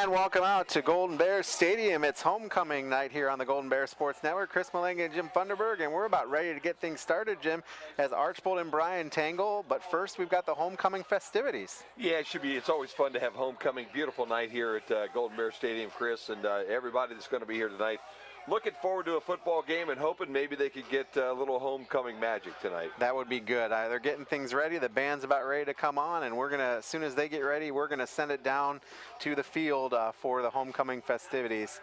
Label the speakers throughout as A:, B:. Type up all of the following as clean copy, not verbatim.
A: And welcome out to Golden Bears Stadium. It's homecoming night here on the Golden Bears Sports Network. Chris Malenga and Jim Funderburg, and we're about ready to get things started, Jim, as Archbold and Bryan tangle. But first, we've got the homecoming festivities.
B: Yeah, it should be. It's always fun to have homecoming. Beautiful night here at Golden Bears Stadium, Chris, and everybody that's going to be here tonight. Looking forward to a football game and hoping maybe they could get a little homecoming magic tonight.
A: That would be good. They're getting things ready. The band's about ready to come on, and we're going to, as soon as they get ready, we're going to send it down to the field for the homecoming festivities.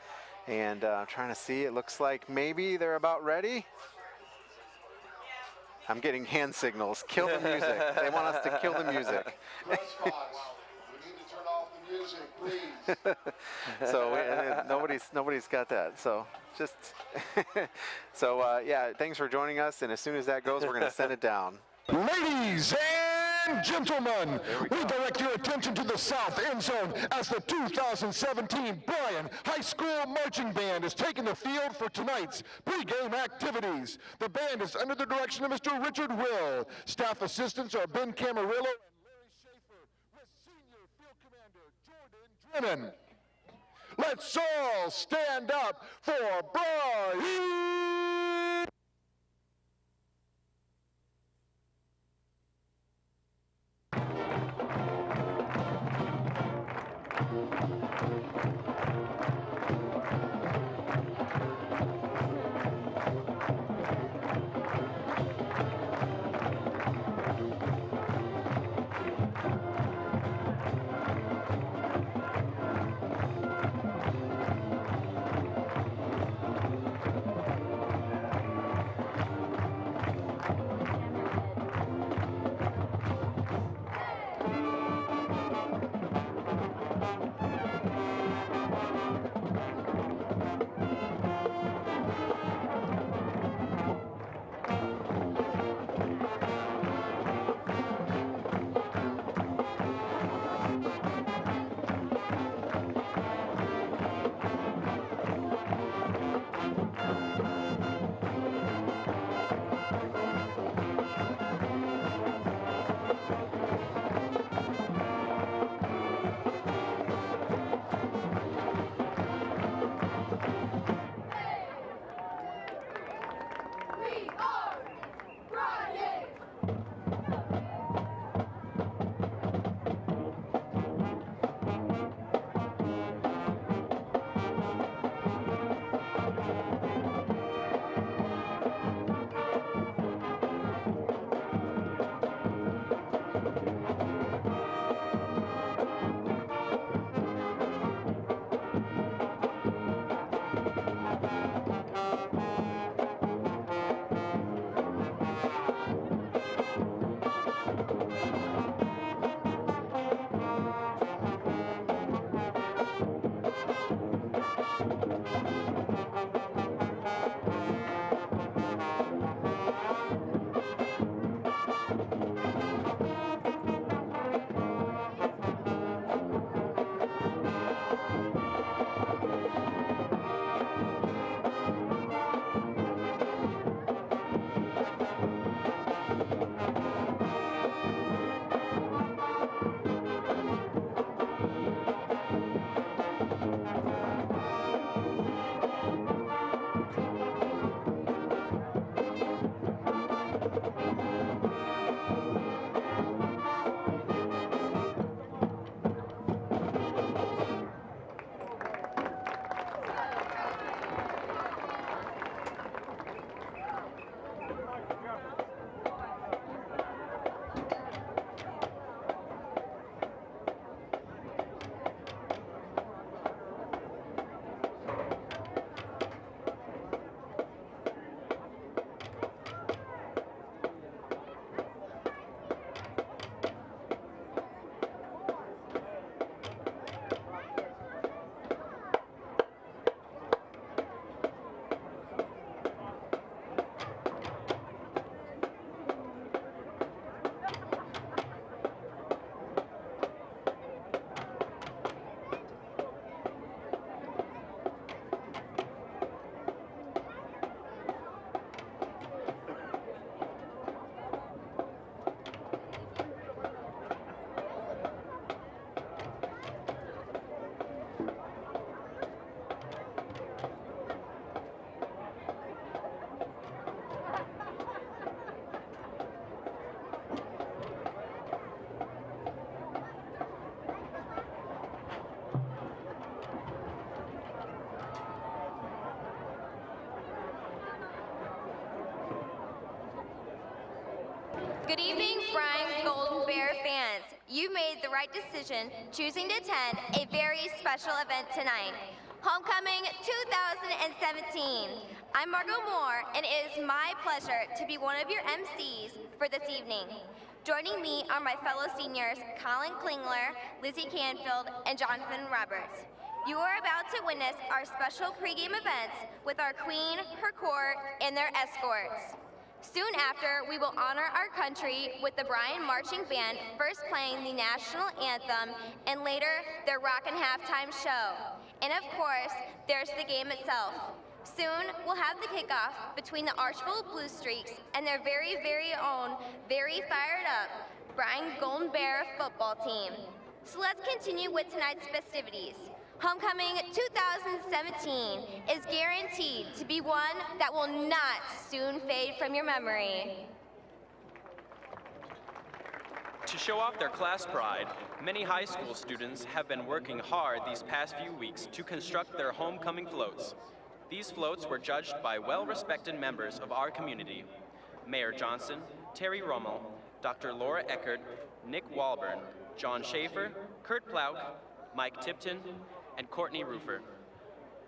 A: And trying to see, it looks like maybe they're about ready. I'm getting hand signals. Kill the music. They want us to kill the music.
C: Music, please.
A: So nobody's got that. So just yeah, thanks for joining us. And as soon as that goes, we're going to send it down.
C: Ladies and gentlemen, we direct your attention to the south end zone as the 2017 Bryan High School Marching Band is taking the field for tonight's pregame activities. The band is under the direction of Mr. Richard Will. Staff assistants are Ben Camarillo and Larry Schaefer, with Senior Field Commander Jordan Drennan. Let's all stand up for Bryan!
D: Good evening, Bryan Golden Bear fans. You made the right decision choosing to attend a very special event tonight, Homecoming 2017. I'm Margot Moore, and it is my pleasure to be one of your MCs for this evening. Joining me are my fellow seniors, Colin Klingler, Lizzie Canfield, and Jonathan Roberts. You are about to witness our special pregame events with our queen, her court, and their escorts. Soon after, we will honor our country with the Bryan Marching Band first playing the national anthem and later their rockin' halftime show. And of course, there's the game itself. Soon, we'll have the kickoff between the Archbold Blue Streaks and their very, very own, very fired up Bryan Golden Bear football team. So let's continue with tonight's festivities. Homecoming 2017 is guaranteed to be one that will not soon fade from your memory.
E: To show off their class pride, many high school students have been working hard these past few weeks to construct their homecoming floats. These floats were judged by well-respected members of our community: Mayor Johnson, Terry Rummel, Dr. Laura Eckert, Nick Walburn, John Schaefer, Kurt Plauk, Mike Tipton, and Courtney Roofer.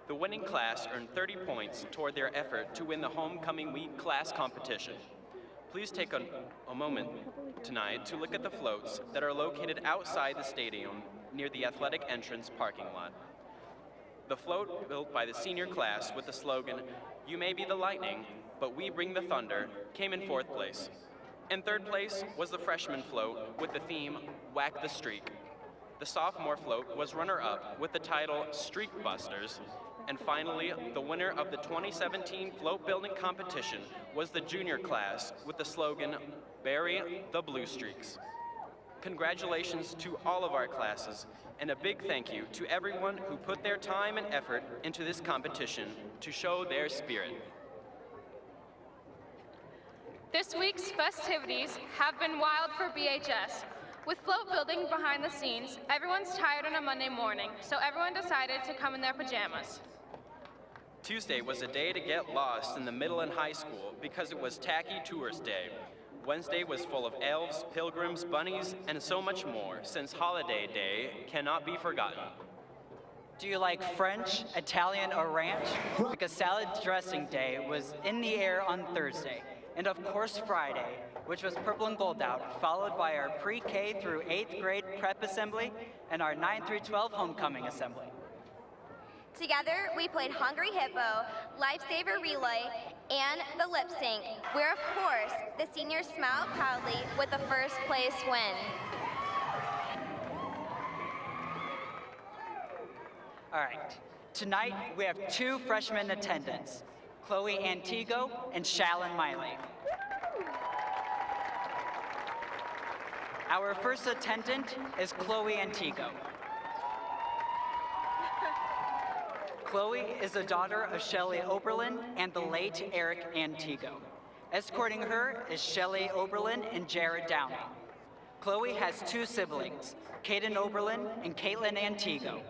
E: The winning class earned 30 points toward their effort to win the Homecoming Week class competition. Please take a moment tonight to look at the floats that are located outside the stadium near the athletic entrance parking lot. The float, built by the senior class with the slogan, "You may be the lightning, but we bring the thunder," came in 4th place. In 3rd place was the freshman float with the theme, "Whack the Streak." The sophomore float was runner-up with the title Streak Busters. And finally, the winner of the 2017 float building competition was the junior class with the slogan, "Bury the Blue Streaks." Congratulations to all of our classes, and a big thank you to everyone who put their time and effort into this competition to show their spirit.
F: This week's festivities have been wild for BHS. With float building behind the scenes, everyone's tired on a Monday morning, so everyone decided to come in their pajamas.
E: Tuesday was a day to get lost in the middle and high school because it was Tacky Tourist Day. Wednesday was full of elves, pilgrims, bunnies, and so much more, since Holiday Day cannot be forgotten.
G: Do you like French, Italian, or ranch? Because Salad Dressing Day was in the air on Thursday. And of course Friday, which was purple and gold out, followed by our pre-K through 8th grade prep assembly and our 9 through 12 homecoming assembly.
D: Together, we played Hungry Hippo, Lifesaver Relay, and the Lip Sync, where of course, the seniors smiled proudly with the 1st place win.
G: All right, tonight we have 2 freshmen in attendance, Chloe Antigo and Shalyn Miley. Our first attendant is Chloe Antigo. Chloe is the daughter of Shelley Oberlin and the late Eric Antigo. Escorting her is Shelley Oberlin and Jared Downey. Chloe has 2 siblings, Kaden Oberlin and Caitlin Antigo.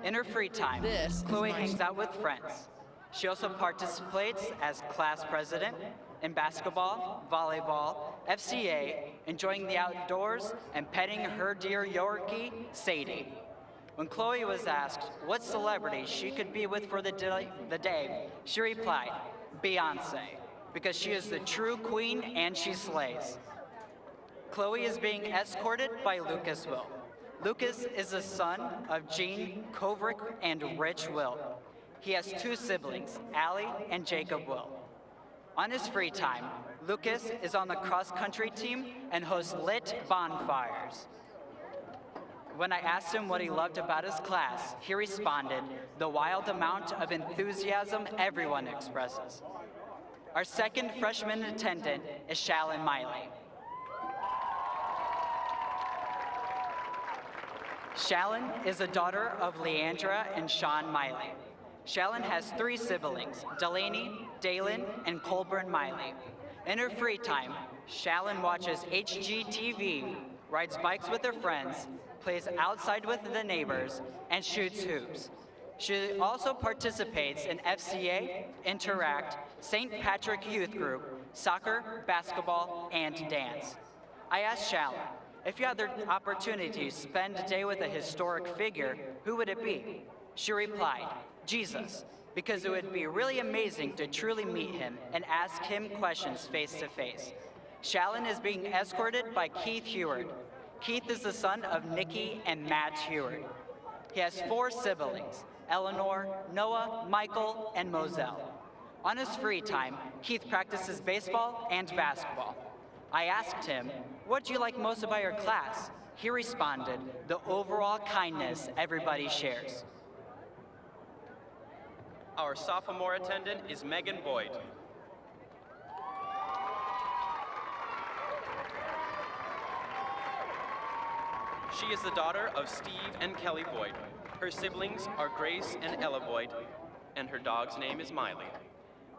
G: In her free time, Chloe hangs out with friends. She also participates as class president in basketball, volleyball, FCA, enjoying the outdoors, and petting her dear Yorkie, Sadie. When Chloe was asked what celebrity she could be with for the day, she replied, Beyonce, because she is the true queen and she slays. Chloe is being escorted by Lucas Will. Lucas is the son of Jean Kovrick and Rich Will. He has 2 siblings, Allie and Jacob Will. On his free time, Lucas is on the cross-country team and hosts lit bonfires. When I asked him what he loved about his class, he responded, the wild amount of enthusiasm everyone expresses. Our second freshman attendant is Shalyn Miley. Shalyn is the daughter of Leandra and Sean Miley. Shalyn has 3 siblings, Delaney, Dalen, and Colburn Miley. In her free time, Shalyn watches HGTV, rides bikes with her friends, plays outside with the neighbors, and shoots hoops. She also participates in FCA, Interact, St. Patrick Youth Group, soccer, basketball, and dance. I asked Shallow, if you had the opportunity to spend a day with a historic figure, who would it be? She replied, Jesus, because it would be really amazing to truly meet him and ask him questions face to face. Shallon is being escorted by Keith Heward. Keith is the son of Nikki and Matt Heward. He has 4 siblings, Eleanor, Noah, Michael, and Moselle. On his free time, Keith practices baseball and basketball. I asked him, what do you like most about your class? He responded, the overall kindness everybody shares.
E: Our sophomore attendant is Megan Boyd. She is the daughter of Steve and Kelly Boyd. Her siblings are Grace and Ella Boyd, and her dog's name is Miley.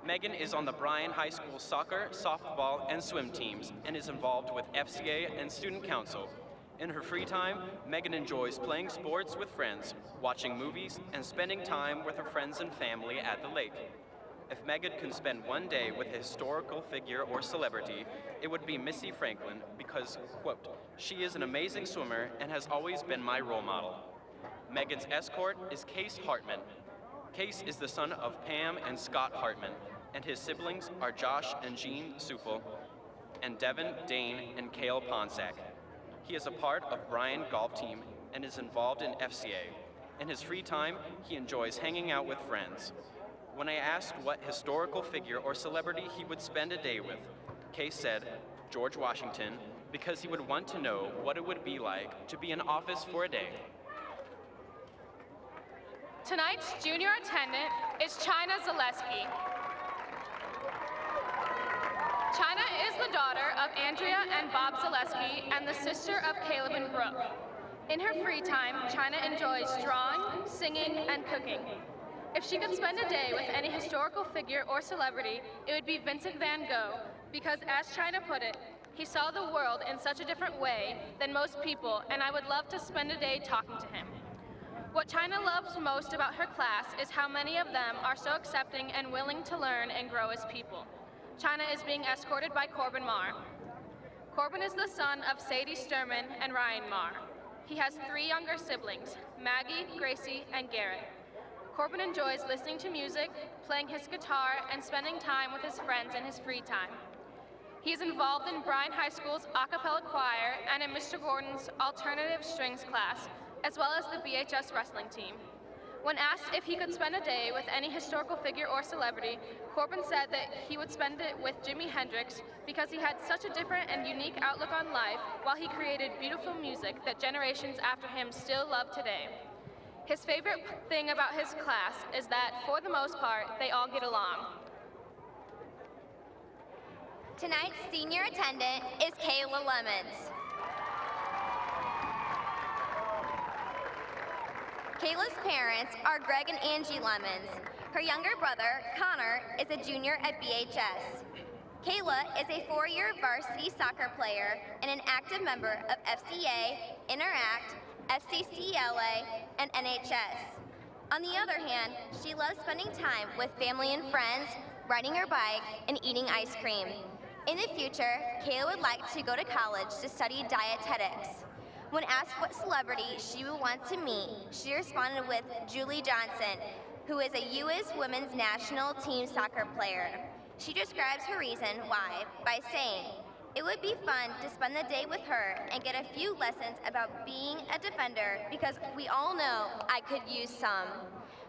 E: Megan is on the Bryan High School soccer, softball, and swim teams, and is involved with FCA and student council. In her free time, Megan enjoys playing sports with friends, watching movies, and spending time with her friends and family at the lake. If Megan can spend one day with a historical figure or celebrity, it would be Missy Franklin because, quote, she is an amazing swimmer and has always been my role model. Megan's escort is Case Hartman. Case is the son of Pam and Scott Hartman, and his siblings are Josh and Jean Sufel, and Devin, Dane, and Cale Ponsack. He is a part of Bryan golf team and is involved in FCA. In his free time, he enjoys hanging out with friends. When I asked what historical figure or celebrity he would spend a day with, Case said George Washington because he would want to know what it would be like to be in office for a day.
F: Tonight's junior attendant is China Zaleski. China is the daughter of Andrea and Bob Zaleski and the sister of Caleb and Brooke. In her free time, China enjoys drawing, singing, and cooking. If she could spend a day with any historical figure or celebrity, it would be Vincent van Gogh, because as China put it, he saw the world in such a different way than most people, and I would love to spend a day talking to him. What China loves most about her class is how many of them are so accepting and willing to learn and grow as people. China is being escorted by Corbin Marr. Corbin is the son of Sadie Sturman and Ryan Marr. He has 3 younger siblings, Maggie, Gracie, and Garrett. Corbin enjoys listening to music, playing his guitar, and spending time with his friends in his free time. He is involved in Bryan High School's a cappella choir and in Mr. Gordon's alternative strings class, as well as the BHS wrestling team. When asked if he could spend a day with any historical figure or celebrity, Corbin said that he would spend it with Jimi Hendrix because he had such a different and unique outlook on life while he created beautiful music that generations after him still love today. His favorite thing about his class is that, for the most part, they all get along.
D: Tonight's senior attendant is Kayla Lemons. Kayla's parents are Greg and Angie Lemons. Her younger brother, Connor, is a junior at BHS. Kayla is a 4-year varsity soccer player and an active member of FCA, Interact, FCCLA, and NHS. On the other hand, she loves spending time with family and friends, riding her bike, and eating ice cream. In the future, Kayla would like to go to college to study dietetics. When asked what celebrity she would want to meet, she responded with Julie Johnson, who is a U.S. women's national team soccer player. She describes her reason why by saying, "It would be fun to spend the day with her and get a few lessons about being a defender because we all know I could use some."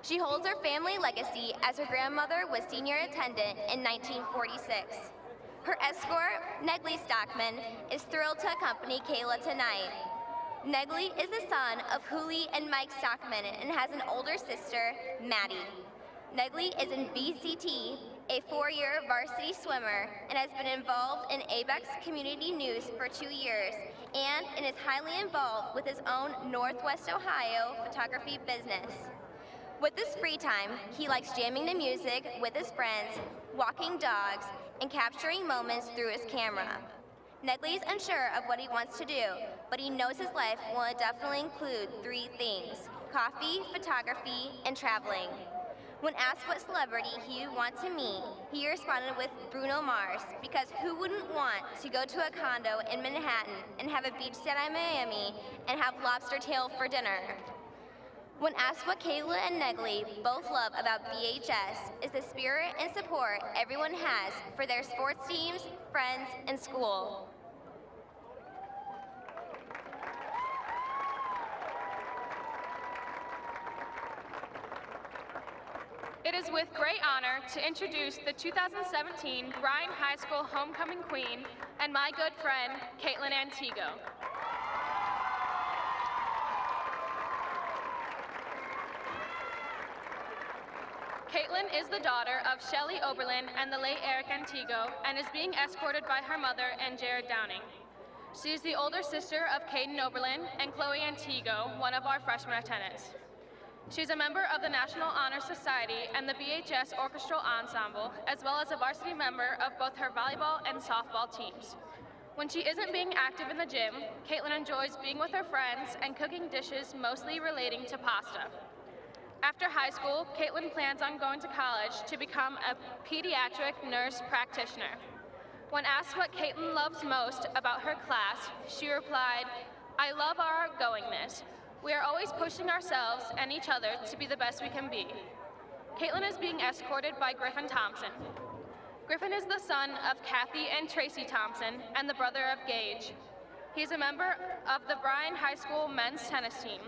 D: She holds her family legacy as her grandmother was senior attendant in 1946. Her escort, Negley Stockman, is thrilled to accompany Kayla tonight. Negley is the son of Huli and Mike Stockman and has an older sister, Maddie. Negley is in VCT, a 4-year varsity swimmer, and has been involved in ABEX Community News for 2 years, and is highly involved with his own Northwest Ohio photography business. With his free time, he likes jamming to music with his friends, walking dogs, and capturing moments through his camera. Negley is unsure of what he wants to do, but he knows his life will definitely include 3 things: coffee, photography, and traveling. When asked what celebrity he would want to meet, he responded with Bruno Mars, because who wouldn't want to go to a condo in Manhattan and have a beach set in Miami and have lobster tail for dinner? When asked what Kayla and Negley both love about BHS, is the spirit and support everyone has for their sports teams, friends, and school.
F: It is with great honor to introduce the 2017 Bryan High School Homecoming Queen and my good friend, Caitlin Antigo. Caitlin is the daughter of Shelley Oberlin and the late Eric Antigo and is being escorted by her mother and Jared Downing. She is the older sister of Caden Oberlin and Chloe Antigo, one of our freshman attendants. She's a member of the National Honor Society and the BHS Orchestral Ensemble, as well as a varsity member of both her volleyball and softball teams. When she isn't being active in the gym, Caitlin enjoys being with her friends and cooking dishes mostly relating to pasta. After high school, Caitlin plans on going to college to become a pediatric nurse practitioner. When asked what Caitlin loves most about her class, she replied, "I love our outgoingness. We are always pushing ourselves and each other to be the best we can be." Caitlin is being escorted by Griffin Thompson. Griffin is the son of Kathy and Tracy Thompson and the brother of Gage. He's a member of the Bryan High School men's tennis team.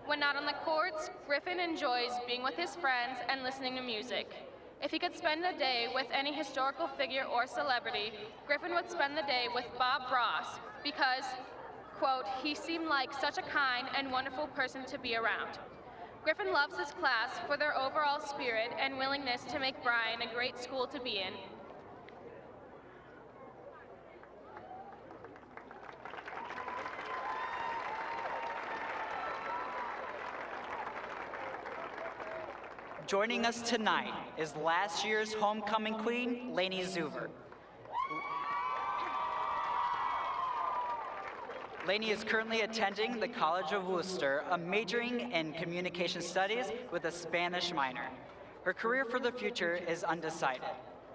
F: When not on the courts, Griffin enjoys being with his friends and listening to music. If he could spend a day with any historical figure or celebrity, Griffin would spend the day with Bob Ross because, quote, "he seemed like such a kind and wonderful person to be around." Griffin loves his class for their overall spirit and willingness to make Bryan a great school to be in.
G: Joining us tonight is last year's homecoming queen, Lainey Zuver. Lainey is currently attending the College of Worcester, majoring in communication studies with a Spanish minor. Her career for the future is undecided.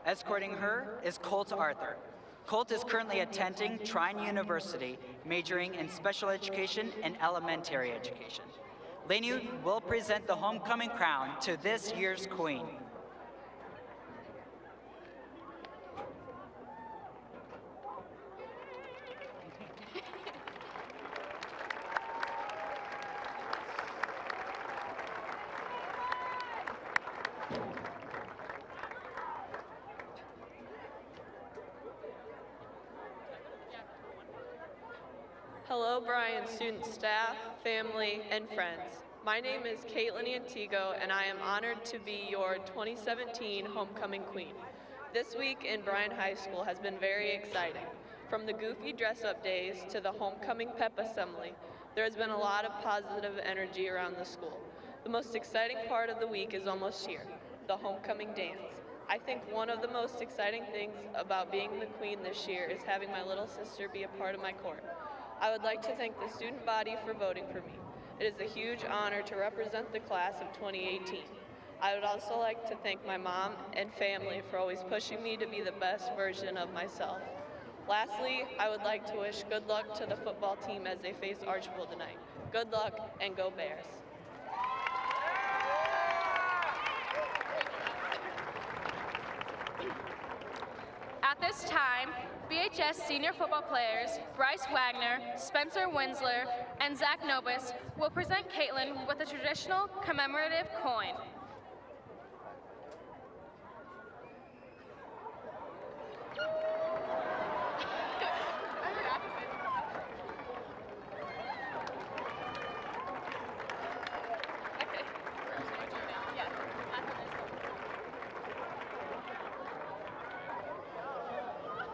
G: Escorting her is Colt Arthur. Colt is currently attending Trine University, majoring in special education and elementary education. Lainey will present the homecoming crown to this year's queen.
H: Hello, Bryan student staff, family, and friends. My name is Caitlin Antigo, and I am honored to be your 2017 Homecoming Queen. This week in Bryan High School has been very exciting. From the goofy dress-up days to the homecoming pep assembly, there has been a lot of positive energy around the school. The most exciting part of the week is almost here, the homecoming dance. I think one of the most exciting things about being the queen this year is having my little sister be a part of my court. I would like to thank the student body for voting for me. It is a huge honor to represent the class of 2018. I would also like to thank my mom and family for always pushing me to be the best version of myself. Lastly, I would like to wish good luck to the football team as they face Archbold tonight. Good luck and go Bears.
F: At this time, BHS senior football players Bryce Wagner, Spencer Winsler, and Zach Nobis will present Caitlin with a traditional commemorative coin.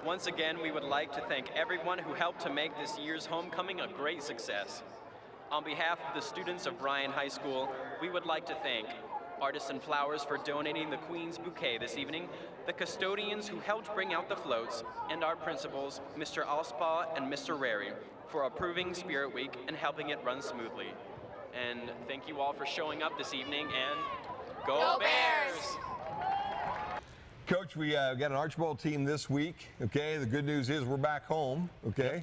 E: Once again, we would like to thank everyone who helped to make this year's homecoming a great success. On behalf of the students of Bryan High School, we would like to thank Artisan Flowers for donating the Queen's Bouquet this evening, the custodians who helped bring out the floats, and our principals, Mr. Alspaw and Mr. Rary, for approving Spirit Week and helping it run smoothly. And thank you all for showing up this evening, and Go Bears!
B: Coach, we got an Archbold team this week, okay? The good news is we're back home, okay?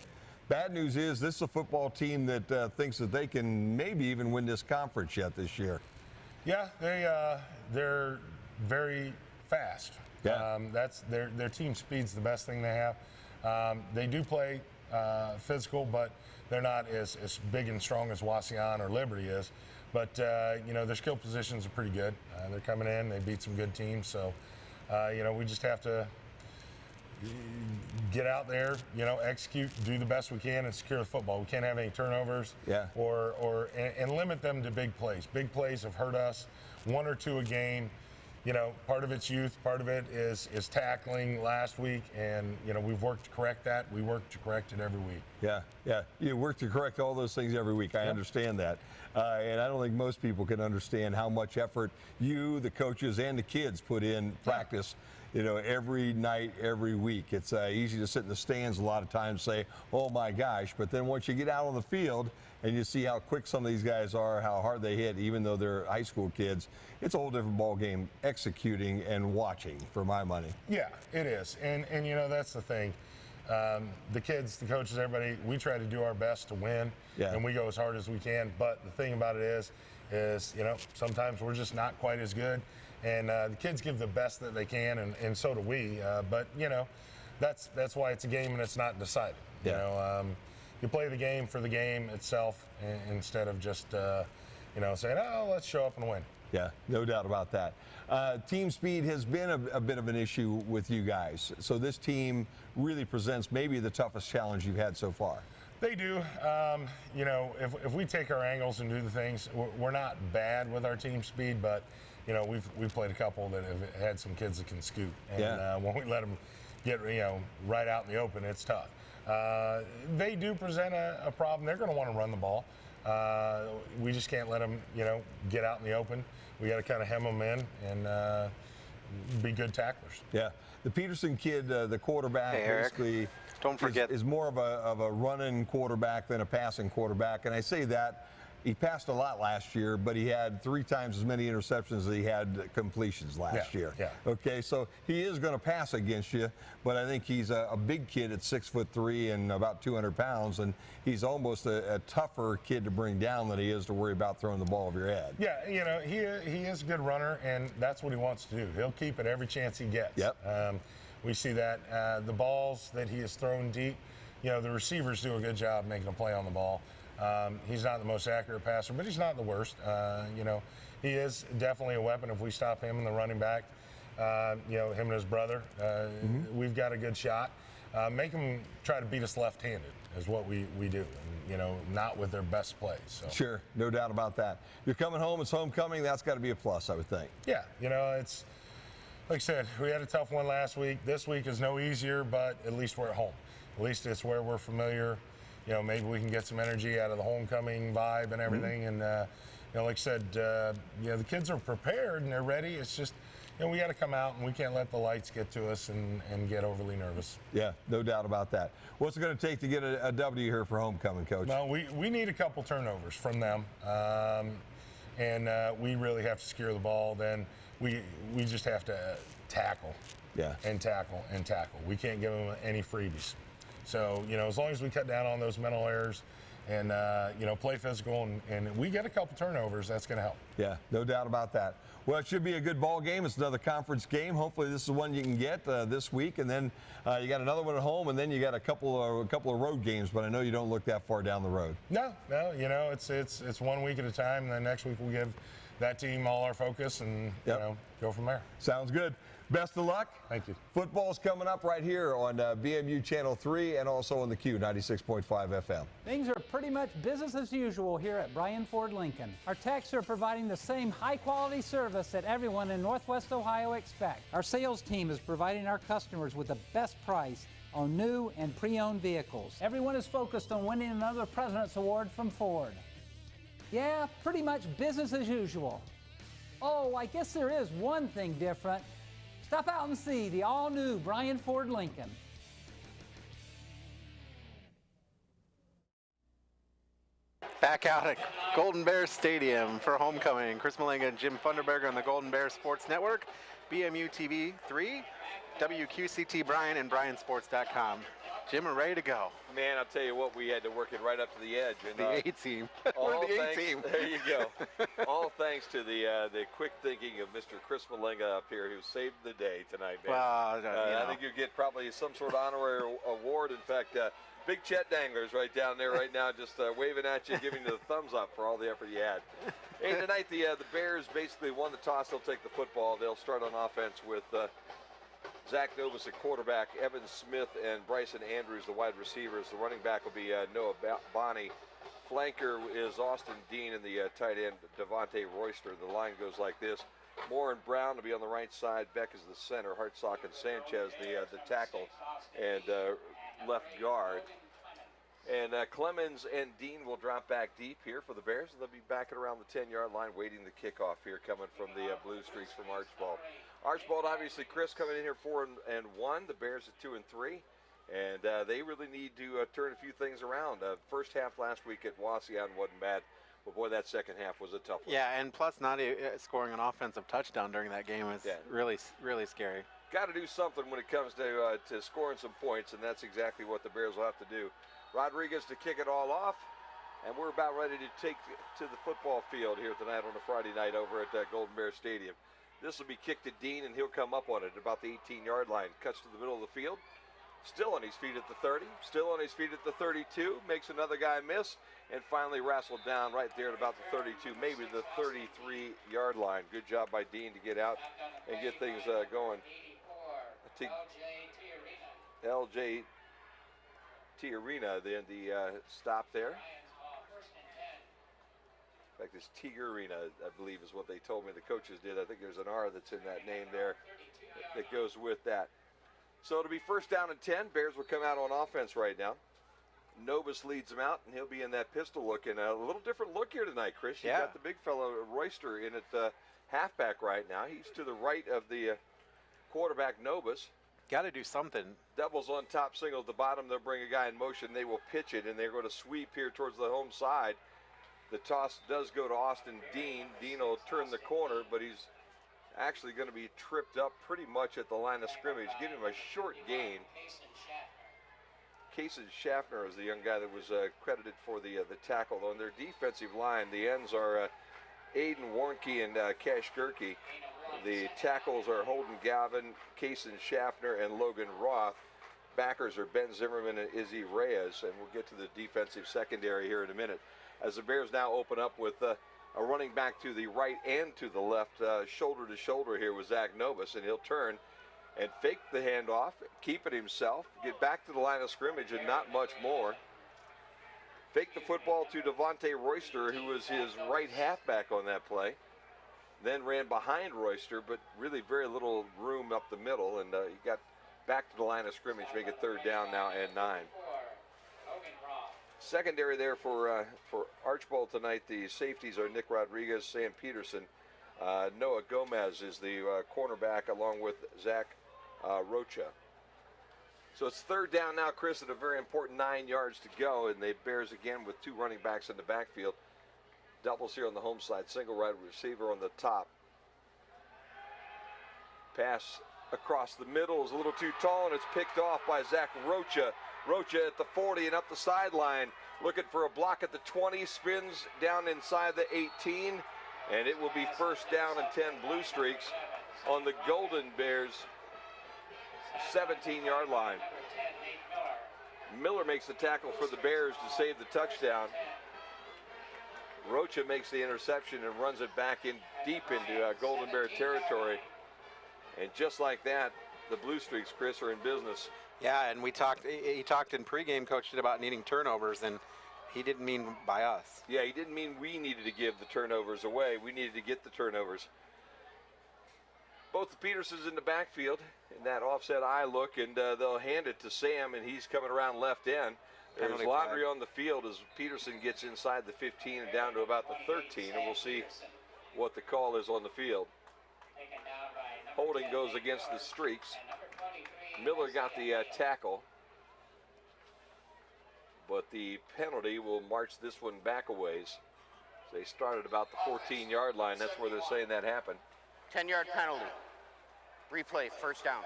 B: Bad news is this is a football team that thinks that they can maybe even win this conference yet this year.
I: Yeah, they're very fast.
B: Yeah.
I: That's their team speed's the best thing they have. They do play physical, but they're not as big and strong as Wasion or Liberty is. But you know, their skill positions are pretty good. They're coming in, they beat some good teams, so you know, we just have to get out there, you know, execute, do the best we can, and secure the football. We can't have any turnovers, and limit them to big plays. Big plays have hurt us, 1 or 2 a game. You know, part of it's youth, part of it is tackling last week, and you know, we've worked to correct that. We work to correct it every week.
B: Yeah, you work to correct all those things every week. I understand that, and I don't think most people can understand how much effort you, the coaches, and the kids put in practice. You know, every night, every week. It's easy to sit in the stands a lot of times, say, "Oh my gosh!" But then once you get out on the field and you see how quick some of these guys are, how hard they hit, even though they're high school kids, it's a whole different ball game executing and watching, for my money.
I: Yeah, it is, and you know, that's the thing. The kids, the coaches, everybody, we try to do our best to win, and we go as hard as we can. But the thing about it is you know, sometimes we're just not quite as good. And the kids give the best that they can, and so do we. But you know, that's why it's a game and it's not decided. You know, you play the game for the game itself instead of just you know, saying, "Oh, let's show up and win."
B: Yeah, no doubt about that. Team speed has been a bit of an issue with you guys. So this team really presents maybe the toughest challenge you've had so far.
I: They do. You know, if we take our angles and do the things, we're not bad with our team speed, but you know, we've played a couple that have had some kids that can scoot, and when we let them get, you know, right out in the open, it's tough. They do present a problem. They're going to want to run the ball. We just can't let them, you know, get out in the open. We got to kind of hem them in and be good tacklers.
B: Yeah, the Peterson kid, the quarterback, basically,
A: don't forget,
B: is more of a running quarterback than a passing quarterback, and I say that. He passed a lot last year, but he had 3 times as many interceptions as he had completions last year.
I: Yeah.
B: Okay, so he is going to pass against you, but I think he's a big kid at 6'3" and about 200 pounds, and he's almost a tougher kid to bring down than he is to worry about throwing the ball over your head.
I: Yeah, you know, he is a good runner, and that's what he wants to do. He'll keep it every chance he gets.
B: Yep.
I: We see that. The balls that he has thrown deep, you know, the receivers do a good job making a play on the ball. He's not the most accurate passer, but he's not the worst. You know, he is definitely a weapon if we stop him and the running back. You know, him and his brother, we've got a good shot. Make them try to beat us left-handed is what we do, and, you know, not with their best plays. So.
B: Sure, no doubt about that. You're coming home, it's homecoming, that's got to be a plus, I would think.
I: Yeah, you know, it's, like I said, we had a tough one last week. This week is no easier, but at least we're at home. At least it's where we're familiar. You know, maybe we can get some energy out of the homecoming vibe and everything. And, you know, like I said, you know, the kids are prepared and they're ready. It's just, you know, we got to come out and we can't let the lights get to us and get overly nervous.
B: Yeah, no doubt about that. What's it going to take to get a W here for homecoming, Coach?
I: No, we need a couple turnovers from them. And we really have to secure the ball. Then we just have to tackle.
B: Yeah.
I: And tackle and tackle. We can't give them any freebies. So, you know, as long as we cut down on those mental errors and, you know, play physical and we get a couple turnovers, that's going to help.
B: Yeah, no doubt about that. Well, it should be a good ball game. It's another conference game. Hopefully this is one you can get this week. And then you got another one at home, and then you got a couple of road games. But I know you don't look that far down the road.
I: No, you know, it's 1 week at a time. And then next week we'll give that team all our focus and, you know, go from there.
B: Sounds good. Best of luck.
I: Thank you.
B: Football's coming up right here on BMU Channel 3 and also on the Q 96.5 FM.
J: Things are pretty much business as usual here at Bryan Ford Lincoln. Our techs are providing the same high-quality service that everyone in Northwest Ohio expects. Our sales team is providing our customers with the best price on new and pre-owned vehicles. Everyone is focused on winning another President's Award from Ford. Yeah, pretty much business as usual. Oh, I guess there is one thing different. Stop out and see the all-new Bryan Ford Lincoln.
A: Back out at Golden Bears Stadium for homecoming. Chris Malinga and Jim Funderberger on the Golden Bears Sports Network, BMU TV 3, WQCT Bryan, and BryanSports.com. Jim, we're ready to go.
B: Man, I'll tell you what, we had to work it right up to the edge. And,
A: the A-team. We're the A-team.
B: There you go. All thanks to the quick thinking of Mr. Chris Malinga up here, who saved the day tonight, man.
A: Well,
B: I think you get probably some sort of honorary award. In fact, Big Chet Dangler's right down there right now, just waving at you, giving you the thumbs up for all the effort you had. Hey, tonight the Bears basically won the toss. They'll take the football. They'll start on offense with Zach Novus at quarterback, Evan Smith and Bryson Andrews, the wide receivers. The running back will be Noah Bonney. Flanker is Austin Dean, and the tight end Devontae Royster. The line goes like this. Moore and Brown will be on the right side. Beck is the center. Hartsock and Sanchez the tackle and left guard. And Clemens and Dean will drop back deep here for the Bears. They'll be back at around the 10-yard line waiting the kickoff here coming from the Blue Streaks from Archbold. Archbold, obviously, Chris coming in here 4-1. The Bears at 2-3. And they really need to turn a few things around. First half last week at Waseon wasn't bad. But, boy, that second half was a tough one.
A: Yeah, and plus not scoring an offensive touchdown during that game is really, really scary.
B: Got to do something when it comes to scoring some points, and that's exactly what the Bears will have to do. Rodriguez to kick it all off, and we're about ready to take to the football field here tonight on a Friday night over at Golden Bear Stadium. This will be kicked to Dean, and he'll come up on it about the 18-yard line. Cuts to the middle of the field. Still on his feet at the 30. Still on his feet at the 32. Makes another guy miss, and finally wrestled down right there at about the 32, maybe the 33-yard line. Good job by Dean to get out and get things going. LJ Tiarina, then the stop there. In fact, it's Tiarina, I believe, is what they told me the coaches did. I think there's an R that's in that name there that goes with that. So it'll be first down and 10. Bears will come out on offense right now. Novus leads them out, and he'll be in that pistol look. And a little different look here tonight, Chris. You got the big fellow Royster in at halfback right now. He's to the right of the quarterback, Novus.
A: Got to do something.
B: Doubles on top, single at the bottom. They'll bring a guy in motion. They will pitch it, and they're going to sweep here towards the home side. The toss does go to Austin Dean. Dean will turn the corner, but he's actually going to be tripped up pretty much at the line of scrimmage. Give him a short gain. Kaysen Schaffner is the young guy that was credited for the tackle. On their defensive line, the ends are Aiden Warnke and Cash Gerke. The tackles are Holden Gavin, Kaysen Schaffner, and Logan Roth. Backers are Ben Zimmerman and Izzy Reyes, and we'll get to the defensive secondary here in a minute. As the Bears now open up with a running back to the right and to the left, shoulder to shoulder here with Zach Novus, and he'll turn and fake the handoff, keep it himself, get back to the line of scrimmage, and not much more. Fake the football to Devontae Royster, who was his right halfback on that play. Then ran behind Royster, but really very little room up the middle, and he got back to the line of scrimmage, make it third down now and 9. Secondary there for Archbold tonight. The safeties are Nick Rodriguez, Sam Peterson. Noah Gomez is the cornerback, along with Zach Rocha. So it's third down now, Chris, at a very important 9 yards to go, and the Bears again with 2 running backs in the backfield. Doubles here on the home side, single wide receiver on the top. Pass across the middle is a little too tall, and it's picked off by Zach Rocha. Rocha at the 40 and up the sideline, looking for a block at the 20, spins down inside the 18, and it will be first down and 10 Blue Streaks on the Golden Bears 17-yard line. Miller makes the tackle for the Bears to save the touchdown. Rocha makes the interception and runs it back in deep into Golden Bear territory. And just like that, the Blue Streaks, Chris, are in business.
A: Yeah, and he talked in pregame, Coach did, about needing turnovers, and he didn't mean by us.
B: Yeah, he didn't mean we needed to give the turnovers away. We needed to get the turnovers. Both the Petersons in the backfield in that offset eye look, and they'll hand it to Sam, and he's coming around left end. There's laundry on the field as Peterson gets inside the 15 and down to about the 13, and we'll see what the call is on the field. Holding goes against the Streaks. Miller got the tackle. but the penalty will march this one back a ways. They started about the 14-yard line. That's where they're saying that happened.
K: 10-yard penalty. Replay, first down.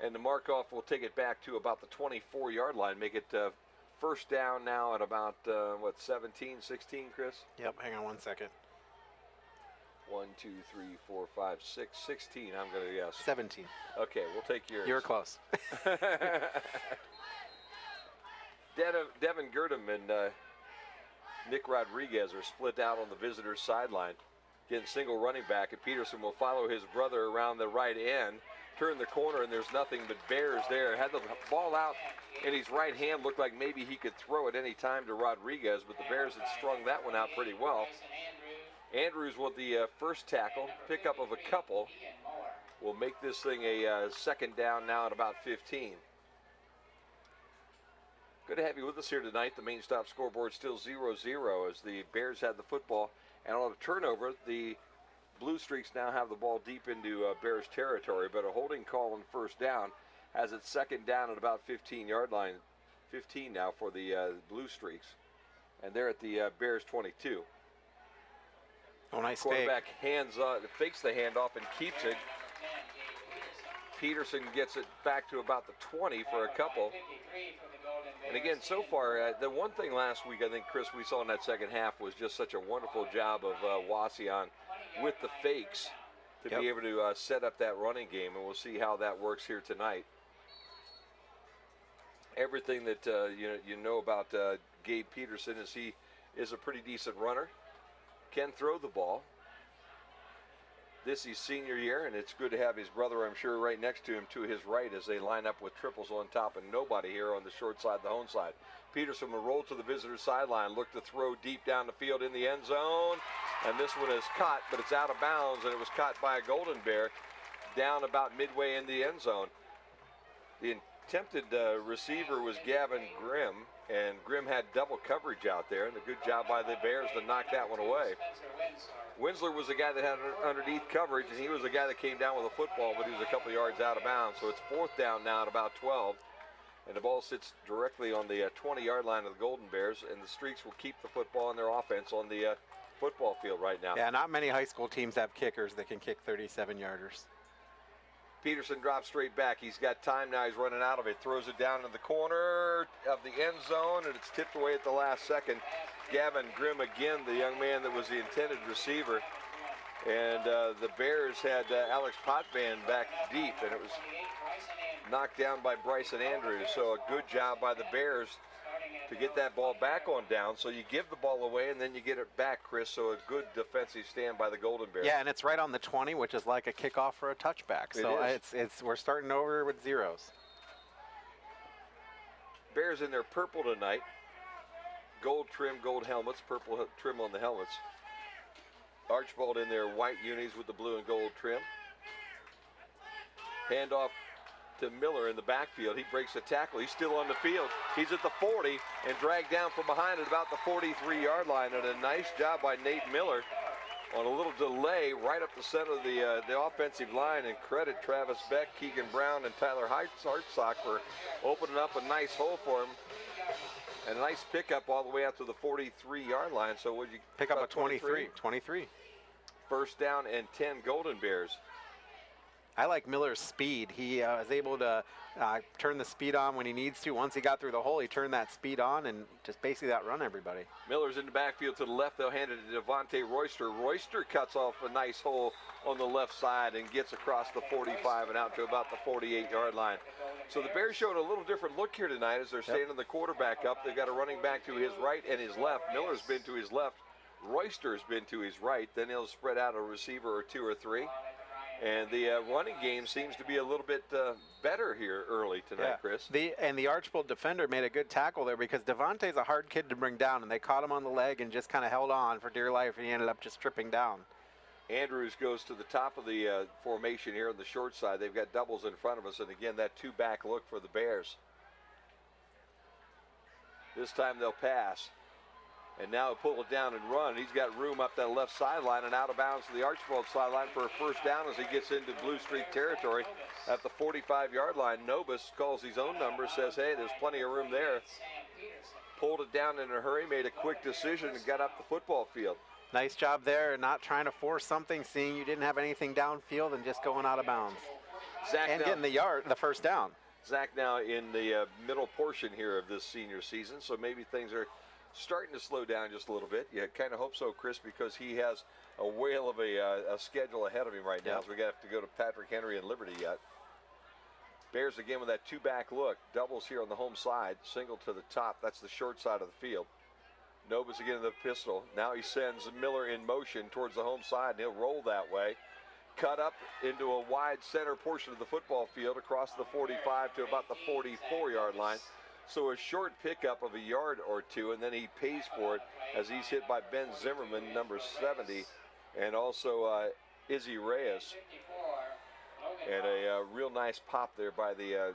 B: And the mark-off will take it back to about the 24-yard line, make it first down now at about, 17, 16, Chris?
A: Yep, hang on 1 second.
B: 1, 2, 3, 4, 5, 6, 16, I'm going to guess.
A: 17.
B: Okay, we'll take yours.
A: You were close.
B: Devin Girdham and Nick Rodriguez are split out on the visitor's sideline. Again, single running back, and Peterson will follow his brother around the right end, turn the corner, and there's nothing but Bears there. Had the ball out in his right hand, looked like maybe he could throw it any time to Rodriguez, but the Bears had strung that one out pretty well. Andrews with the first tackle, pickup of a couple, will make this thing a second down now at about 15. Good to have you with us here tonight. The main stop scoreboard still 0-0 as the Bears had the football. And on a turnover, the Blue Streaks now have the ball deep into Bears territory, but a holding call on first down has it second down at about 15-yard line. 15 now for the Blue Streaks. And they're at the Bears 22.
A: Oh, nice
B: quarterback fakes the handoff and keeps it. Peterson gets it back to about the 20 for a couple. And again, so far, the one thing last week, I think, Chris, we saw in that second half was just such a wonderful job of Wasion with the fakes to be able to set up that running game, and we'll see how that works here tonight. Everything that you know about Gabe Peterson is he is a pretty decent runner, can throw the ball. This is senior year, and it's good to have his brother, I'm sure, right next to him to his right as they line up with triples on top and nobody here on the short side, the home side. Peterson will roll to the visitor's sideline, look to throw deep down the field in the end zone, and this one is caught, but it's out of bounds, and it was caught by a Golden Bear down about midway in the end zone. The attempted receiver was Gavin Grimm, and Grimm had double coverage out there, and a good job by the Bears to knock that one away. Winsler was the guy that had underneath coverage, and he was the guy that came down with a football, but he was a couple yards out of bounds. So it's fourth down now at about 12, and the ball sits directly on the 20-yard line of the Golden Bears, and the Streaks will keep the football in their offense on the football field right now.
A: Yeah, not many high school teams have kickers that can kick 37-yarders.
B: Peterson drops straight back. He's got time now. He's running out of it. Throws it down in the corner of the end zone, and it's tipped away at the last second. Gavin Grimm again, the young man that was the intended receiver. And the Bears had Alex Potvin back deep, and it was knocked down by Bryson Andrews. So a good job by the Bears to get that ball back on down. So you give the ball away, and then you get it back, Chris. So a good defensive stand by the Golden Bears.
A: Yeah, and it's right on the 20, which is like a kickoff for a touchback. So it's we're starting over with zeros.
B: Bears in their purple tonight. Gold trim, gold helmets, purple trim on the helmets. Archbold in their white unis with the blue and gold trim. Handoff to Miller in the backfield. He breaks the tackle. He's still on the field. He's at the 40 and dragged down from behind at about the 43-yard line. And a nice job by Nate Miller on a little delay right up the center of the offensive line. And credit Travis Beck, Keegan Brown, and Tyler Hartsock for opening up a nice hole for him. And a nice pickup all the way out to the 43-yard line. So would you
A: pick up a 23?
B: First down and 10 Golden Bears.
A: I like Miller's speed. He is able to turn the speed on when he needs to. Once he got through the hole, he turned that speed on and just basically outrun everybody.
B: Miller's in the backfield to the left. They'll hand it to Devontae Royster. Royster cuts off a nice hole on the left side and gets across the 45 and out to about the 48-yard line. So the Bears showed a little different look here tonight as they're standing the quarterback up. They've got a running back to his right and his left. Miller's been to his left. Royster's been to his right. Then he'll spread out a receiver or two or three. And the running game seems to be a little bit better here early tonight, Chris.
A: The Archbold defender made a good tackle there because Devontae's a hard kid to bring down, and they caught him on the leg and just kind of held on for dear life, and he ended up just tripping down.
B: Andrews goes to the top of the formation here on the short side. They've got doubles in front of us, and again, that two-back look for the Bears. This time they'll pass. And now pull it down and run. He's got room up that left sideline and out of bounds to the Archbold sideline for a first down as he gets into Blue Streak territory at the 45-yard line. Nobis calls his own number, says, hey, there's plenty of room there. Pulled it down in a hurry, made a quick decision, and got up the football field.
A: Nice job there, not trying to force something, seeing you didn't have anything downfield and just going out of bounds.
B: Zach
A: and
B: now,
A: getting the first down.
B: Zach now in the middle portion here of this senior season, so maybe things are starting to slow down just a little bit. You kind of hope so, Chris, because he has a whale of a schedule ahead of him right now.
A: Yep.
B: So we have to go to Patrick Henry and Liberty yet. Bears again with that two-back look. Doubles here on the home side. Single to the top. That's the short side of the field. Novus again in the pistol. Now he sends Miller in motion towards the home side, and he'll roll that way. Cut up into a wide center portion of the football field across the 45 to about the 44-yard line. So a short pickup of a yard or two, and then he pays for it as he's hit by Ben Zimmerman, number 70, and also Izzy Reyes. And a real nice pop there by the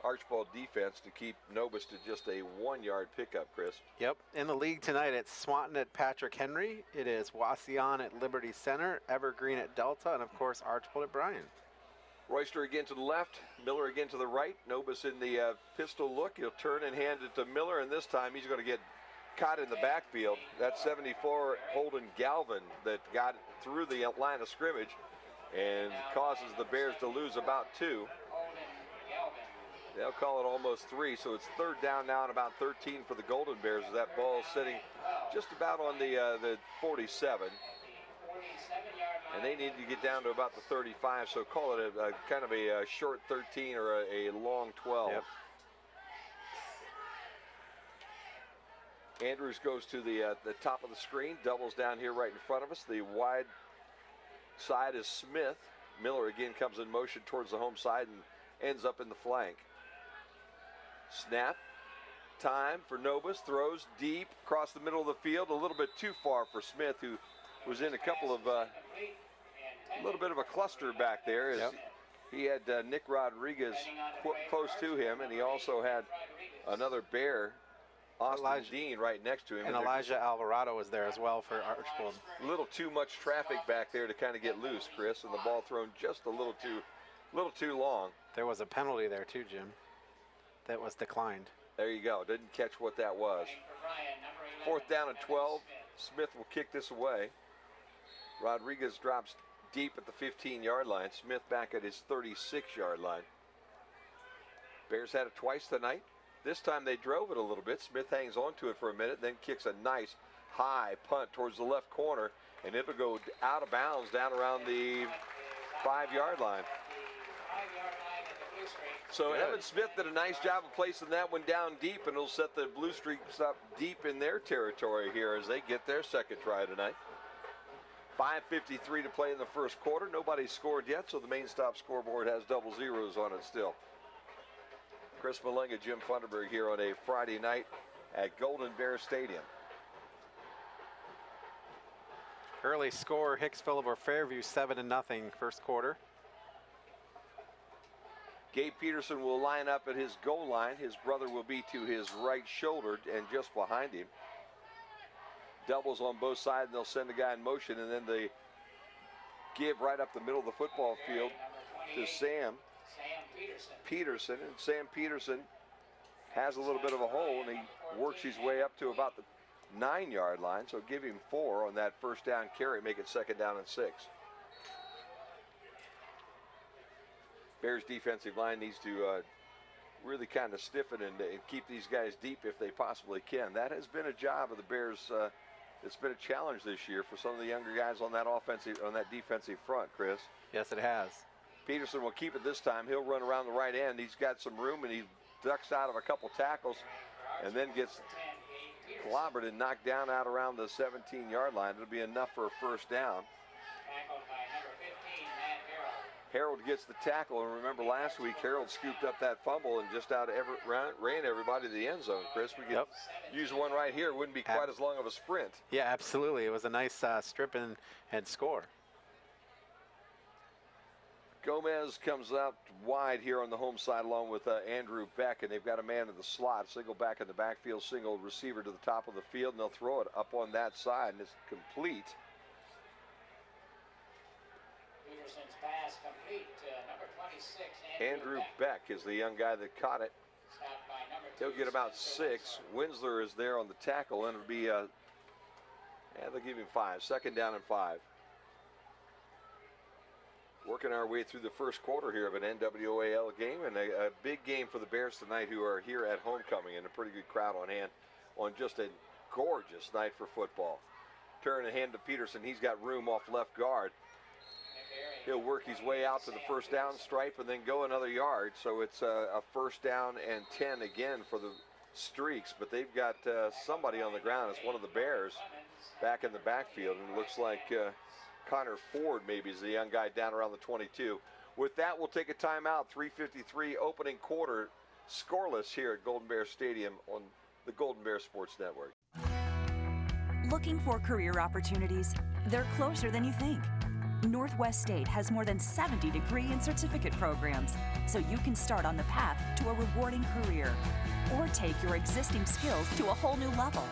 B: Archbold defense to keep Nobis to just a 1-yard pickup, Chris.
A: Yep. In the league tonight, it's Swanton at Patrick Henry. It is Wasion at Liberty Center, Evergreen at Delta, and, of course, Archbold at Bryan.
B: Royster again to the left, Miller again to the right. Nobis in the pistol look. He'll turn and hand it to Miller, and this time he's going to get caught in the backfield. That's 74 Holden Galvin that got through the line of scrimmage and causes the Bears to lose about 2. They'll call it almost 3, so it's third down now and about 13 for the Golden Bears as that ball is sitting just about on the 47. And they need to get down to about the 35, so call it a kind of a short 13 or a long 12.
A: Yep.
B: Andrews goes to the top of the screen, doubles down here right in front of us. The wide side is Smith. Miller again comes in motion towards the home side and ends up in the flank. Snap. Time for Nobis. Throws deep across the middle of the field. A little bit too far for Smith, who was in a couple of a little bit of a cluster back there. As he had Nick Rodriguez close to him, and he also had another Bear, Austin Dean, right next to him.
A: And Elijah Alvarado was there as well for Archbold.
B: A little too much traffic back there to kind of get loose, Chris, and the ball thrown just a little too long.
A: There was a penalty there too, Jim, that was declined.
B: There you go. Didn't catch what that was. Fourth down and 12. Smith will kick this away. Rodriguez drops deep at the 15-yard line. Smith back at his 36-yard line. Bears had it twice tonight. This time they drove it a little bit. Smith hangs on to it for a minute, then kicks a nice high punt towards the left corner, and it'll go out of bounds down around the 5-yard line. So Evan Smith did a nice job of placing that one down deep, and it'll set the Blue Streaks up deep in their territory here as they get their second try tonight. 5:53 to play in the first quarter. Nobody's scored yet, so the main stop scoreboard has double zeros on it still. Chris Malenga, Jim Funderburg here on a Friday night at Golden Bear Stadium.
A: Early score, Hicksville over Fairview, 7-0 first quarter.
B: Gabe Peterson will line up at his goal line. His brother will be to his right shoulder and just behind him. Doubles on both sides, and they'll send a guy in motion, and then they give right up the middle of the football field to Sam Peterson. And Sam Peterson has a little bit of a hole, and he works his way up to about the 9-yard line, so give him 4 on that first down carry, make it second down and 6. Bears defensive line needs to really kind of stiffen and keep these guys deep if they possibly can. That has been a job of the Bears. It's been a challenge this year for some of the younger guys on that defensive front, Chris.
A: Yes, it has.
B: Peterson will keep it this time. He'll run around the right end. He's got some room, and he ducks out of a couple tackles and then gets clobbered and knocked down out around the 17-yard line. It'll be enough for a first down. Harold gets the tackle, and remember last week Harold scooped up that fumble and just ran everybody to the end zone. Chris, we could use one right here. It wouldn't be quite as long of a sprint.
A: Yeah, absolutely. It was a nice strip and score.
B: Gomez comes out wide here on the home side along with Andrew Beck, and they've got a man in the slot. Single back in the backfield, single receiver to the top of the field, and they'll throw it up on that side, and it's complete.
L: Peterson's pass complete to number 26,
B: Andrew Beck is the young guy that caught it. He'll get about 6. Winsler is there on the tackle, and it'll be, they'll give him 5. Second down and 5. Working our way through the first quarter here of an NWAL game, and a big game for the Bears tonight, who are here at homecoming, and a pretty good crowd on hand on just a gorgeous night for football. Turn and hand to Peterson. He's got room off left guard. He'll work his way out to the first down stripe and then go another yard. So it's a first down and 10 again for the Streaks, but they've got somebody on the ground. It's one of the Bears back in the backfield, and it looks like Connor Ford maybe is the young guy down around the 22. With that, we'll take a timeout. 3:53 opening quarter, scoreless here at Golden Bear Stadium on the Golden Bear Sports Network.
M: Looking for career opportunities? They're closer than you think. Northwest State has more than 70 degree and certificate programs, so you can start on the path to a rewarding career or take your existing skills to a whole new level.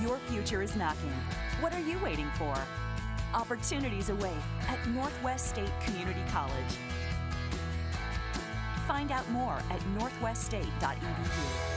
M: Your future is knocking. What are you waiting for? Opportunities await at Northwest State Community College. Find out more at northweststate.edu.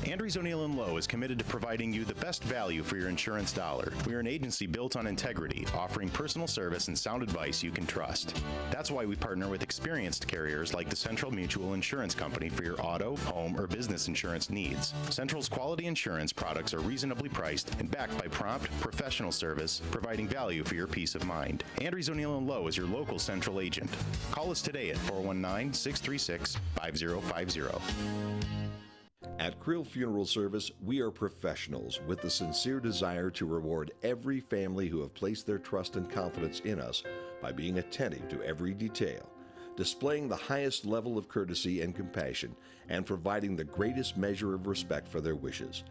N: Andrews O'Neill & Lowe is committed to providing you the best value for your insurance dollar. We are an agency built on integrity, offering personal service and sound advice you can trust. That's why we partner with experienced carriers like the Central Mutual Insurance Company for your auto, home, or business insurance needs. Central's quality insurance products are reasonably priced and backed by prompt, professional service, providing value for your peace of mind. Andrews O'Neill & Lowe is your local Central agent. Call us today at 419-636-5050.
O: At Krill Funeral Service, we are professionals with the sincere desire to reward every family who have placed their trust and confidence in us by being attentive to every detail, displaying the highest level of courtesy and compassion, and providing the greatest measure of respect for their wishes.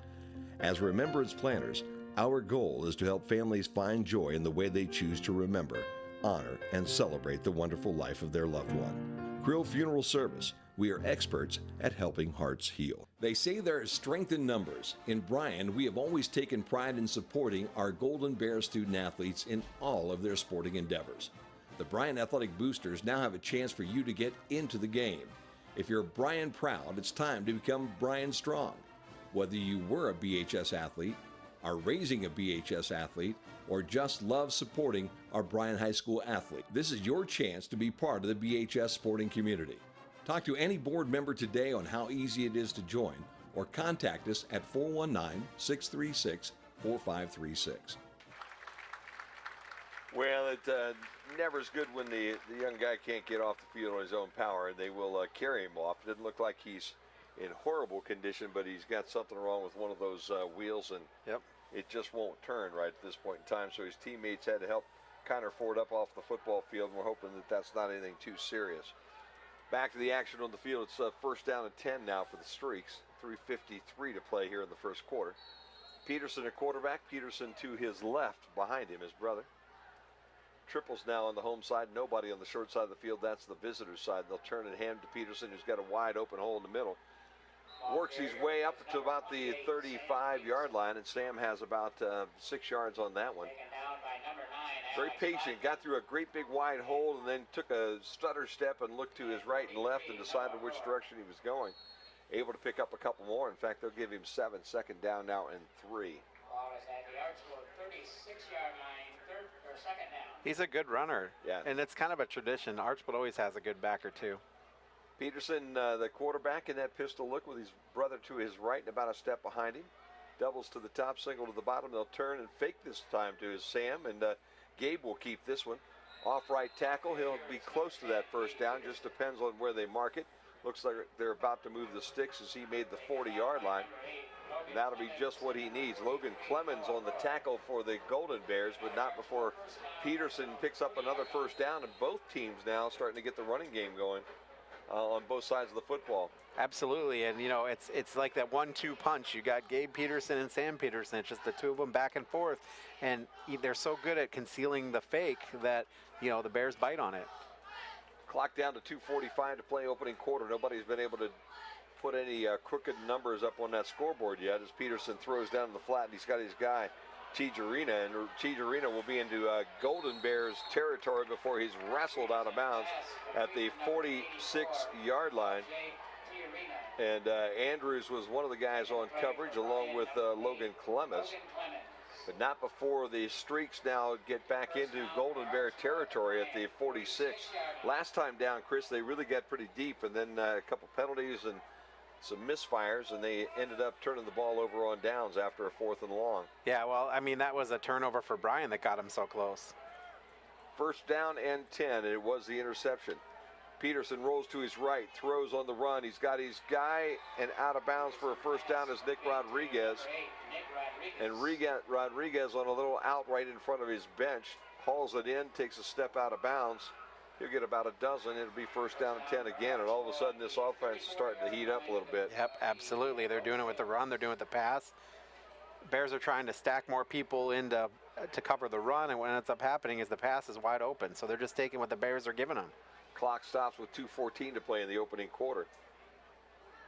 O: As remembrance planners, our goal is to help families find joy in the way they choose to remember, honor, and celebrate the wonderful life of their loved one. Krill Funeral Service. We are experts at helping hearts heal. They say there is strength in numbers. In Bryan, we have always taken pride in supporting our Golden Bear student athletes in all of their sporting endeavors. The Bryan Athletic Boosters now have a chance for you to get into the game. If you're Bryan proud, it's time to become Bryan strong. Whether you were a BHS athlete, are raising a BHS athlete, or just love supporting our Bryan High School athlete, this is your chance to be part of the BHS sporting community. Talk to any board member today on how easy it is to join, or contact us at 419-636-4536.
B: Well, it never is good when the young guy can't get off the field on his own power, and they will carry him off. It doesn't look like he's in horrible condition, but he's got something wrong with one of those wheels, and it just won't turn right at this point in time. So his teammates had to help Connor Ford up off the football field, and we're hoping that that's not anything too serious. Back to the action on the field. It's first down and 10 now for the Streaks. 3:53 to play here in the first quarter. Peterson at quarterback. Peterson to his left, behind him, his brother. Triples now on the home side. Nobody on the short side of the field. That's the visitor's side. They'll turn and hand to Peterson, who's got a wide open hole in the middle. Works his way up to about the 35-yard line, and Sam has about 6 yards on that one. Very patient, got through a great big wide hole, and then took a stutter step and looked to his right and left and decided which direction he was going. Able to pick up a couple more. In fact, they'll give him 7. Second down now and 3.
A: He's a good runner.
B: Yeah.
A: And it's kind of a tradition. Archbold always has a good back or two.
B: Peterson, the quarterback, in that pistol look with his brother to his right and about a step behind him. Doubles to the top, single to the bottom. They'll turn and fake this time to his Sam, and Gabe will keep this one. Off right tackle, he'll be close to that first down. Just depends on where they mark it. Looks like they're about to move the sticks as he made the 40-yard line. That'll be just what he needs. Logan Clemens on the tackle for the Golden Bears, but not before Peterson picks up another first down, and both teams now starting to get the running game going. on both sides of the football.
A: Absolutely, and you know, it's like that 1-2 punch. You got Gabe Peterson and Sam Peterson. It's just the two of them back and forth, and they're so good at concealing the fake that, you know, the Bears bite on it.
B: Clock down to 2:45 to play opening quarter. Nobody's been able to put any crooked numbers up on that scoreboard yet as Peterson throws down the flat, and he's got his guy, Tijerina, and Tijerina will be into Golden Bears territory before he's wrestled out of bounds at the 46-yard line. And Andrews was one of the guys on coverage along with Logan Clemens. But not before the Streaks now get back into Golden Bear territory at the 46. Last time down, Chris, they really got pretty deep, and then a couple penalties and some misfires, and they ended up turning the ball over on downs after a 4th and long.
A: Yeah, well, I mean, that was a turnover for Bryan that got him so close.
B: First down and 10, and it was the interception. Peterson rolls to his right, throws on the run. He's got his guy, and out of bounds for a first down is Nick Rodriguez. And Rodriguez on a little out right in front of his bench, hauls it in, takes a step out of bounds. He'll get about a dozen. It'll be first down and 10 again, and all of a sudden this offense is starting to heat up a little bit.
A: Yep, absolutely. They're doing it with the run. They're doing it with the pass. Bears are trying to stack more people in to cover the run, and what ends up happening is the pass is wide open. So they're just taking what the Bears are giving them.
B: Clock stops with 2:14 to play in the opening quarter.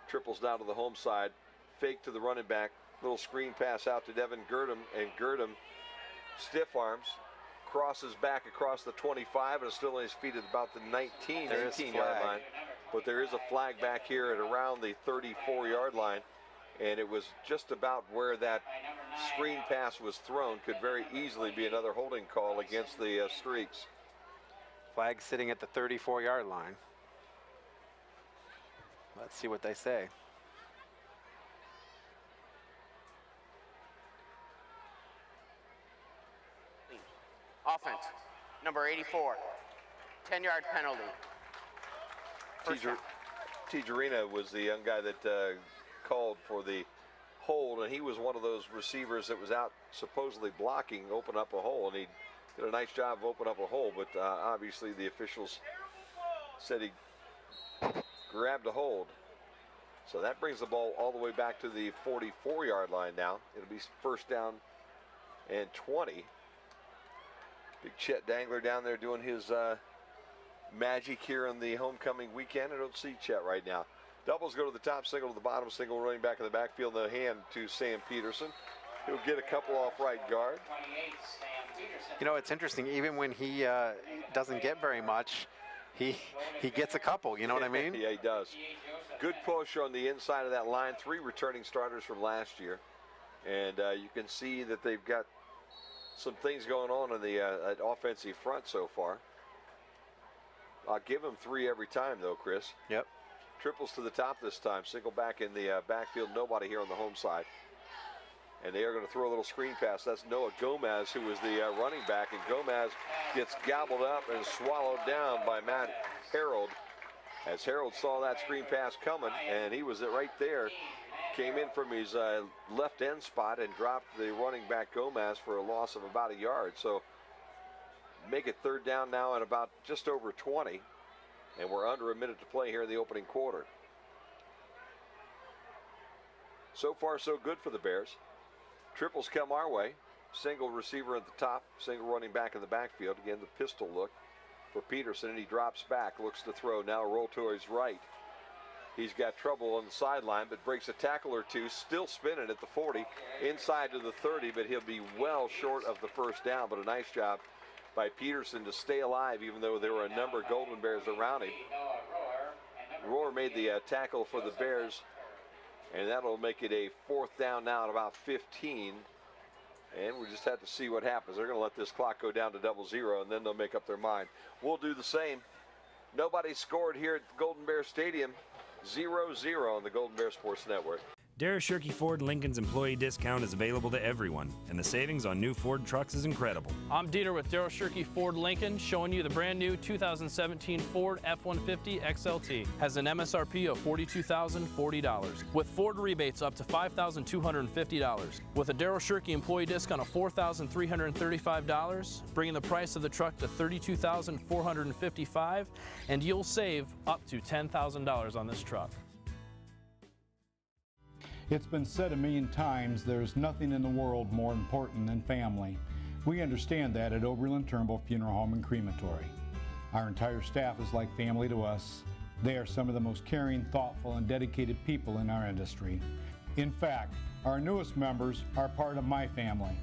B: Triples down to the home side. Fake to the running back. Little screen pass out to Devin Girdham, and Girdham stiff arms. Crosses back across the 25 and is still on his feet at about the 18-yard line. But there is a flag back here at around the 34-yard line. And it was just about where that screen pass was thrown. Could very easily be another holding call against the Streaks.
A: Flag sitting at the 34-yard line. Let's see what they say.
K: Offense, number 84, 10-yard penalty.
B: Tijerina was the young guy that called for the hold, and he was one of those receivers that was out supposedly blocking, open up a hole, and he did a nice job of opening up a hole, but obviously the officials said he grabbed a hold. So that brings the ball all the way back to the 44-yard line now. It'll be first down and 20. Big Chet Dangler down there doing his magic here on the homecoming weekend. I don't see Chet right now. Doubles go to the top, single to the bottom, single running back in the backfield, the hand to Sam Peterson. He'll get a couple off right guard.
A: You know, it's interesting, even when he doesn't get very much, he gets a couple, you know what I mean?
B: Yeah, he does. Good push on the inside of that line. 3 returning starters from last year. And you can see that they've got some things going on in the offensive front so far. I'll give him 3 every time, though, Chris.
A: Yep.
B: Triples to the top this time. Single back in the backfield. Nobody here on the home side. And they are going to throw a little screen pass. That's Noah Gomez, who was the running back. And Gomez gets gobbled up and swallowed down by Matt Harold. As Harold saw that screen pass coming, and he was right there. Came in from his left end spot and dropped the running back Gomez for a loss of about a yard. So make it third down now at about just over 20. And we're under a minute to play here in the opening quarter. So far, so good for the Bears. Triples come our way. Single receiver at the top, single running back in the backfield. Again, the pistol look for Peterson, and he drops back, looks to throw. Now roll to his right. He's got trouble on the sideline, but breaks a tackle or two, still spinning at the 40, inside to the 30, but he'll be well short of the first down. But a nice job by Peterson to stay alive, even though there were a number of Golden Bears around him. Rohr made the tackle for the Bears, and that'll make it a fourth down now at about 15. And we just have to see what happens. They're going to let this clock go down to 0-0, and then they'll make up their mind. We'll do the same. Nobody scored here at Golden Bear Stadium. 0-0 on the Golden Bear Sports Network.
P: Darragh Shirky Ford Lincoln's employee discount is available to everyone, and the savings on new Ford trucks is incredible.
Q: I'm Dieter with Darragh Shirky Ford Lincoln, showing you the brand new 2017 Ford F-150 XLT. Has an MSRP of $42,040, with Ford rebates up to $5,250. With a Darragh Shirky employee discount of $4,335, bringing the price of the truck to $32,455, and you'll save up to $10,000 on this truck.
R: It's been said a million times, there's nothing in the world more important than family. We understand that at Oberlin Turnbull Funeral Home and Crematory. Our entire staff is like family to us. They are some of the most caring, thoughtful, and dedicated people in our industry. In fact, our newest members are part of my family.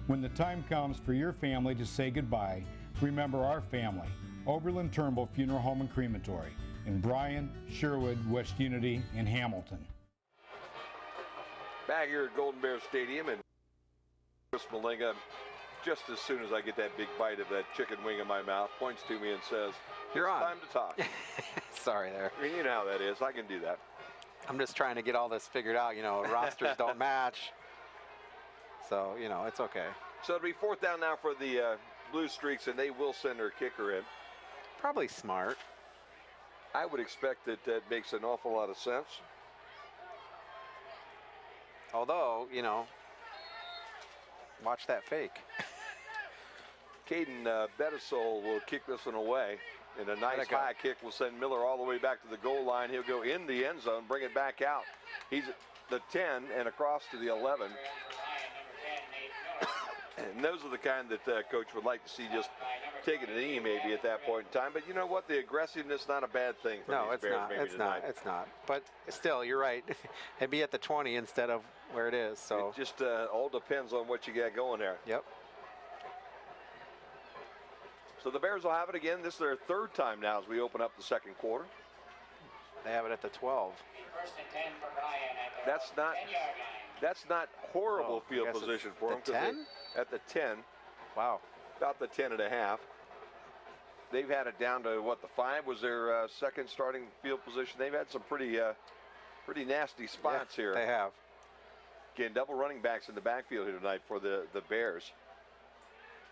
R: When the time comes for your family to say goodbye, remember our family, Oberlin Turnbull Funeral Home and Crematory, in Bryan, Sherwood, West Unity, and Hamilton.
B: Back here at Golden Bear Stadium, and Chris Malinga, just as soon as I get that big bite of that chicken wing in my mouth, points to me and says,
A: "You're on.
B: Time to talk."
A: Sorry there.
B: I mean, you know how that is. I can do that.
A: I'm just trying to get all this figured out. You know, rosters don't match. So, you know, it's okay.
B: So it'll be 4th down now for the Blue Streaks, and they will send their kicker in.
A: Probably smart.
B: I would expect that that makes an awful lot of sense.
A: Although, you know, watch that fake.
B: Caden Betasol will kick this one away. And a nice high kick will send Miller all the way back to the goal line. He'll go in the end zone, bring it back out. He's at the 10 and across to the 11. And those are the kind that Coach would like to see just taking a knee maybe at that point in time. But you know what? The aggressiveness, not a bad thing for these Bears maybe tonight.
A: It's not. But still, you're right. It'd be at the 20 instead of where it is. So
B: it just all depends on what you got going there.
A: Yep.
B: So the Bears will have it again. This is their 3rd time now as we open up the 2nd quarter.
A: They have it at the 12.
L: First and 10 for Bryan at the
B: That's not
L: 10-yard line.
B: That's not horrible field position for them.
A: The 10?
B: At the 10.
A: Wow.
B: About the 10 and a half. They've had it down to what, the 5 was their second starting field position. They've had some pretty nasty spots here.
A: They have.
B: Again, double running backs in the backfield here tonight for the Bears.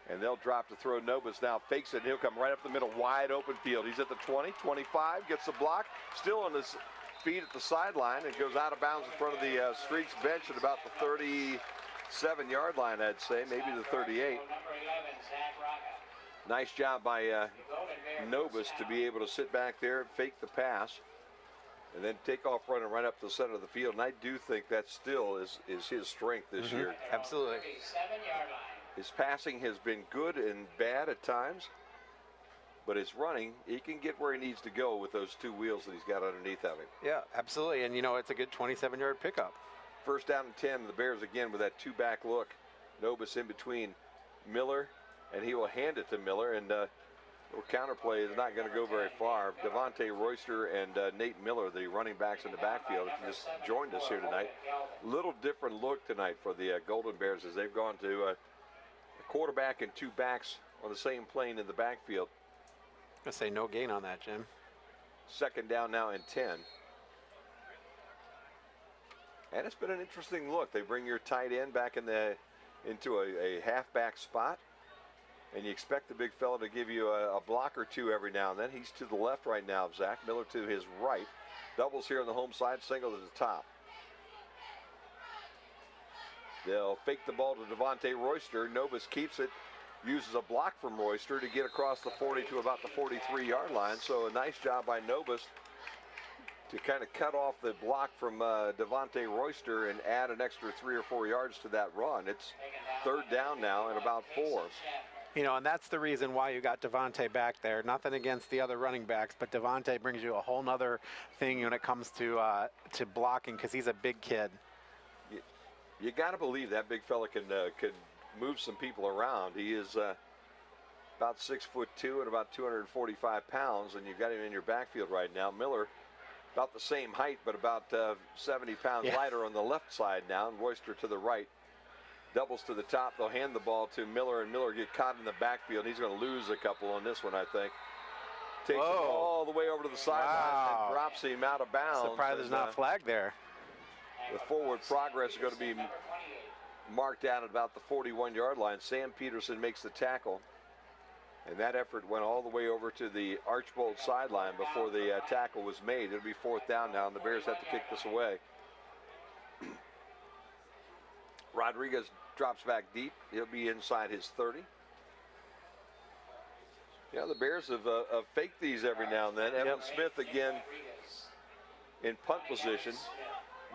B: And they'll drop to throw. Nobis now fakes it, and he'll come right up the middle, wide open field. He's at the 20, 25, gets the block, still on his feet at the sideline, and goes out of bounds in front of the Streaks bench at about the 37-yard line, I'd say, maybe the 38. Nice job by Nobis to be able to sit back there and fake the pass, and then take off running right up to the center of the field. And I do think that still is his strength this year.
A: Absolutely.
L: 7-yard line.
B: His passing has been good and bad at times, but his running, he can get where he needs to go with those 2 wheels that he's got underneath of him.
A: Yeah, absolutely. And, you know, it's a good 27-yard pickup.
B: 1st down and 10, the Bears again with that 2-back look. Nobis in between Miller, and he will hand it to Miller, and counterplay is not going to go very far. Devontae Royster and Nate Miller, the running backs in the backfield, just joined us here tonight. Little different look tonight for the Golden Bears as they've gone to a quarterback and 2 backs on the same plane in the backfield.
A: I'm going to say no gain on that, Jim.
B: 2nd down now and 10. And it's been an interesting look. They bring your tight end back into a halfback spot, and you expect the big fella to give you a block or 2 every now and then. He's to the left right now, Zach. Miller to his right. Doubles here on the home side, single to the top. They'll fake the ball to Devontae Royster. Nobis keeps it, uses a block from Royster to get across the 40 to about the 43-yard line. So a nice job by Nobis to kind of cut off the block from Devontae Royster and add an extra 3 or 4 yards to that run. It's 3rd down now and about 4.
A: You know, and that's the reason why you got Devontae back there. Nothing against the other running backs, but Devontae brings you a whole nother thing when it comes to blocking, because he's a big kid.
B: You got to believe that big fella can move some people around. He is about 6'2" and about 245 pounds, and you've got him in your backfield right now. Miller, about the same height, but about 70 pounds lighter on the left side now, and Royster to the right. Doubles to the top. They'll hand the ball to Miller, and Miller get caught in the backfield. He's going to lose a couple on this one, I think. Takes him all the way over to the sideline and drops him out of bounds.
A: Surprised there's not a flag there.
B: The forward progress is going to be marked down at about the 41-yard line. Sam Peterson makes the tackle. And that effort went all the way over to the Archbold sideline before the tackle was made. It'll be 4th down now, and the Bears have to kick this away. Rodriguez drops back deep. He'll be inside his 30. Yeah, the Bears have faked these every now and then. Evan Smith again in punt position.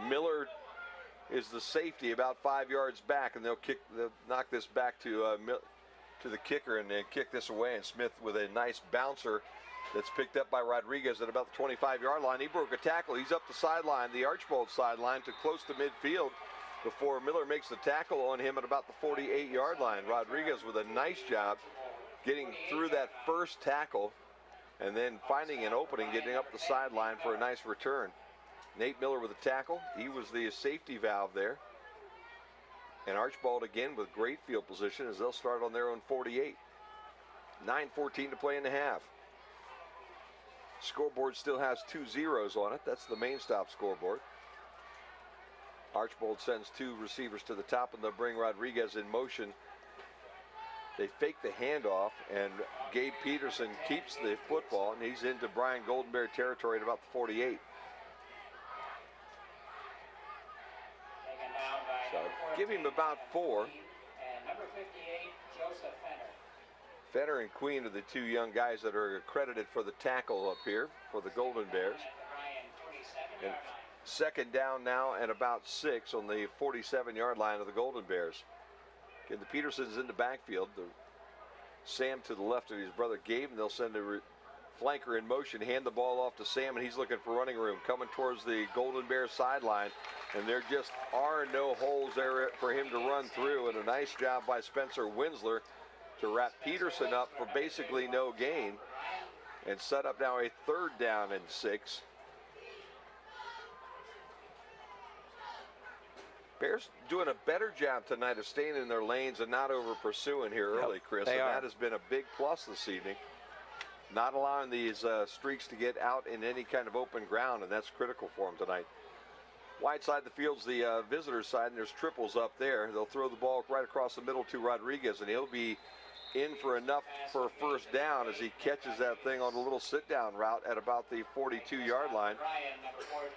B: Miller is the safety about 5 yards back, and they'll knock this back to the kicker and then kick this away. And Smith with a nice bouncer that's picked up by Rodriguez at about the 25-yard line. He broke a tackle. He's up the sideline, the Archbold sideline, to close to midfield before Miller makes the tackle on him at about the 48-yard line. Rodriguez with a nice job getting through that first tackle and then finding an opening, getting up the sideline for a nice return. Nate Miller with a tackle. He was the safety valve there. And Archbold again with great field position as they'll start on their own 48. 9:14 to play in the half. Scoreboard still has 2 zeros on it. That's the main stop scoreboard. Archbold sends 2 receivers to the top, and they'll bring Rodriguez in motion. They fake the handoff, and Gabe Peterson keeps the football, and he's into Bryan Golden Bear territory at about the 48. So give him about 4.
L: And number 58, Joseph Fenner.
B: Fenner and Queen are the 2 young guys that are accredited for the tackle up here for the Golden Bears. And 2nd down now and about 6 on the 47-yard line of the Golden Bears. Again, the Petersons in the backfield. Sam to the left of his brother Gabe, and they'll send a flanker in motion, hand the ball off to Sam, and he's looking for running room, coming towards the Golden Bears sideline, and there just are no holes there for him to run through, and a nice job by Spencer Winsler to wrap Peterson up for basically no gain and set up now a 3rd down and 6. Bears doing a better job tonight of staying in their lanes and not over pursuing here early, Chris, and that has been a big plus this evening. Not allowing these streaks to get out in any kind of open ground, and that's critical for them tonight. Wide side of the field's the visitor side, and there's triples up there. They'll throw the ball right across the middle to Rodriguez, and he'll be in for enough for a 1st down as he catches that thing on a little sit-down route at about the 42-yard line.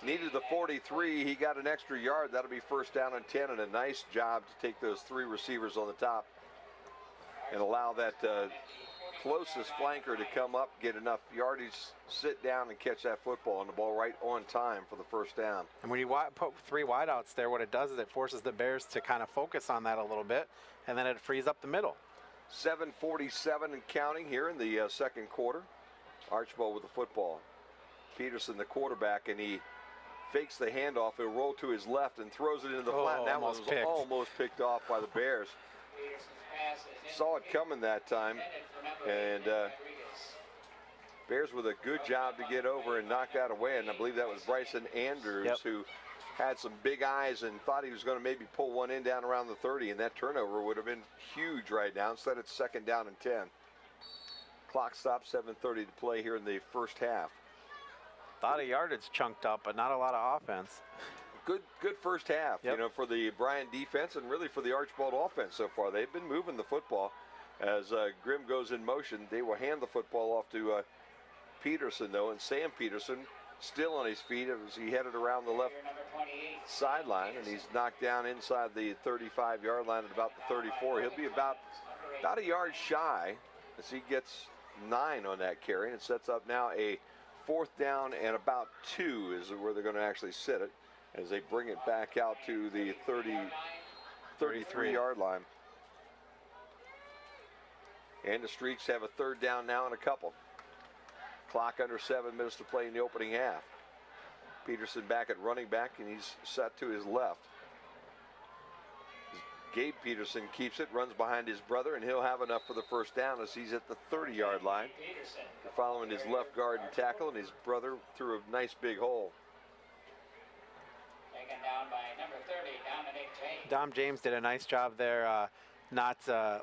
B: Needed the 43. He got an extra yard. That'll be 1st down and 10, and a nice job to take those 3 receivers on the top and allow that closest flanker to come up, get enough yardage, sit down, and catch that football, and the ball right on time for the 1st down.
A: And when you put 3 wideouts there, what it does is it forces the Bears to kind of focus on that a little bit, and then it frees up the middle.
B: 7:47 and counting here in the 2nd quarter. Archbold with the football. Peterson, the quarterback, and he fakes the handoff. He'll roll to his left and throws it into the flat. And that one was almost picked off by the Bears. Saw it coming that time, and Bears with a good job to get over and knock that away, and I believe that was Bryson Andrews who had some big eyes and thought he was going to maybe pull one in down around the 30, and that turnover would have been huge right now. Instead, it's 2nd down and 10. Clock stops, 7:30 to play here in the 1st half.
A: A lot of yardage chunked up, but not a lot of offense.
B: Good 1st half, you know, for the Bryan defense and really for the Archbold offense so far. They've been moving the football. As Grimm goes in motion, they will hand the football off to Peterson, though, and Sam Peterson still on his feet as he headed around the left sideline, and he's knocked down inside the 35-yard line at about the 34. He'll be about a yard shy as he gets 9 on that carry, and it sets up now a 4th down and about 2 is where they're going to actually sit it as they bring it back out to the 33-yard line. And the Streaks have a 3rd down now and a couple. Clock under 7 minutes to play in the opening half. Peterson back at running back, and he's set to his left. Gabe Peterson keeps it, runs behind his brother, and he'll have enough for the 1st down as he's at the 30-yard line. They're following his left guard and tackle, and his brother through a nice big hole.
L: Taken down by number 30, Dominic James.
A: Dom James did a nice job there, not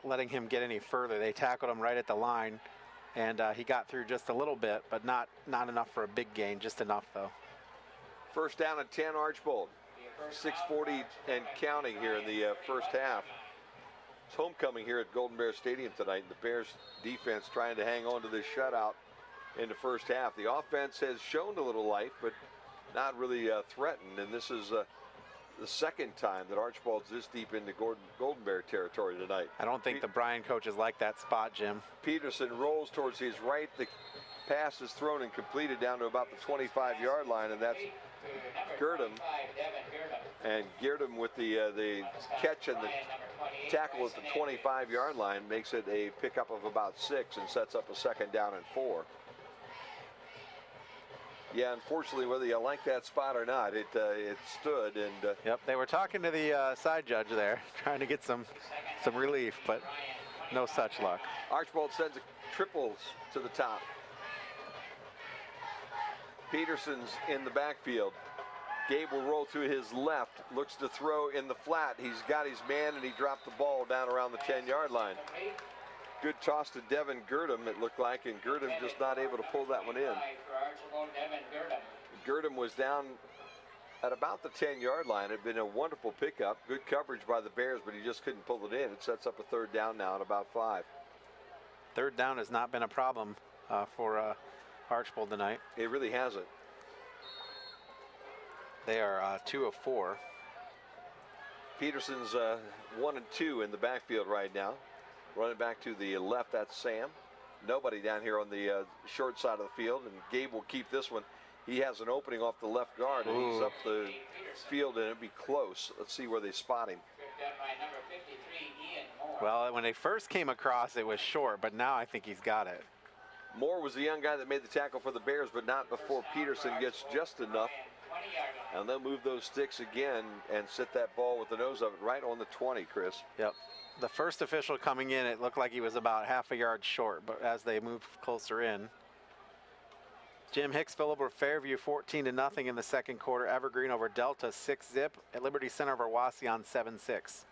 A: letting him get any further. They tackled him right at the line, and he got through just a little bit, but not enough for a big gain, just enough though.
B: 1st down and 10, Archbold. 6:40 and counting here in the first half. It's homecoming here at Golden Bear Stadium tonight. The Bears defense trying to hang on to this shutout in the first half. The offense has shown a little life, but not really threatened. And this is the second time that Archbold's this deep into Golden Bear territory tonight.
A: I don't think the Bryan coaches like that spot, Jim.
B: Peterson rolls towards his right. The pass is thrown and completed down to about the 25-yard line, and that's Girdham. And Girdham with the catch and the tackle at the 25-yard line makes it a pickup of about 6 and sets up a 2nd down and 4. Yeah, unfortunately, whether you like that spot or not, it stood. And
A: yep, they were talking to the side judge there, trying to get some relief, but no such luck.
B: Archbold sends a triples to the top. Peterson's in the backfield. Gabe will roll to his left, looks to throw in the flat. He's got his man, and he dropped the ball down around the 10-yard line. Good toss to Devin Girdham, it looked like, and Girdham just not able to pull that one in. Girdham was down at about the 10-yard line. It had been a wonderful pickup. Good coverage by the Bears, but he just couldn't pull it in. It sets up a 3rd down now at about 5.
A: 3rd down has not been a problem for Archbold tonight.
B: It really hasn't.
A: They are 2 of 4.
B: Peterson's 1 and 2 in the backfield right now. Running back to the left, that's Sam. Nobody down here on the short side of the field, and Gabe will keep this one. He has an opening off the left guard, and he's up the field, and it'll be close. Let's see where they spot him.
A: Well, when they first came across, it was short, but now I think he's got it.
B: Moore was the young guy that made the tackle for the Bears, but not before Peterson gets just enough. And they'll move those sticks again and sit that ball with the nose of it right on the 20, Chris.
A: Yep. The first official coming in, it looked like he was about half a yard short, but as they moved closer in. Jim, Hicksville over Fairview 14-0 in the second quarter. Evergreen over Delta 6-zip. At Liberty Center over Wauseon 7-6.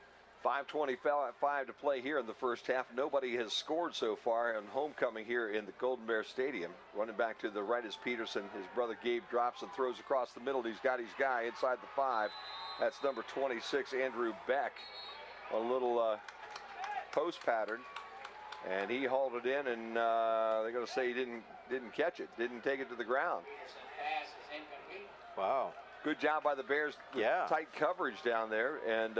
B: 5:25 to play here in the first half. Nobody has scored so far on homecoming here in the Golden Bear Stadium. Running back to the right is Peterson. His brother Gabe drops and throws across the middle. He's got his guy inside the 5. That's number 26, Andrew Beck. A little post pattern, and he hauled it in, and they're going to say he didn't catch it, didn't take it to the ground.
A: Wow.
B: Good job by the Bears.
A: Yeah.
B: Tight coverage down there, and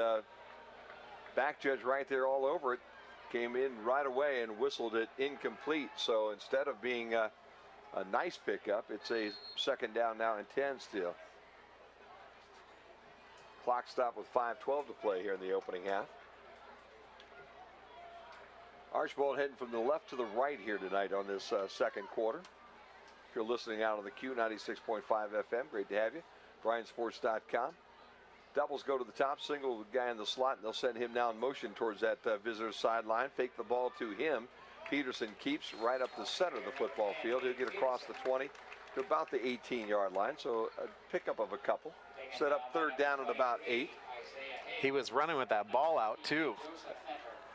B: back judge right there all over it. Came in right away and whistled it incomplete. So instead of being a nice pickup, it's a 2nd down now and 10 still. Clock stop with 5:12 to play here in the opening half. Archbold heading from the left to the right here tonight on this second quarter. If you're listening out on the Q 96.5 FM, great to have you. BryanSports.com. Doubles go to the top, single with the guy in the slot, and they'll send him now in motion towards that visitor sideline. Fake the ball to him. Peterson keeps right up the center of the football field. He'll get across the 20 to about the 18-yard line, so a pickup of a couple. Set up 3rd down at about 8.
A: He was running with that ball out, too,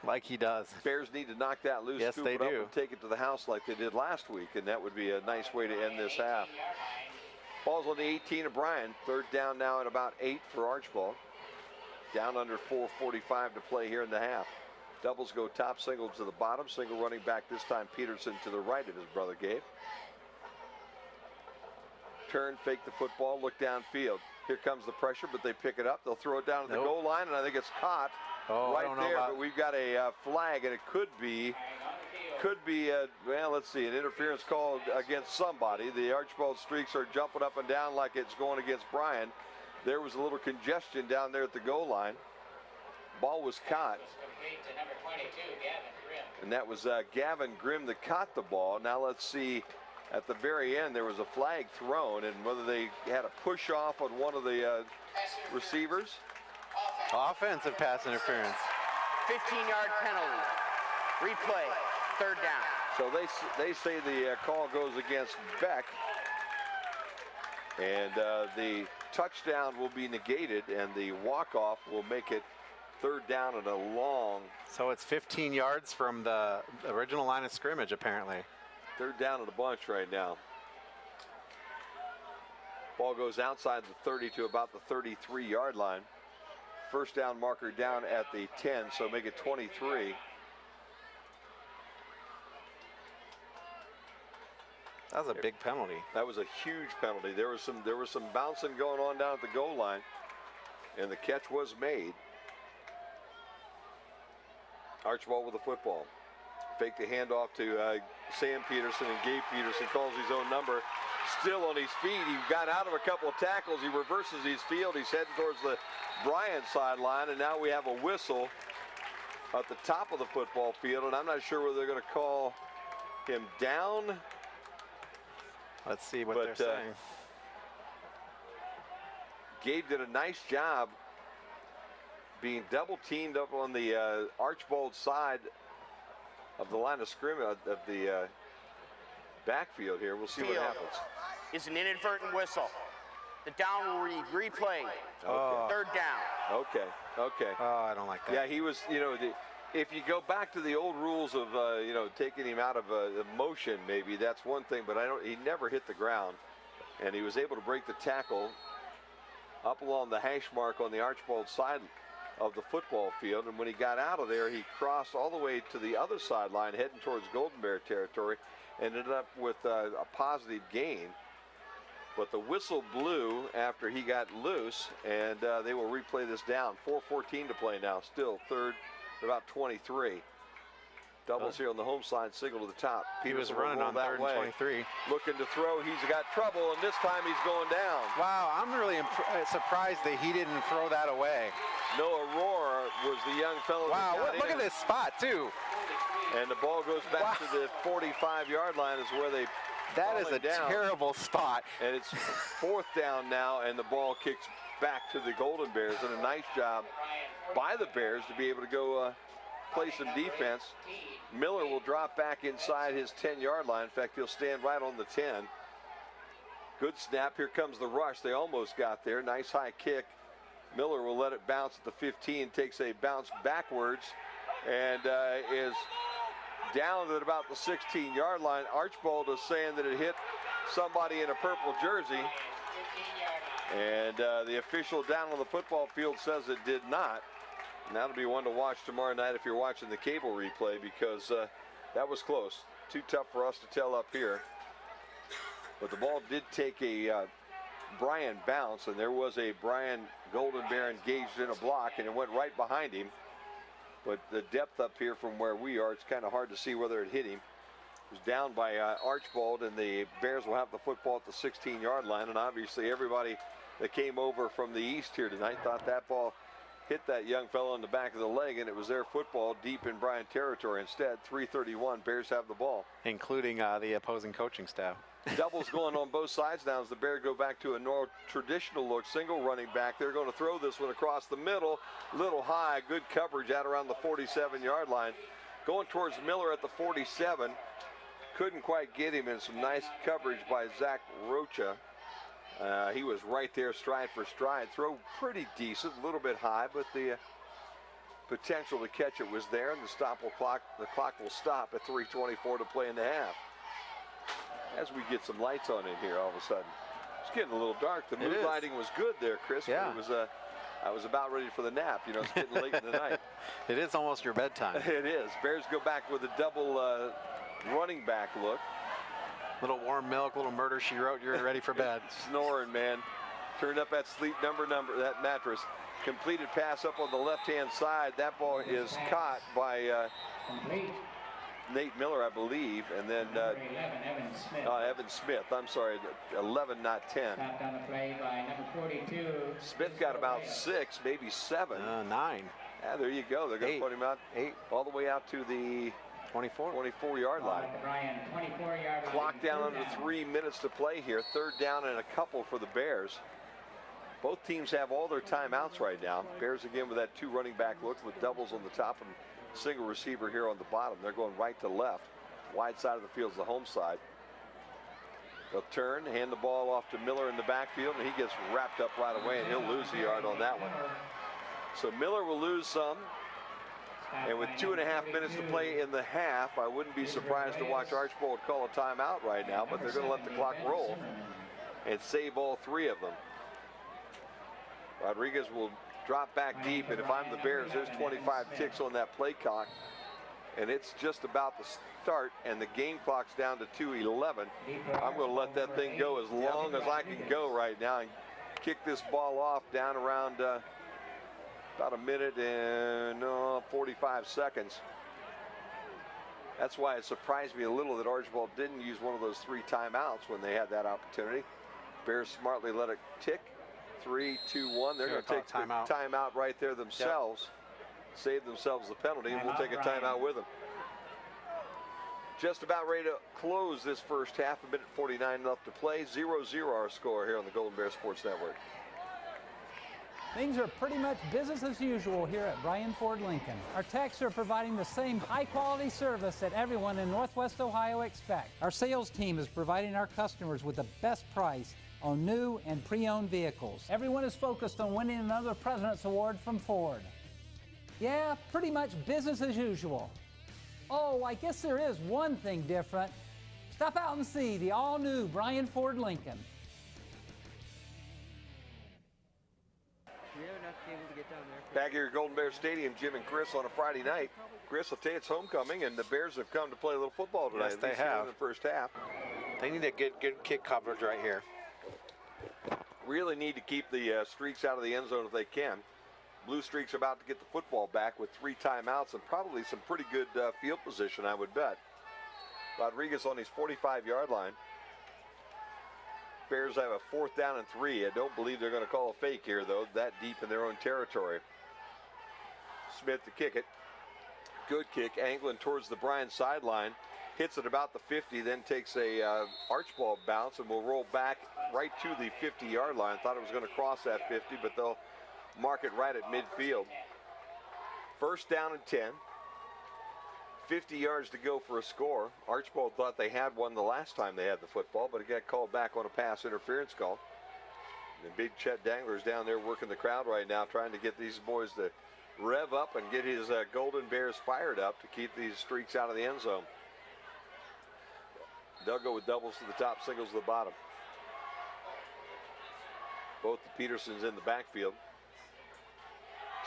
A: like he does.
B: Bears need to knock that loose,
A: yes,
B: scoop
A: they
B: it up,
A: do.
B: and take it to the house like they did last week, and that would be a nice way to end this half. Ball's on the 18 of Bryan. 3rd down now at about 8 for Archbold. Down under 4:45 to play here in the half. Doubles go top, single to the bottom. Single running back this time, Peterson to the right of his brother Gabe. Turn, fake the football, look downfield. Here comes the pressure, but they pick it up. They'll throw it down at the goal line, and I think it's caught right there. But we've got a flag, and it could be, well, let's see, an interference call against somebody. The Archbold streaks are jumping up and down like it's going against Bryan. There was a little congestion down there at the goal line. Ball was caught. And that was Gavin Grimm that caught the ball. Now let's see, at the very end there was a flag thrown, and whether they had a push off on one of the receivers.
A: Offensive pass interference.
K: 15-yard penalty. Replay. 3rd down.
B: So they say the call goes against Beck, and the touchdown will be negated, and the walk-off will make it 3rd down and a long.
A: So it's 15 yards from the original line of scrimmage, apparently.
B: 3rd down and a bunch right now. Ball goes outside the 30 to about the 33-yard line. First down marker down at the 10, so make it 23.
A: That was a big penalty.
B: That was a huge penalty. There was some bouncing going on down at the goal line, and the catch was made. Archbold with the football. Fake the handoff to Sam Peterson, and Gabe Peterson calls his own number. Still on his feet. He got out of a couple of tackles. He reverses his field. He's heading towards the Bryan sideline, and now we have a whistle at the top of the football field, and I'm not sure whether they're going to call him down.
A: Let's see what they're saying.
B: Gabe did a nice job being double teamed up on the Archbold side of the line of scrimmage of the backfield here. We'll see what happens.
K: Is an inadvertent whistle. The down will replay.
B: Okay.
K: Third down.
B: Okay. Okay.
A: Oh, I don't like that.
B: Yeah, he was, if you go back to the old rules of, taking him out of motion, maybe that's one thing, but he never hit the ground, and he was able to break the tackle up along the hash mark on the Archbold side of the football field, and when he got out of there, he crossed all the way to the other sideline, heading towards Golden Bear territory, and ended up with a positive gain. But the whistle blew after he got loose, and they will replay this down. 4:14 to play now. Still third, about 23. Doubles here on the home side, signal to the top.
A: He was running on third and 23.
B: Looking to throw. He's got trouble, and this time he's going down.
A: Wow, I'm really surprised that he didn't throw that away.
B: Noah Rohr was the young fellow.
A: Wow, look at this spot, too.
B: And the ball goes back to the 45-yard line is where they
A: That is a terrible spot.
B: And it's fourth down now, and the ball kicks back to the Golden Bears. And a nice job by the Bears to be able to go play some defense. Miller will drop back inside his 10-yard line. In fact, he'll stand right on the 10. Good snap. Here comes the rush. They almost got there. Nice high kick. Miller will let it bounce at the 15, takes a bounce backwards, and is down at about the 16-yard line. Archbold is saying that it hit somebody in a purple jersey, and the official down on the football field says it did not. And that'll be one to watch tomorrow night if you're watching the cable replay, because that was close. Too tough for us to tell up here. But the ball did take a Bryan bounce, and there was a Bryan Golden Bear engaged in a block, and it went right behind him. But the depth up here from where we are, it's kind of hard to see whether it hit him. It was down by Archbold, and the Bears will have the football at the 16-yard line. And obviously everybody that came over from the east here tonight thought that ball hit that young fellow in the back of the leg, and it was their football deep in Bryan territory. Instead, 3:31, Bears have the ball.
A: Including the opposing coaching staff.
B: Doubles going on both sides now as the Bears go back to a more traditional look. Single running back. They're going to throw this one across the middle. Little high. Good coverage out around the 47-yard line. Going towards Miller at the 47. Couldn't quite get him, and some nice coverage by Zach Rocha. He was right there stride for stride. Throw pretty decent. A little bit high, but the potential to catch it was there, and the clock will stop at 3:24 to play in the half. As we get some lights on in here all of a sudden. It's getting a little dark. The mood lighting was good there, Chris.
A: Yeah.
B: It was, I was about ready for the nap. You know, it's getting late in the night.
A: It is almost your bedtime.
B: It is. Bears go back with a double running back look.
A: Little warm milk, little murder she wrote. You're ready for bed.
B: Snoring, man. Turned up that sleep number, that mattress. Completed pass up on the left-hand side. That ball is caught by Nate Miller, I believe, and then Evan Smith. I'm sorry, 11, not 10.
L: Stopped on the play by number 42.
B: Smith got about 6, maybe 7.
A: 9.
B: Yeah, there you go. They're going to put him out
A: 8,
B: all the way out to the 24-yard line.
L: Bryan, 24-yard line.
B: Clock down under 3 minutes to play here. Third down and a couple for the Bears. Both teams have all their timeouts right now. Bears again with that 2 running back look with doubles on the top and single receiver here on the bottom. They're going right to left. Wide side of the field is the home side. They'll turn, hand the ball off to Miller in the backfield, and he gets wrapped up right away, and he'll lose a yard on that one. So Miller will lose some. And with 2.5 minutes to play in the half, I wouldn't be surprised to watch Archbold call a timeout right now, but they're going to let the clock roll. and save all 3 of them. Rodriguez will drop back deep, and if I'm the Bears, there's 25 ticks on that play clock, and it's just about to start, and the game clock's down to 2:11. I'm going to let that thing go as long as I can go right now and kick this ball off down around about a minute and 45 seconds. That's why it surprised me a little that Archbold didn't use one of those 3 timeouts when they had that opportunity. Bears smartly let it tick. 3, 2, 1. They're going to take the timeout right there themselves. Save themselves the penalty, and we'll take a timeout with them. Just about ready to close this first half. A minute 49 left to play. 0-0 our score here on the Golden Bear Sports Network.
J: Things are pretty much business as usual here at Bryan Ford Lincoln. Our techs are providing the same high-quality service that everyone in Northwest Ohio expects. Our sales team is providing our customers with the best price on new and pre-owned vehicles. Everyone is focused on winning another President's Award from Ford. Yeah, pretty much business as usual. Oh, I guess there is one thing different. Stop out and see the all-new Bryan Ford Lincoln.
B: Back here at Golden Bear Stadium, Jim and Chris on a Friday night. Chris, I'll tell you it's homecoming, and the Bears have come to play a little football tonight.
A: Yes, they have.
B: In the first half.
A: They need a good kick coverage right here.
B: Really need to keep the streaks out of the end zone if they can. Blue Streak's about to get the football back with 3 timeouts and probably some pretty good field position, I would bet. Rodriguez on his 45-yard line. Bears have a 4th down and 3. I don't believe they're going to call a fake here, though, that deep in their own territory. Smith to kick it. Good kick, angling towards the Bryan sideline. Hits it about the 50, then takes a Archbold bounce and will roll back right to the 50-yard line. Thought it was going to cross that 50, but they'll mark it right at midfield. 1st down and 10. 50 yards to go for a score. Archbold thought they had one the last time they had the football, but it got called back on a pass interference call. And big Chet Dangler's down there working the crowd right now, trying to get these boys to rev up and get his Golden Bears fired up to keep these streaks out of the end zone. They'll go with doubles to the top, singles to the bottom. Both the Petersons in the backfield.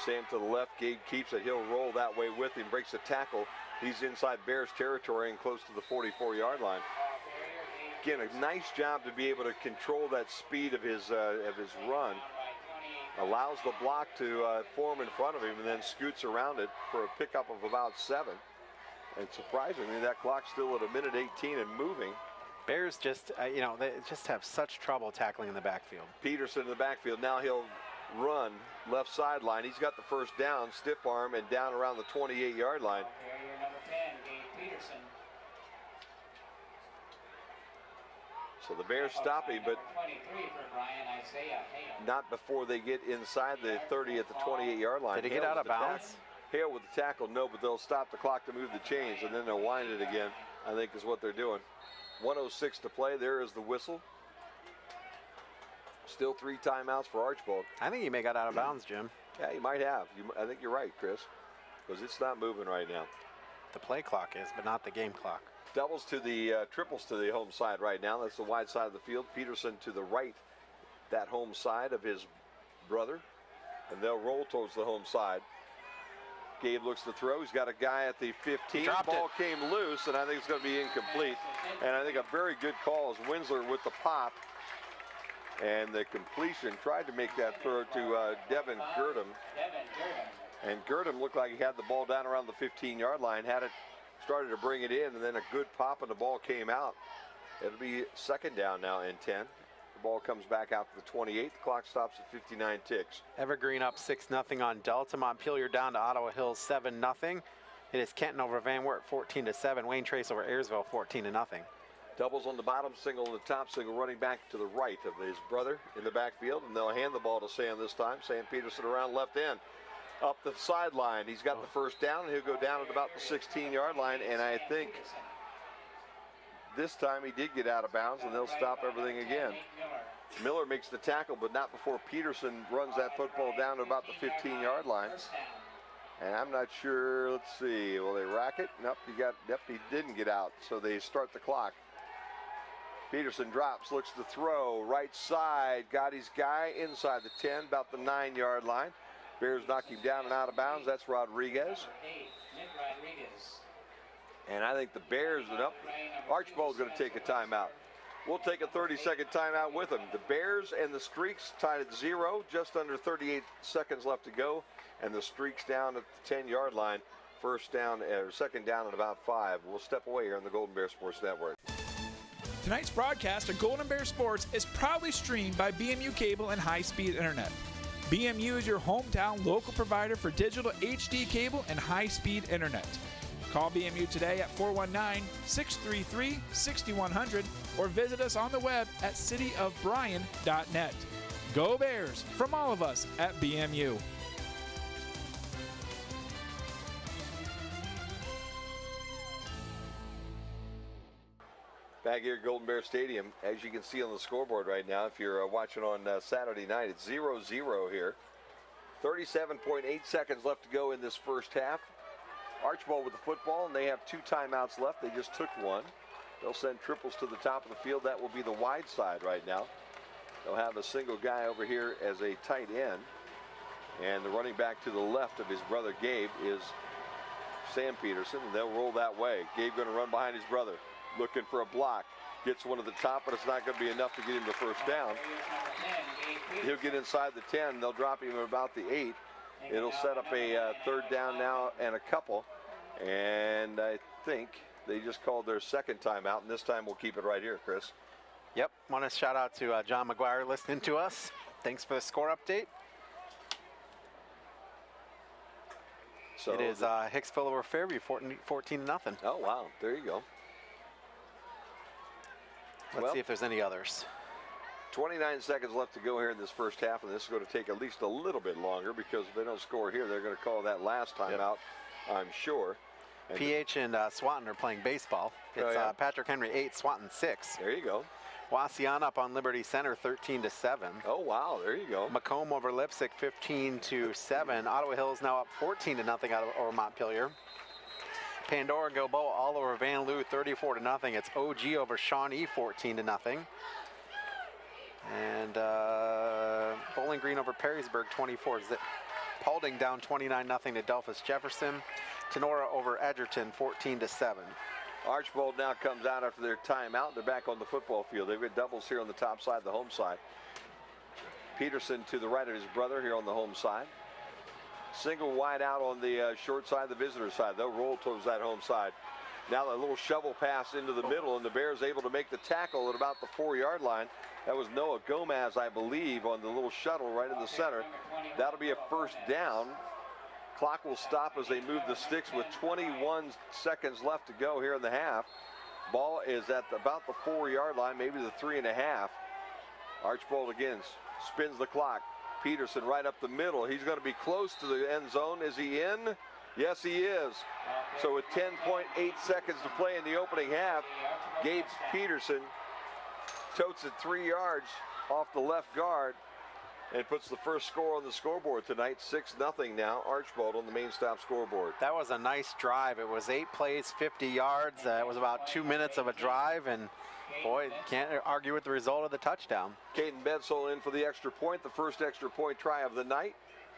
B: Sam to the left, Gabe keeps it. He'll roll that way with him, breaks the tackle. He's inside Bears territory and close to the 44-yard line. Again, a nice job to be able to control that speed of his run. Allows the block to form in front of him and then scoots around it for a pickup of about 7. And surprisingly, that clock's still at a minute 18 and moving.
A: Bears just, they just have such trouble tackling in the backfield.
B: Peterson in the backfield. Now he'll run left sideline. He's got the 1st down, stiff arm, and down around the 28-yard line.
L: Carrier number 10, Gabe Peterson.
B: So the Bears stop him, but
L: 23 for Bryan, Isaiah Hale.
B: not before they get inside the 30 at the 28-yard line.
A: Did he get out of bounds?
B: Hale with the tackle, no, but they'll stop the clock to move the chains, and then they'll wind it again, I think is what they're doing. 1:06 to play. There is the whistle. Still 3 timeouts for Archbold.
A: I think he may got out of bounds, Jim.
B: Yeah, he might have. I think you're right, Chris, because it's not moving right now.
A: The play clock is, but not the game clock.
B: Doubles to the triples to the home side right now. That's the wide side of the field. Peterson to the right, that home side of his brother, and they'll roll towards the home side. Gabe looks to throw. He's got a guy at the 15. Ball came loose, and I think it's going to be incomplete. And I think a very good call is Winsler with the pop. And the completion, tried to make that throw to Devin Girdham. And Girdham looked like he had the ball down around the 15-yard line, had it, started to bring it in, and then a good pop and the ball came out. It'll be 2nd down now and 10. The ball comes back out to the 28. The clock stops at 59 ticks.
A: Evergreen up 6-0 on Delta. Montpelier down to Ottawa Hills 7-0. It is Kenton over Van Wert 14-7. Wayne Trace over Ayersville 14-0.
B: Doubles on the bottom, single on the top, single running back to the right of his brother in the backfield, and they'll hand the ball to Sam this time. Sam Peterson around left end. Up the sideline. He's got the 1st down, and he'll go down at about the 16-yard line, and I think this time he did get out of bounds, and they'll stop everything again. Miller makes the tackle, but not before Peterson runs that football down to about the 15-yard line. And I'm not sure, let's see, will they rack it? Nope, he didn't get out, so they start the clock. Peterson drops, looks to throw, right side, got his guy inside the 10, about the 9-yard line. Bears knock him down and out of bounds. That's Rodriguez. And I think the Bears are up. Archbold's going to take a timeout. We'll take a 30-second timeout with them. The Bears and the Streaks tied at 0, just under 38 seconds left to go, and the Streaks down at the 10-yard line. Second down at about 5. We'll step away here on the Golden Bear Sports Network.
S: Tonight's broadcast of Golden Bear Sports is proudly streamed by BMU Cable and High-Speed Internet. BMU is your hometown local provider for digital HD cable and high-speed internet. Call BMU today at 419-633-6100 or visit us on the web at cityofbryan.net. Go Bears from all of us at BMU.
B: Back here at Golden Bear Stadium, as you can see on the scoreboard right now, if you're watching on Saturday night, it's 0-0 here. 37.8 seconds left to go in this first half. Archbold with the football, and they have 2 timeouts left. They just took one. They'll send triples to the top of the field. That will be the wide side right now. They'll have a single guy over here as a tight end. And the running back to the left of his brother Gabe is Sam Peterson, and they'll roll that way. Gabe going to run behind his brother, looking for a block. Gets one at the top, but it's not going to be enough to get him the first down. He'll get inside the 10. They'll drop him at about the 8. It'll set up a third down now and a couple. And I think they just called their second timeout, and this time we'll keep it right here, Chris.
A: Yep, want to shout out to John McGuire listening to us. Thanks for the score update. So it is Hicksville over Fairview, 14-0.
B: Oh, wow, there you go.
A: Let's see if there's any others.
B: 29 seconds left to go here in this first half, and this is going to take at least a little bit longer because if they don't score here, they're going to call that last timeout, I'm sure. And
A: PH and Swanton are playing baseball. It's Patrick Henry 8, Swanton 6.
B: There you go.
A: Wasion up on Liberty Center 13-7.
B: Oh, wow, there you go.
A: Macomb over Lipsick 15-7. Ottawa Hills now up 14-0 out of over Montpelier. Pandora Gilboa all over Van Loo 34-0. It's OG over Shawnee 14-0. And Bowling Green over Perrysburg 24. Paulding down 29-0 to Delphus Jefferson. Tenora over Edgerton 14-7.
B: Archbold now comes out after their timeout. They're back on the football field. They've got doubles here on the top side, the home side. Peterson to the right of his brother here on the home side. Single wide out on the short side, the visitor side. They'll roll towards that home side. Now a little shovel pass into the middle, and the Bears able to make the tackle at about the 4-yard line. That was Noah Gomez, I believe, on the little shuttle right in the center. That'll be a first down. Clock will stop as they move the sticks with 21 seconds left to go here in the half. Ball is at about the 4-yard line, maybe the 3.5. Archbold again spins the clock. Peterson right up the middle. He's going to be close to the end zone. Is he in? Yes, he is. So with 10.8 seconds to play in the opening half, Gabe Peterson totes it 3 yards off the left guard and puts the first score on the scoreboard tonight. 6-0 now. Archbold on the main stop scoreboard.
A: That was a nice drive. It was 8 plays, 50 yards. It was about 2 minutes of a drive, and boy, can't argue with the result of the touchdown.
B: Caden Bedsole in for the extra point, the first extra point try of the night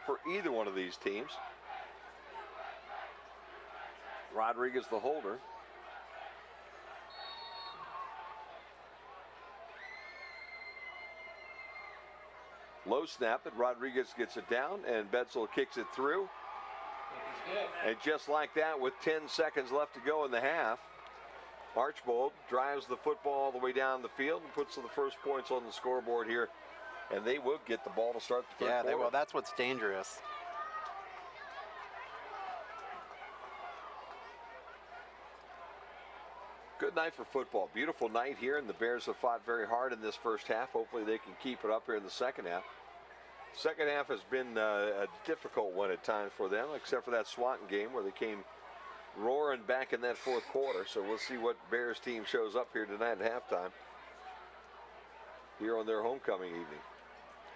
B: for either one of these teams. Rodriguez the holder. Low snap, and Rodriguez gets it down, and Bedsole kicks it through. And just like that, with 10 seconds left to go in the half, Archbold drives the football all the way down the field and puts the first points on the scoreboard here. And they will get the ball to start the third quarter.
A: Yeah, they will. That's what's dangerous.
B: Good night for football. Beautiful night here, and the Bears have fought very hard in this first half. Hopefully they can keep it up here in the second half. Second half has been a difficult one at times for them, except for that Swanton game where they came roaring back in that fourth quarter. So we'll see what Bears team shows up here tonight at halftime here on their homecoming evening.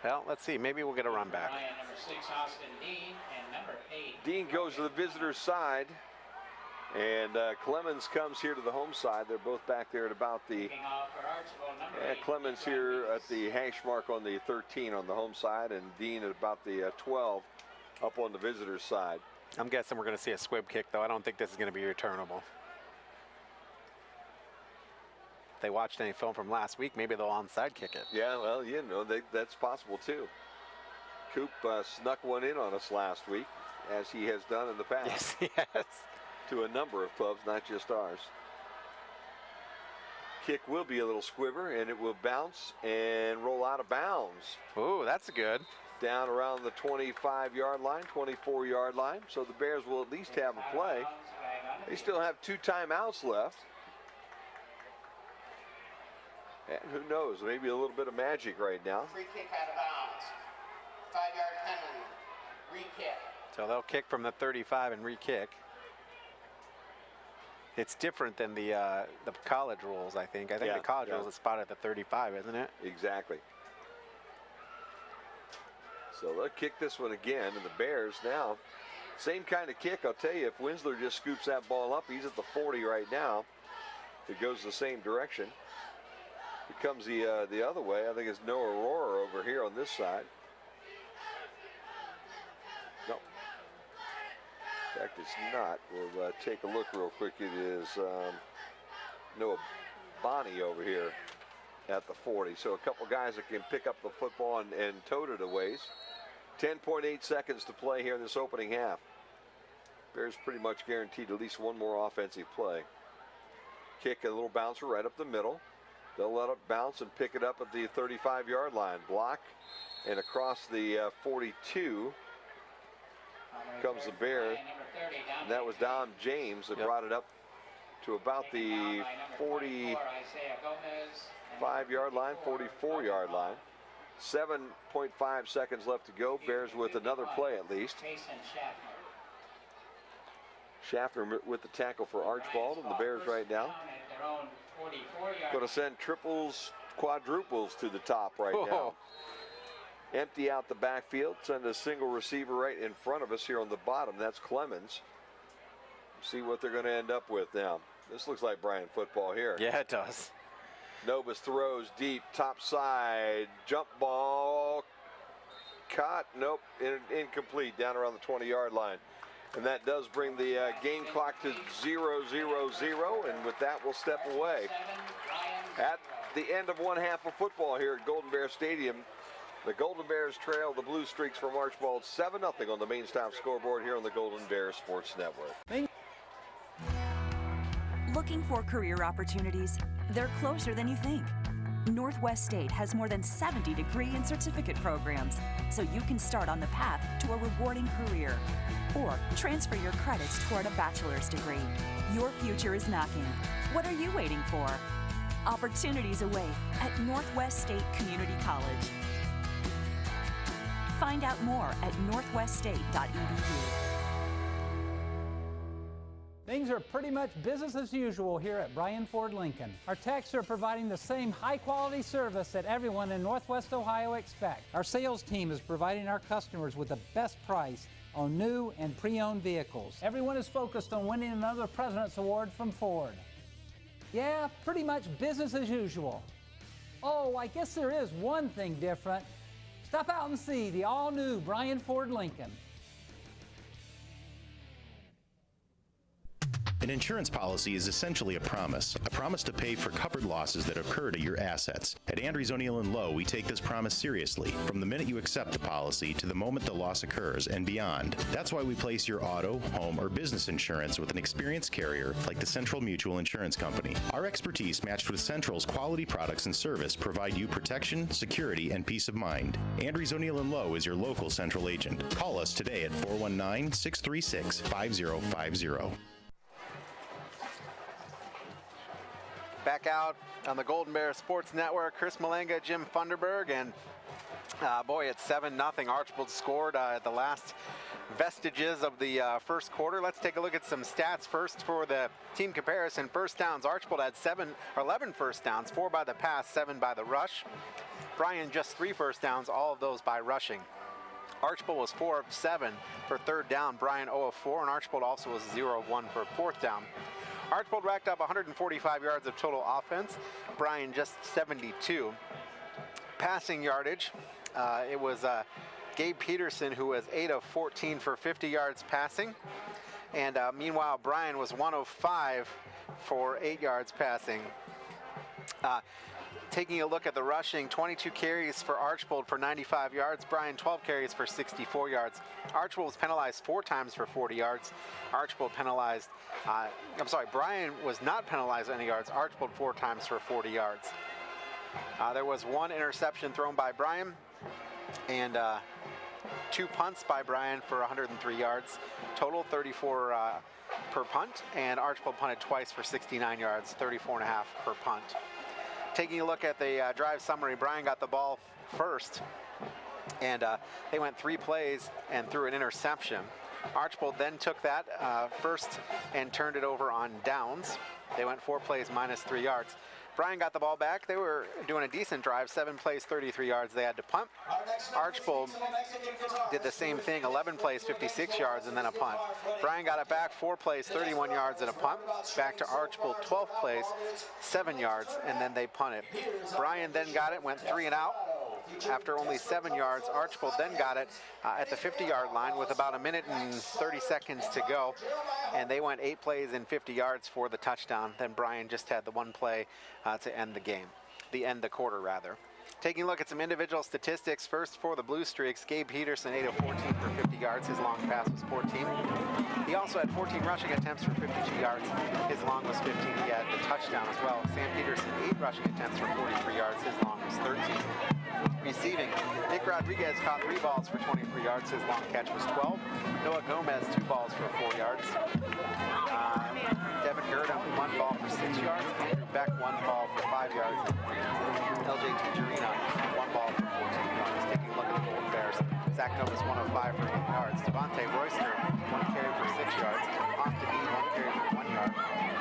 A: Well, let's see. Maybe we'll get a run back.
L: Bryan, number 6, Austin Dean, and number 8.
B: Dean goes to the visitor's side. And Clemens comes here to the home side. They're both back there at about the Clemens here at the hash mark on the 13 on the home side, and Dean at about the 12 up on the visitors side.
A: I'm guessing we're going to see a squib kick, though. I don't think this is going to be returnable. If they watched any film from last week, maybe they'll onside kick it.
B: Yeah, well, you know, that's possible too. Coop snuck one in on us last week, as he has done in the past.
A: Yes, he has.
B: To a number of clubs, not just ours. Kick will be a little squibber, and it will bounce and roll out of bounds.
A: Ooh, that's good.
B: Down around the 25-yard line, 24-yard line. So the Bears will at least have a play. They still have 2 timeouts left. And who knows, maybe a little bit of magic right now.
K: Free kick out of bounds. 5-yard penalty. Re-kick.
A: So they'll kick from the 35 and re-kick. It's different than the college rules, I think. I think the college rules is spotted at the 35, isn't it?
B: Exactly. So they'll kick this one again, and the Bears now, same kind of kick. I'll tell you, if Winsler just scoops that ball up, he's at the 40 right now. It goes the same direction. It comes the other way. I think it's Noah Rohrer over here on this side. No. In fact, it's not. We'll take a look real quick. It is Noah Bonney over here at the 40. So a couple guys that can pick up the football and tote it a ways. 10.8 seconds to play here in this opening half. Bears pretty much guaranteed at least one more offensive play. Kick a little bouncer right up the middle. They'll let it bounce and pick it up at the 35-yard line. Block, and across the 42 comes the Bear. And that was Dom James that brought it up to about the 45-yard line, 44-yard line. 7.5 seconds left to go. Bears with another play at least. Schaffner with the tackle for Archbold, and the Bears right now going to send triples, quadruples to the top right now. Empty out the backfield, send a single receiver right in front of us here on the bottom. That's Clemens. See what they're going to end up with now. This looks like Bryan football here.
A: Yeah, it does.
B: Nobis throws deep, top side, jump ball, caught, nope, incomplete, down around the 20-yard line. And that does bring the game clock to 0-0-0, and with that, we'll step away. At the end of one half of football here at Golden Bear Stadium, the Golden Bears trail the Blue Streaks from Archbold 7-0 on the main stop scoreboard here on the Golden Bear Sports Network.
M: Looking for career opportunities? They're closer than you think. Northwest State has more than 70 degree and certificate programs, so you can start on the path to a rewarding career. Or transfer your credits toward a bachelor's degree. Your future is knocking. What are you waiting for? Opportunities await at Northwest State Community College. Find out more at northweststate.edu.
J: Things are pretty much business as usual here at Bryan Ford Lincoln. Our techs are providing the same high-quality service that everyone in Northwest Ohio expects. Our sales team is providing our customers with the best price on new and pre-owned vehicles. Everyone is focused on winning another President's Award from Ford. Yeah, pretty much business as usual. Oh, I guess there is one thing different. Stop out and see the all-new Bryan Ford Lincoln.
N: An insurance policy is essentially a promise to pay for covered losses that occur to your assets. At Andrews O'Neill & Lowe, we take this promise seriously, from the minute you accept the policy to the moment the loss occurs and beyond. That's why we place your auto, home, or business insurance with an experienced carrier like the Central Mutual Insurance Company. Our expertise, matched with Central's quality products and service, provide you protection, security, and peace of mind. Andrews O'Neill & Lowe is your local Central agent. Call us today at 419-636-5050.
A: Back out on the Golden Bear Sports Network, Chris Malenga, Jim Funderburg, and boy, it's 7-0. Archbold scored at the last vestiges of the first quarter. Let's take a look at some stats first for the team comparison. First downs, Archbold had 11 first downs, 4 by the pass, 7 by the rush. Bryan just 3 first downs, all of those by rushing. Archbold was 4 of 7 for third down. Bryan 0 of 4, and Archbold also was 0 of 1 for fourth down. Archbold racked up 145 yards of total offense. Bryan just 72. Passing yardage, it was Gabe Peterson, who was 8 of 14 for 50 yards passing. And meanwhile, Bryan was 1 of 5 for 8 yards passing. Taking a look at the rushing, 22 carries for Archbold for 95 yards. Bryan 12 carries for 64 yards. Archbold was penalized 4 times for 40 yards. Bryan was not penalized any yards. Archbold 4 times for 40 yards. There was 1 interception thrown by Bryan and 2 punts by Bryan for 103 yards. Total 34 per punt, and Archbold punted twice for 69 yards, 34.5 per punt. Taking a look at the drive summary, Bryan got the ball first, and they went 3 plays and threw an interception. Archbold then took that first and turned it over on downs. They went 4 plays minus 3 yards. Bryan got the ball back. They were doing a decent drive, 7 plays, 33 yards. They had to punt. Archbold did the same thing, 11 plays, 56 yards, and then a punt. Bryan got it back, 4 plays, 31 yards, and a punt. Back to Archbold, 12 plays, 7 yards, and then they punted. Bryan then got it, went 3 and out. After only 7 yards, Archbold then got it at the 50-yard line with about 1 minute and 30 seconds to go, and they went 8 plays and 50 yards for the touchdown. Then Bryan just had the 1 play to end the game, end the quarter rather. Taking a look at some individual statistics, first for the Blue Streaks, Gabe Peterson, 8 of 14 for 50 yards. His long pass was 14. He also had 14 rushing attempts for 52 yards. His long was 15. He had the touchdown as well. Sam Peterson, 8 rushing attempts for 43 yards. His long was 13. Receiving, Nick Rodriguez caught 3 balls for 23 yards. His long catch was 12. Noah Gomez, 2 balls for 4 yards. Devin Gurdon, 1 ball for 6 yards. Andrew Beck, 1 ball for 5 yards. LJ Tijerina, 1 ball for 14 yards. Taking a look at the Golden Bears, Zach Novus, 1 of 5 for 8 yards. Devontae Royster, 1 carry for 6 yards. Austin Dean, 1 carry for 1 yard.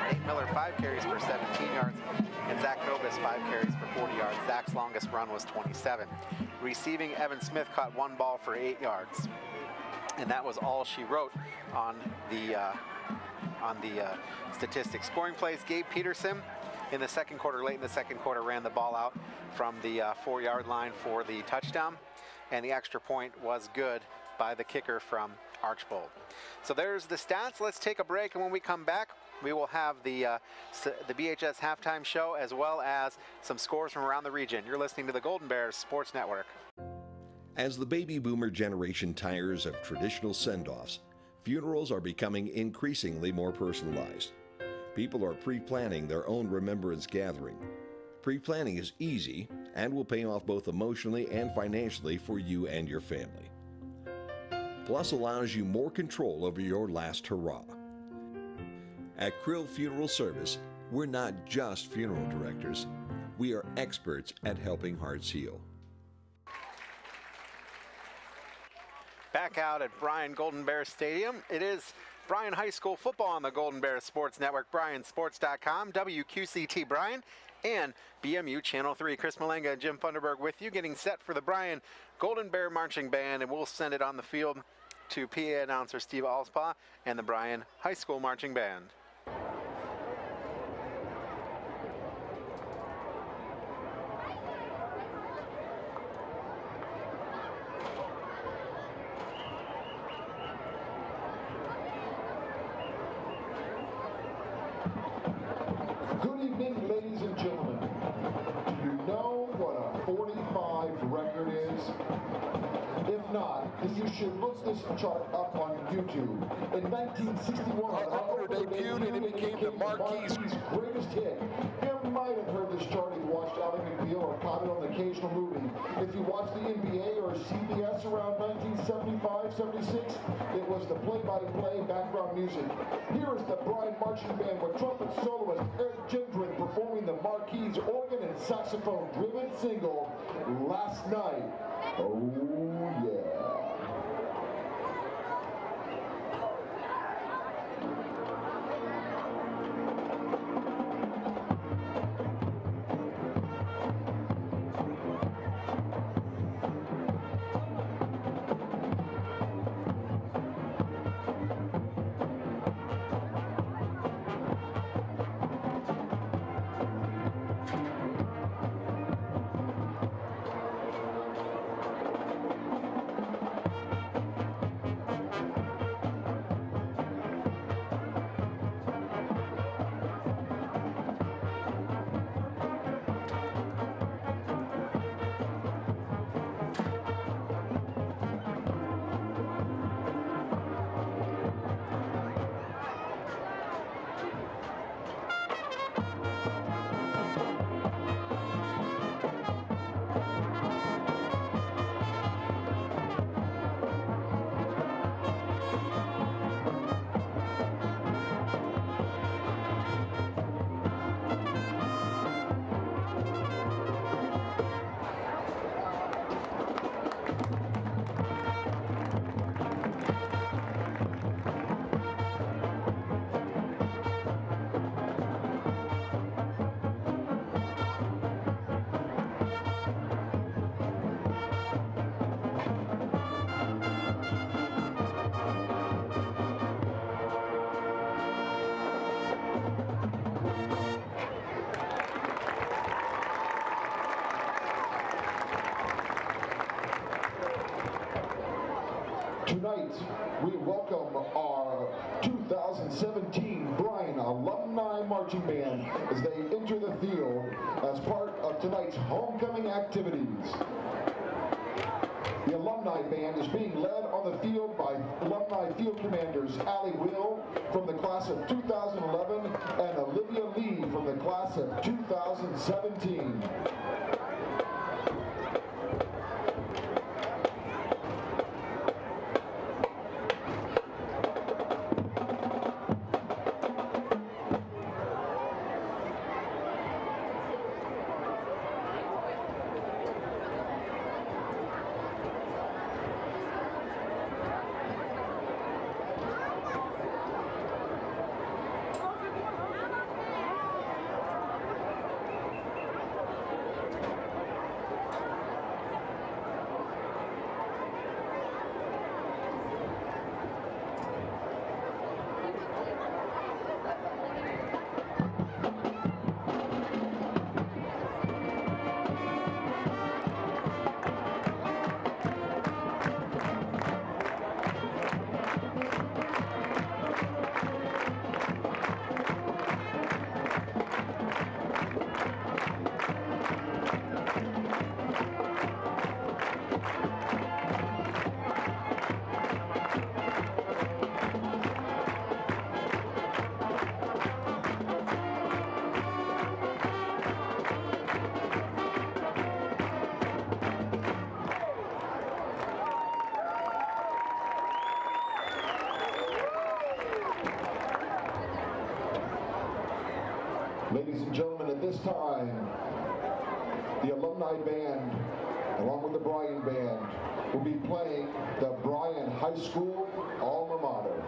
A: Nate Miller, 5 carries for 17 yards. And Zach Novus, 5 carries for 40 yards. Zach's longest run was 27. Receiving, Evan Smith caught 1 ball for 8 yards. And that was all she wrote on the statistics. Scoring plays, Gabe Peterson in the second quarter, late in the second quarter, ran the ball out from the 4-yard line for the touchdown. And the extra point was good by the kicker from Archbold. So there's the stats. Let's take a break, and when we come back, we will have the BHS halftime show as well as some scores from around the region. You're listening to the Golden Bears Sports Network.
O: As the baby boomer generation tires of traditional send-offs, funerals are becoming increasingly more personalized. People are pre-planning their own remembrance gathering. Pre-planning is easy and will pay off both emotionally and financially for you and your family. Plus allows you more control over your last hurrah. At Krill Funeral Service, we're not just funeral directors. We are experts at helping hearts heal.
A: Back out at Bryan Golden Bears Stadium. It is Bryan High School football on the Golden Bears Sports Network, BryanSports.com, WQCT Bryan, and BMU Channel 3. Chris Malenga and Jim Funderburg with you, getting set for the Bryan Golden Bear Marching Band, and we'll send it on the field to PA announcer Steve Alspaugh and the Bryan High School Marching Band.
C: Good evening, ladies and gentlemen. Do you know what a 45 record is? If not, then you should look this chart up on YouTube. In 1961, Huckler debuted and it became the Marquis' greatest hit. You might have heard this chart if you watched Ally McBeal or caught it on the occasional movie. If you watched the NBA or CBS around 1975-76, it was the play-by-play background music. Here is the Bryan Marching Band with trumpet soloist Eric Gendron performing the Marquis' organ and saxophone-driven single, Last Night. Oh, yeah. Tonight, we welcome our 2017 Bryan Alumni Marching Band as they enter the field as part of tonight's homecoming activities. The Alumni Band is being led on the field by Alumni Field Commanders Allie Will from the class of 2011 and Olivia Lee from the class of 2017. Ladies and gentlemen, at this time, the Alumni Band, along with the Bryan Band, will be playing the Bryan High School alma mater.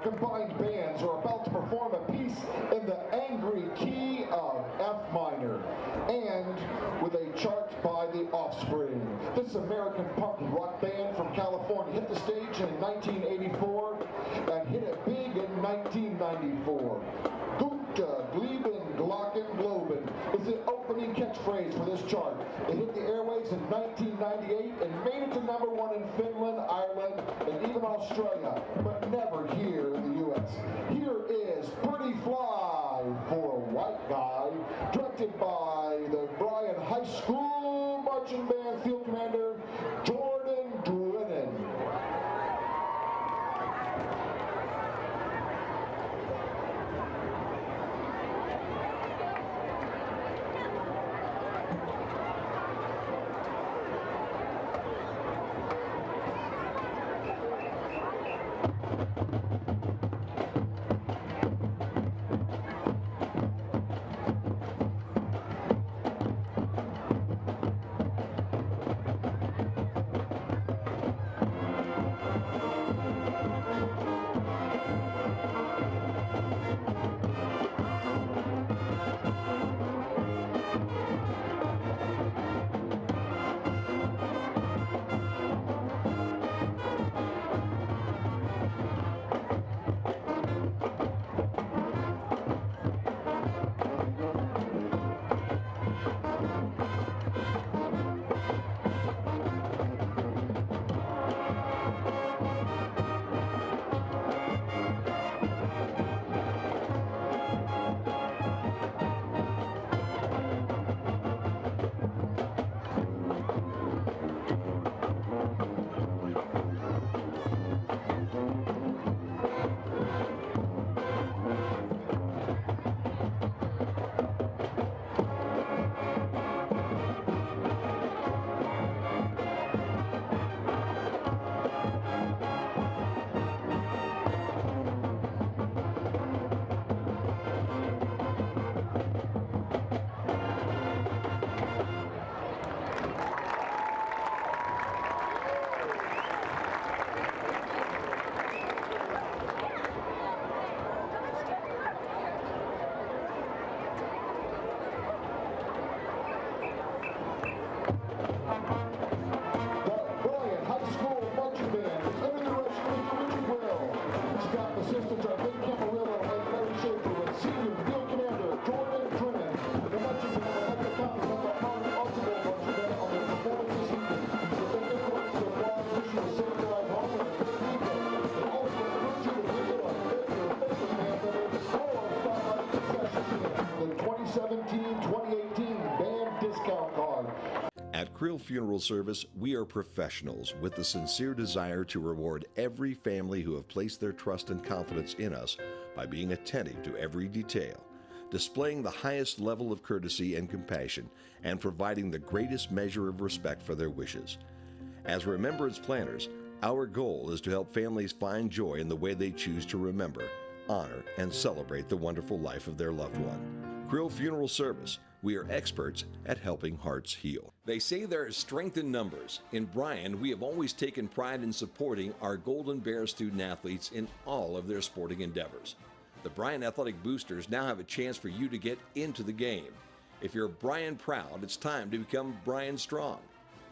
C: Combined bands are about to perform a piece in the angry key of F minor and with a chart by The Offspring. This American punk rock band from California hit the stage in 1984 and hit it big in 1994. Gute, Gleben, Glocken, Globen is the opening catchphrase for this chart. It hit the airwaves in 1998 and made it to #1 in Finland, Ireland, and even Australia, but never here in the U.S. Here is Pretty Fly for a White Guy, directed by the Bryan High School Marching Band Field Commander, Jordan Drennan.
O: Creel Funeral Service, we are professionals with the sincere desire to reward every family who have placed their trust and confidence in us by being attentive to every detail, displaying the highest level of courtesy and compassion, and providing the greatest measure of respect for their wishes. As remembrance planners, our goal is to help families find joy in the way they choose to remember, honor, and celebrate the wonderful life of their loved one. Creel Funeral Service, we are experts at helping hearts heal.
T: They say there is strength in numbers. In Bryan, we have always taken pride in supporting our Golden Bear student athletes in all of their sporting endeavors. The Bryan Athletic Boosters now have a chance for you to get into the game. If you're Bryan proud, it's time to become Bryan strong.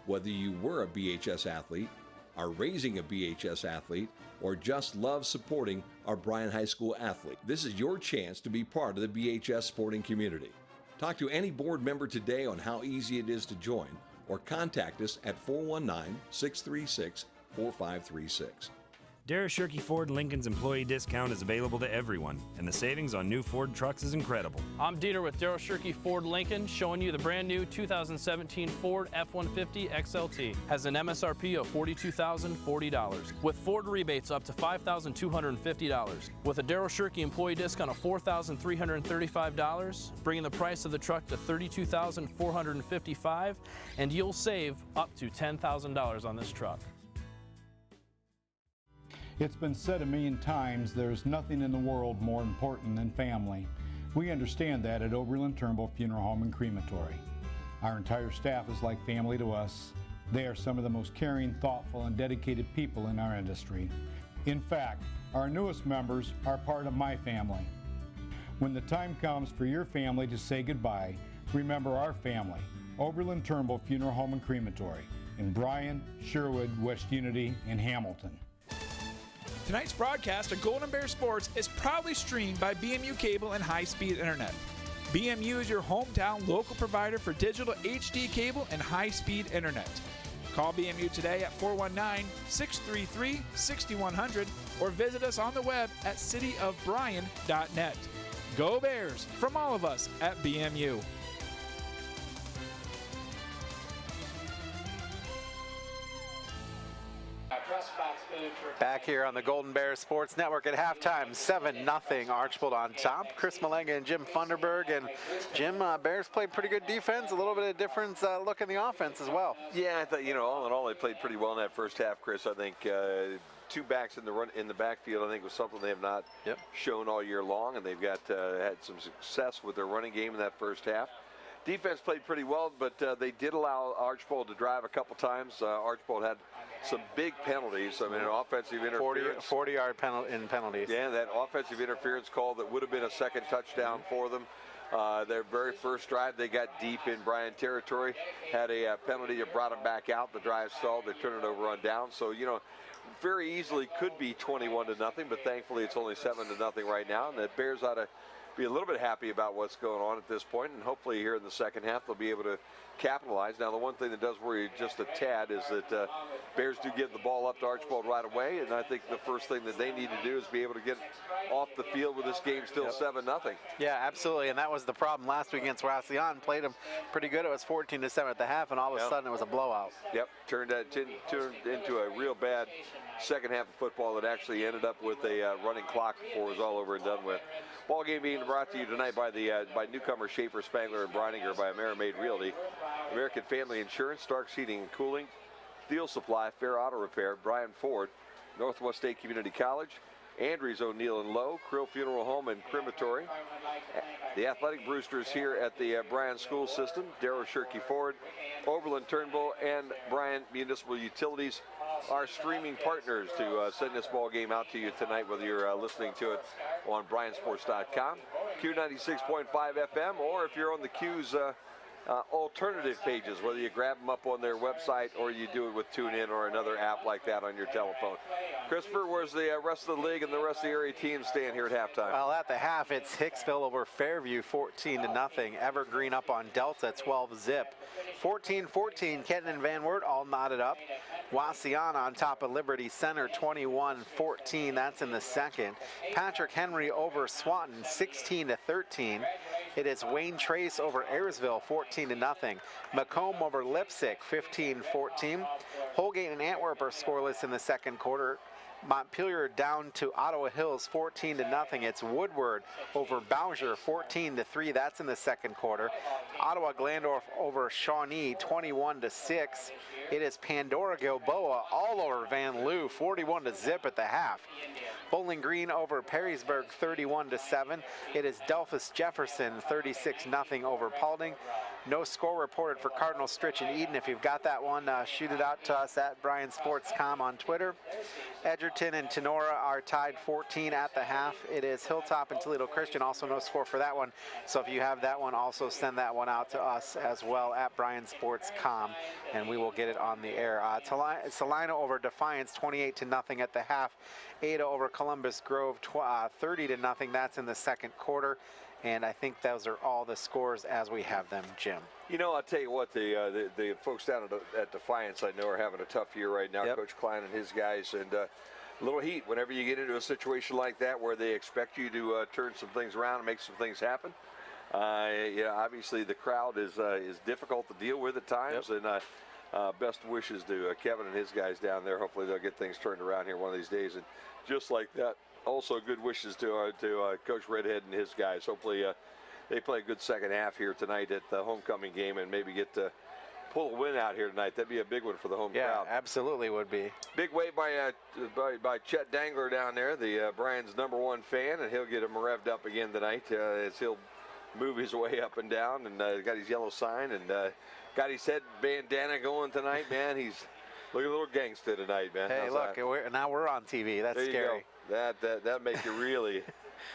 T: Whether you were a BHS athlete, are raising a BHS athlete, or just love supporting our Bryan High School athlete, this is your chance to be part of the BHS sporting community. Talk to any board member today on how easy it is to join, or contact us at 419-636-4536.
P: Darashirky Ford Lincoln's employee discount is available to everyone, and the savings on new Ford trucks is incredible.
Q: I'm Dieter with Darashirky Ford Lincoln, showing you the brand new 2017 Ford F-150 XLT. Has an MSRP of $42,040, with Ford rebates up to $5,250. With a Darashirky employee discount of $4,335, bringing the price of the truck to $32,455, and you'll save up to $10,000 on this truck.
R: It's been said a million times, there's nothing in the world more important than family. We understand that at Oberlin Turnbull Funeral Home and Crematory. Our entire staff is like family to us. They are some of the most caring, thoughtful, and dedicated people in our industry. In fact, our newest members are part of my family. When the time comes for your family to say goodbye, remember our family, Oberlin Turnbull Funeral Home and Crematory, in Bryan, Sherwood, West Unity, and Hamilton.
S: Tonight's broadcast of Golden Bear Sports is proudly streamed by BMU Cable and high-speed internet. BMU is your hometown local provider for digital HD cable and high-speed internet. Call BMU today at 419-633-6100 or visit us on the web at cityofbryan.net. Go Bears from all of us at BMU.
A: Back here on the Golden Bear Sports Network at halftime, 7-0 Archbold on top. Chris Malenga and Jim Funderburg. And Jim, Bears played pretty good defense, a little bit of difference look in the offense as well.
B: Yeah, I thought, all in all, they played pretty well in that first half, Chris. I think two backs in the backfield, I think, was something they have not shown all year long, and they've got had some success with their running game in that first half. Defense played pretty well, but they did allow Archbold to drive a couple times. Archbold had some big penalties. I mean, an offensive interference.
A: 40-yard penalties.
B: Yeah, that offensive interference call that would have been a second touchdown for them. Their very first drive, they got deep in Bryan territory, had a penalty that brought them back out. The drive stalled. They turned it over on down. So, very easily could be 21-0, but thankfully it's only 7-0 right now. And the Bears ought to be a little bit happy about what's going on at this point, and hopefully here in the second half they'll be able to capitalize. Now, the one thing that does worry just a tad is that Bears do give the ball up to Archbold right away, and I think the first thing that they need to do is be able to get off the field with this game still 7-0.
A: Yeah, absolutely, and that was the problem last week against Wauseon. Played them pretty good. It was 14-7 at the half, and all of a sudden it was a blowout.
B: Yep, turned into a real bad second half of football that actually ended up with a running clock before it was all over and done with. Ball game being brought to you tonight by newcomer Schaefer, Spangler, and Brininger, by Amerimaid Realty, American Family Insurance, Starks Heating and Cooling, Steel Supply, Fair Auto Repair, Bryan Ford, Northwest State Community College, Andrews O'Neill and Lowe, Creel Funeral Home and Crematory, the Athletic Boosters here at the Bryan School System, Darashirky Ford, Oberlin Turnbull, and Bryan Municipal Utilities, our streaming partners to send this ball game out to you tonight, whether you're listening to it on bryansports.com, Q96.5 FM, or if you're on the Q's alternative pages, whether you grab them up on their website or you do it with TuneIn or another app like that on your telephone. Christopher, where's the rest of the league and the rest of the area teams stand here at halftime?
A: Well, at the half, it's Hicksville over Fairview, 14-0. Evergreen up on Delta, 12-zip. 14-14, Kenton and Van Wert all knotted up. Wauseon on top of Liberty Center, 21-14. That's in the second. Patrick Henry over Swanton, 16-13. It is Wayne Trace over Ayersville, 14-0. Macomb over Lipsick, 15-14. Holgate and Antwerp are scoreless in the second quarter. Montpelier down to Ottawa Hills 14-0. It's Woodward over Bowser 14-3. That's in the second quarter. Ottawa Glandorf over Shawnee 21-6. It is Pandora Gilboa all over Van Loo 41-0 at the half. Bowling Green over Perrysburg 31-7. It is Delphus Jefferson 36-0 over Paulding. No score reported for Cardinal Stritch and Eden. If you've got that one, shoot it out to us at BryanSportsCom on Twitter. Edgerton and Tenora are tied 14 at the half. It is Hilltop and Toledo Christian, also no score for that one. So if you have that one, also send that one out to us as well at BryanSportsCom, and we will get it on the air. Salina over Defiance 28-0 at the half. Ada over Columbus Grove 30-0. That's in the second quarter. And I think those are all the scores as we have them, Jim.
B: You know, I'll tell you what, the folks down at Defiance, I know, are having a tough year right now. Yep. Coach Klein and his guys, and a little heat whenever you get into a situation like that where they expect you to turn some things around and make some things happen. Obviously the crowd is difficult to deal with at times, yep. And best wishes to Kevin and his guys down there. Hopefully they'll get things turned around here one of these days. And just like that, also good wishes to Coach Redhead and his guys. Hopefully they play a good second half here tonight at the homecoming game and maybe get to pull a win out here tonight. That'd be a big one for the home crowd.
A: Yeah, absolutely would be.
B: Big wave by Chet Dangler down there, the Bryan's #1 fan, and he'll get him revved up again tonight as he'll move his way up and down, and got his yellow sign and got his head bandana going tonight, man. He's looking a little gangster tonight, man.
A: Hey, look, now we're on TV. That's
B: there
A: scary.
B: That makes you really.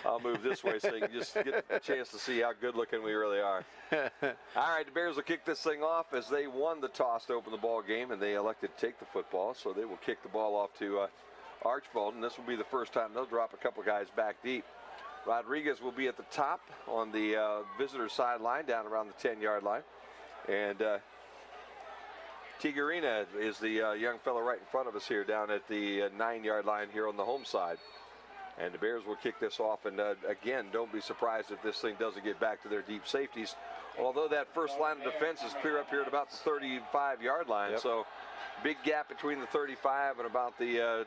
B: I'll move this way so you can just get a chance to see how good looking we really are. All right, the Bears will kick this thing off as they won the toss to open the ball game, and they elected to take the football, so they will kick the ball off to Archbold, and this will be the first time they'll drop a couple guys back deep. Rodriguez will be at the top on the visitor sideline down around the 10-yard line, and Tigarina is the young fellow right in front of us here down at the 9-yard line here on the home side. And the Bears will kick this off, and again, don't be surprised if this thing doesn't get back to their deep safeties. Although that first line of defense is clear up here at about the 35-yard line, yep. So big gap between the 35 and about the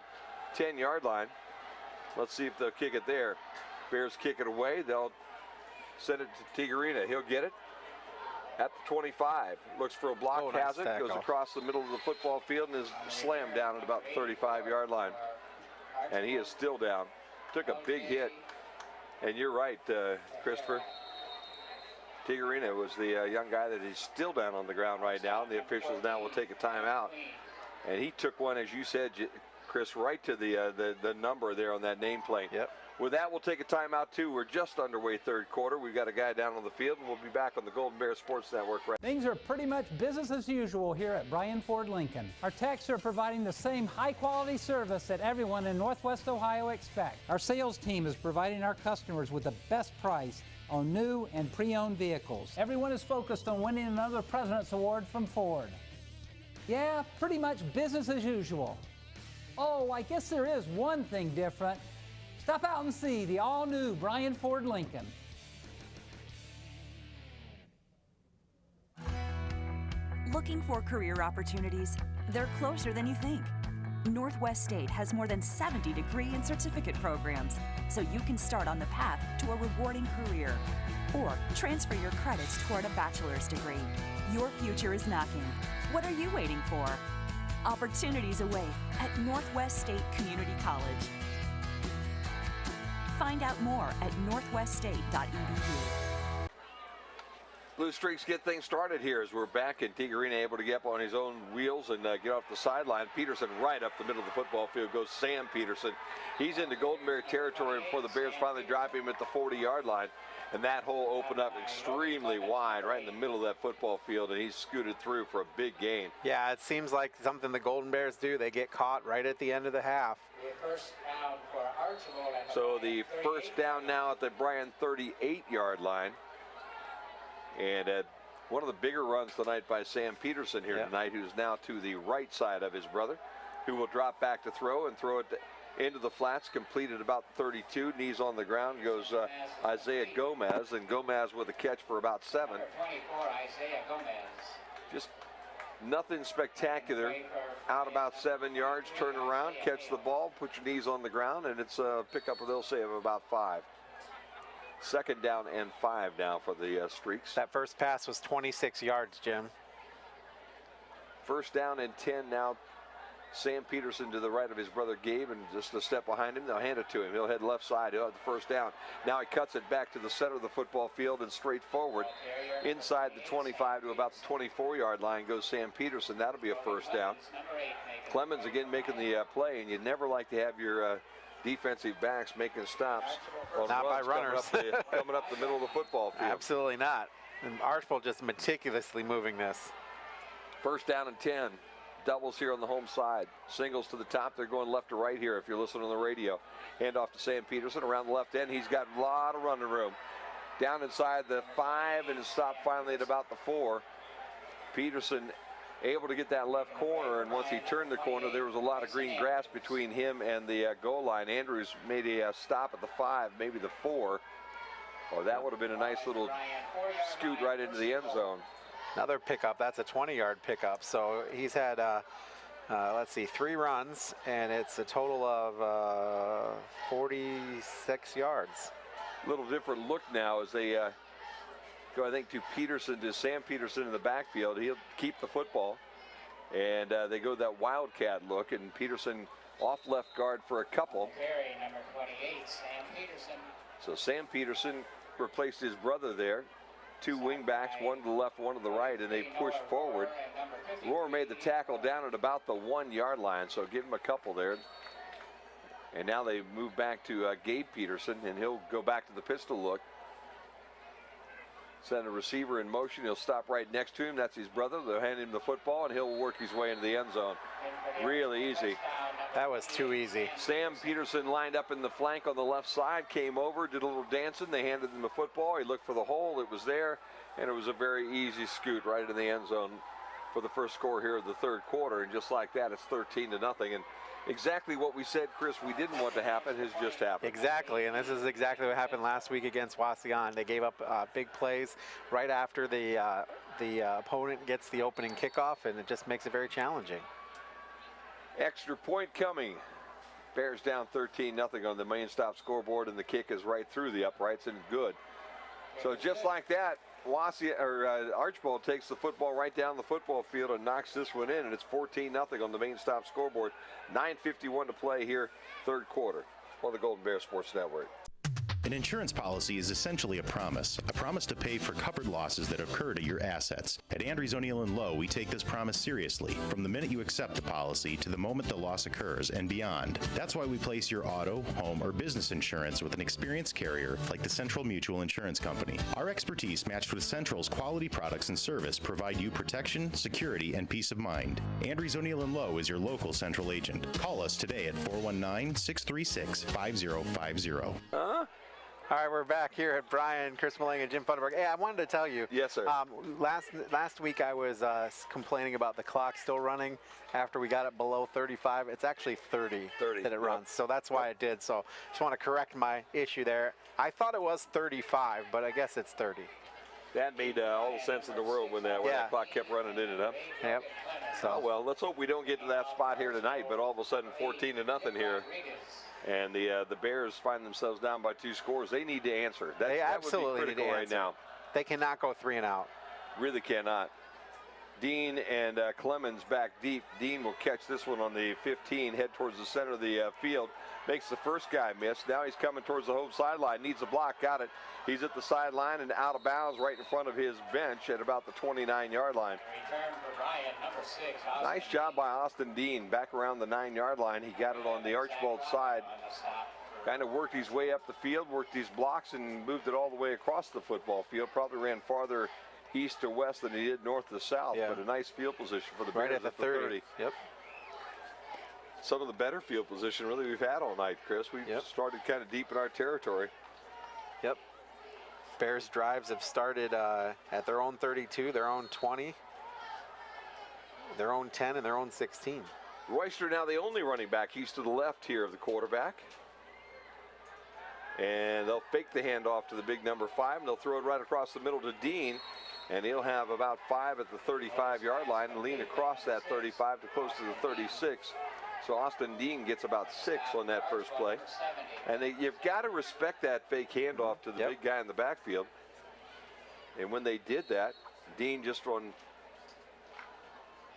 B: 10-yard line. Let's see if they'll kick it there. Bears kick it away. They'll send it to Tigarina. He'll get it at the 25. Looks for a block, has it, goes across the middle of the football field and is slammed down at about the 35-yard line. And he is still down. Took a big hit. And you're right, Christopher. Tigarina was the young guy that is still down on the ground right now. And the officials now will take a timeout. And he took one, as you said, Chris, right to the number there on that nameplate.
A: Yep.
B: With that, we'll take a timeout, too. We're just underway third quarter. We've got a guy down on the field, and we'll be back on the Golden Bear Sports Network.
J: Things are pretty much business as usual here at Bryan Ford Lincoln. Our techs are providing the same high-quality service that everyone in Northwest Ohio expects. Our sales team is providing our customers with the best price on new and pre-owned vehicles. Everyone is focused on winning another President's Award from Ford. Yeah, pretty much business as usual. Oh, I guess there is one thing different. Stop out and see the all-new Bryan Ford Lincoln.
M: Looking for career opportunities? They're closer than you think. Northwest State has more than 70 degree and certificate programs, so you can start on the path to a rewarding career or transfer your credits toward a bachelor's degree. Your future is knocking. What are you waiting for? Opportunities await at Northwest State Community College. Find out more at northweststate.edu.
B: Blue Streaks get things started here as we're back, and Tigarina able to get up on his own wheels and get off the sideline. Peterson right up the middle of the football field goes Sam Peterson. He's into Golden Bear territory before the Bears finally drop him at the 40-yard line. And that hole opened up extremely wide right in the middle of that football field, and he's scooted through for a big gain.
A: Yeah, it seems like something the Golden Bears do. They get caught right at the end of the half.
L: First down for Archbold.
B: So the first down now at the Bryan 38-yard line. And one of the bigger runs tonight by Sam Peterson here tonight, who's now to the right side of his brother, who will drop back to throw and throw it into the flats, completed about 32. Knees on the ground goes Isaiah Gomez, and Gomez with a catch for about 7.
L: Number 24, Isaiah Gomez.
B: Just nothing spectacular. Out about 7 yards, turn around, catch the ball, put your knees on the ground, and it's a pickup, they'll say, of about 5. 2nd down and 5 now for the Streaks.
A: That first pass was 26 yards, Jim.
B: 1st down and 10 now. Sam Peterson to the right of his brother Gabe, and just a step behind him. They'll hand it to him. He'll head left side. He'll have the 1st down. Now he cuts it back to the center of the football field and straight forward. Inside the 25 to about the 24-yard line goes Sam Peterson. That'll be a 1st down. Clemens again making the play, and you'd never like to have your defensive backs making stops on
A: not by
B: runners
A: runners.
B: coming up the middle of the football field.
A: Absolutely not. And Archbold just meticulously moving this.
B: 1st down and 10. Doubles here on the home side. Singles to the top. They're going left to right here if you're listening on the radio. Hand off to Sam Peterson around the left end. He's got a lot of running room. Down inside the 5 and stopped finally at about the 4. Peterson able to get that left corner, and once he turned the corner, there was a lot of green grass between him and the goal line. Andrews made a stop at the 5, maybe the 4. Oh, that would have been a nice little scoot right into the end zone.
A: Another pickup. That's a 20-yard pickup. So he's had, let's see, 3 runs, and it's a total of 46 yards.
B: A little different look now as they go, I think, to Peterson, to Sam Peterson in the backfield. He'll keep the football, and they go that wildcat look, and Peterson off left guard for a couple.
L: Carry number 28, Sam Peterson.
B: So Sam Peterson replaced his brother there. 2 wing backs, one to the left, one to the right, and they push forward. Rohr made the tackle down at about the 1-yard line, so give him a couple there. And now they move back to Gabe Peterson, and he'll go back to the pistol look. Send a receiver in motion. He'll stop right next to him. That's his brother. They'll hand him the football, and he'll work his way into the end zone. Really easy.
A: That was too easy.
B: Sam Peterson lined up in the flank on the left side, came over, did a little dancing. They handed him the football. He looked for the hole. It was there, and it was a very easy scoot right into the end zone for the first score here of the 3rd quarter. And just like that, it's 13-0. And exactly what we said, Chris, we didn't want to happen has just happened.
A: Exactly, and this is exactly what happened last week against Wauseon. They gave up big plays right after the opponent gets the opening kickoff, and it just makes it very challenging.
B: Extra point coming. Bears down 13-0 on the main stop scoreboard, and the kick is right through the uprights and good. So just like that, Archbold takes the football right down the football field and knocks this one in, and it's 14-0 on the main stop scoreboard. 9:51 to play here, 3rd quarter on the Golden Bear Sports Network.
N: An insurance policy is essentially a promise to pay for covered losses that occur to your assets. At Andrews O'Neill & Lowe, we take this promise seriously, from the minute you accept the policy to the moment the loss occurs and beyond. That's why we place your auto, home, or business insurance with an experienced carrier like the Central Mutual Insurance Company. Our expertise, matched with Central's quality products and service, provide you protection, security, and peace of mind. Andrews O'Neill & Lowe is your local Central agent. Call us today at 419-636-5050.
A: All right, we're back here at Bryan, Chris Mullane, and Jim Funderburg. Hey, I wanted to tell you.
B: Yes, sir.
A: Last week I was complaining about the clock still running after we got it below 35. It's actually 30 that it runs, so that's why it did. So just want to correct my issue there. I thought it was 35, but I guess it's 30.
B: That made all the sense in the world when that clock kept running in and up.
A: Yep. So
B: well, let's hope we don't get to that spot here tonight, but all of a sudden 14-0 here. And the Bears find themselves down by 2 scores. They need to answer.
A: They absolutely
B: would be critical
A: need to
B: right
A: answer.
B: now.
A: They cannot go 3 and out.
B: Really cannot. Dean and Clemens back deep. Dean will catch this one on the 15, head towards the center of the field. Makes the first guy miss. Now he's coming towards the home sideline. Needs a block. Got it. He's at the sideline and out of bounds right in front of his bench at about the 29-yard line.
L: Return for Bryan, number 6.
B: Nice job by Austin Dean. Back around the 9-yard line. He got it on the Archbold side. Kind of worked his way up the field, worked these blocks, and moved it all the way across the football field. Probably ran farther east to west than he did north to south, but a nice field position for the Bears
A: right at the 30. Yep.
B: Some of the better field position really we've had all night, Chris. We've started kind of deep in our territory.
A: Yep. Bears drives have started at their own 32, their own 20, their own 10, and their own 16.
B: Royster now the only running back. He's to the left here of the quarterback. And they'll fake the handoff to the big number 5, and they'll throw it right across the middle to Dean. And he'll have about 5 at the 35-yard line and lean across that 35 to close to the 36. So Austin Dean gets about 6 on that first play. And you've got to respect that fake handoff to the big guy in the backfield. And when they did that, Dean just on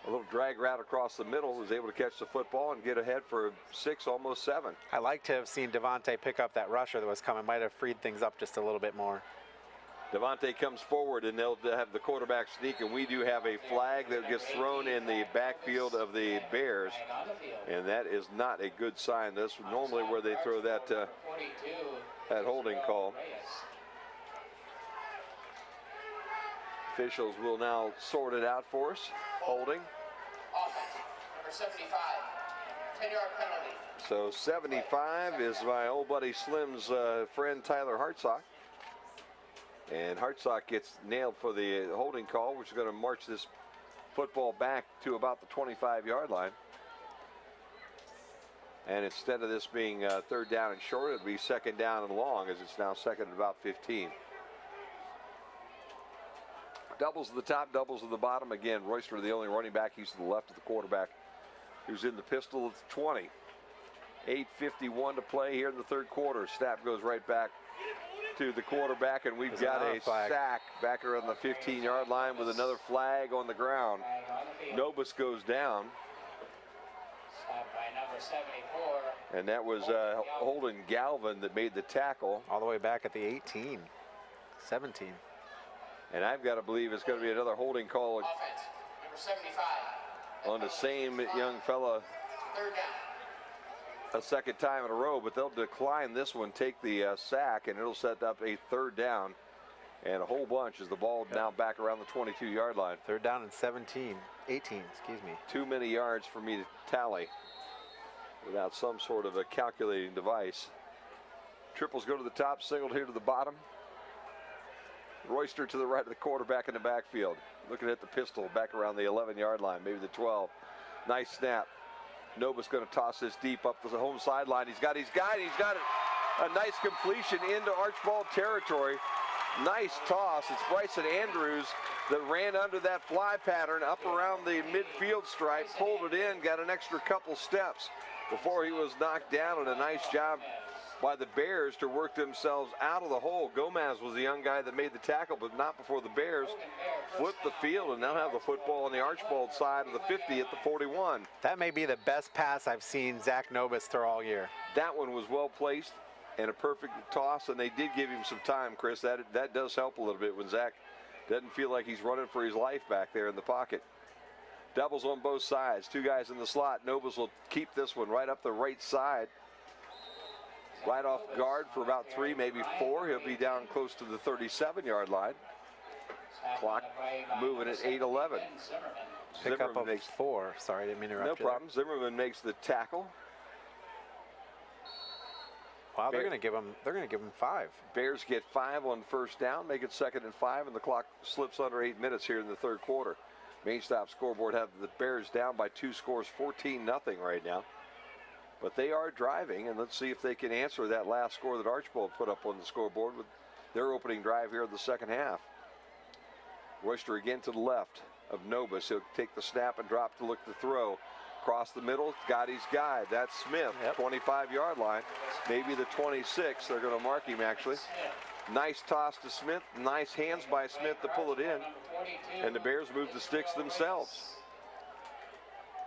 B: a little drag route across the middle was able to catch the football and get ahead for 6, almost 7.
A: I like to have seen Devontae pick up that rusher that was coming. Might have freed things up just a little bit more.
B: Devontae comes forward, and they'll have the quarterback sneak, and we do have a flag that gets thrown in the backfield of the Bears, and that is not a good sign. That's normally where they throw that holding call. Officials will now sort it out for us. Holding.
K: Offense, number 75, 10-yard penalty.
B: So 75 is my old buddy Slim's friend Tyler Hartsock. And Hartsock gets nailed for the holding call, which is going to march this football back to about the 25-yard line. And instead of this being third down and short, it'll be second down and long, as it's now second and about 15. Doubles to the top, doubles to the bottom. Again, Royster the only running back. He's to the left of the quarterback, who's in the pistol at the 20. 8:51 to play here in the third quarter. Snap goes right back to the quarterback, and we've got a sack back around the 15-yard line with another flag on the ground. Nobis goes down.
L: By number 74.
B: And that was Holden Galvin that made the tackle.
A: All the way back at the 18, 17.
B: And I've got to believe it's going to be another holding call
K: Offense, number 75.
B: on the same young fella
K: Third down.
B: a second time in a row, but they'll decline this one, take the sack, and it'll set up a third down and a whole bunch as the ball now back around the 22-yard line.
A: Third down and 18, excuse me.
B: Too many yards for me to tally without some sort of a calculating device. Triples go to the top, singled here to the bottom. Royster to the right of the quarterback in the backfield. Looking at the pistol back around the 11-yard line, maybe the 12. Nice snap. Nova's going to toss this deep up the home sideline. He's got a nice completion into Archbold territory. Nice toss. It's Bryson Andrews that ran under that fly pattern up around the midfield stripe, pulled it in, got an extra couple steps before he was knocked down, and a nice job by the Bears to work themselves out of the hole. Gomez was the young guy that made the tackle, but not before the Bears flipped the field and now have the football on the Archbold side of the 50 at the 41.
A: That may be the best pass I've seen Zach Nobis throw all year.
B: That one was well placed and a perfect toss, and they did give him some time, Chris. That does help a little bit when Zach doesn't feel like he's running for his life back there in the pocket. Doubles on both sides. Two guys in the slot. Nobis will keep this one right up the right side. Right off guard for about 3, maybe 4. He'll be down close to the 37-yard line. Clock moving at 8:11.
A: Pick up of 4. Sorry, I didn't mean to interrupt you.
B: No problem. Zimmerman makes the tackle.
A: Wow, they're going to give him 5.
B: Bears get 5 on first down, make it 2nd and 5, and the clock slips under 8 minutes here in the third quarter. Main Stop scoreboard have the Bears down by 2 scores, 14-0 right now. But they are driving, and let's see if they can answer that last score that Archbold put up on the scoreboard with their opening drive here in the second half. Royster again to the left of Nobis. He'll take the snap and drop to look to throw. Across the middle, got his guy. That's Smith, 25-yard line. Maybe the 26. They're going to mark him, actually. Nice toss to Smith. Nice hands by Smith to pull it in. And the Bears move the sticks themselves.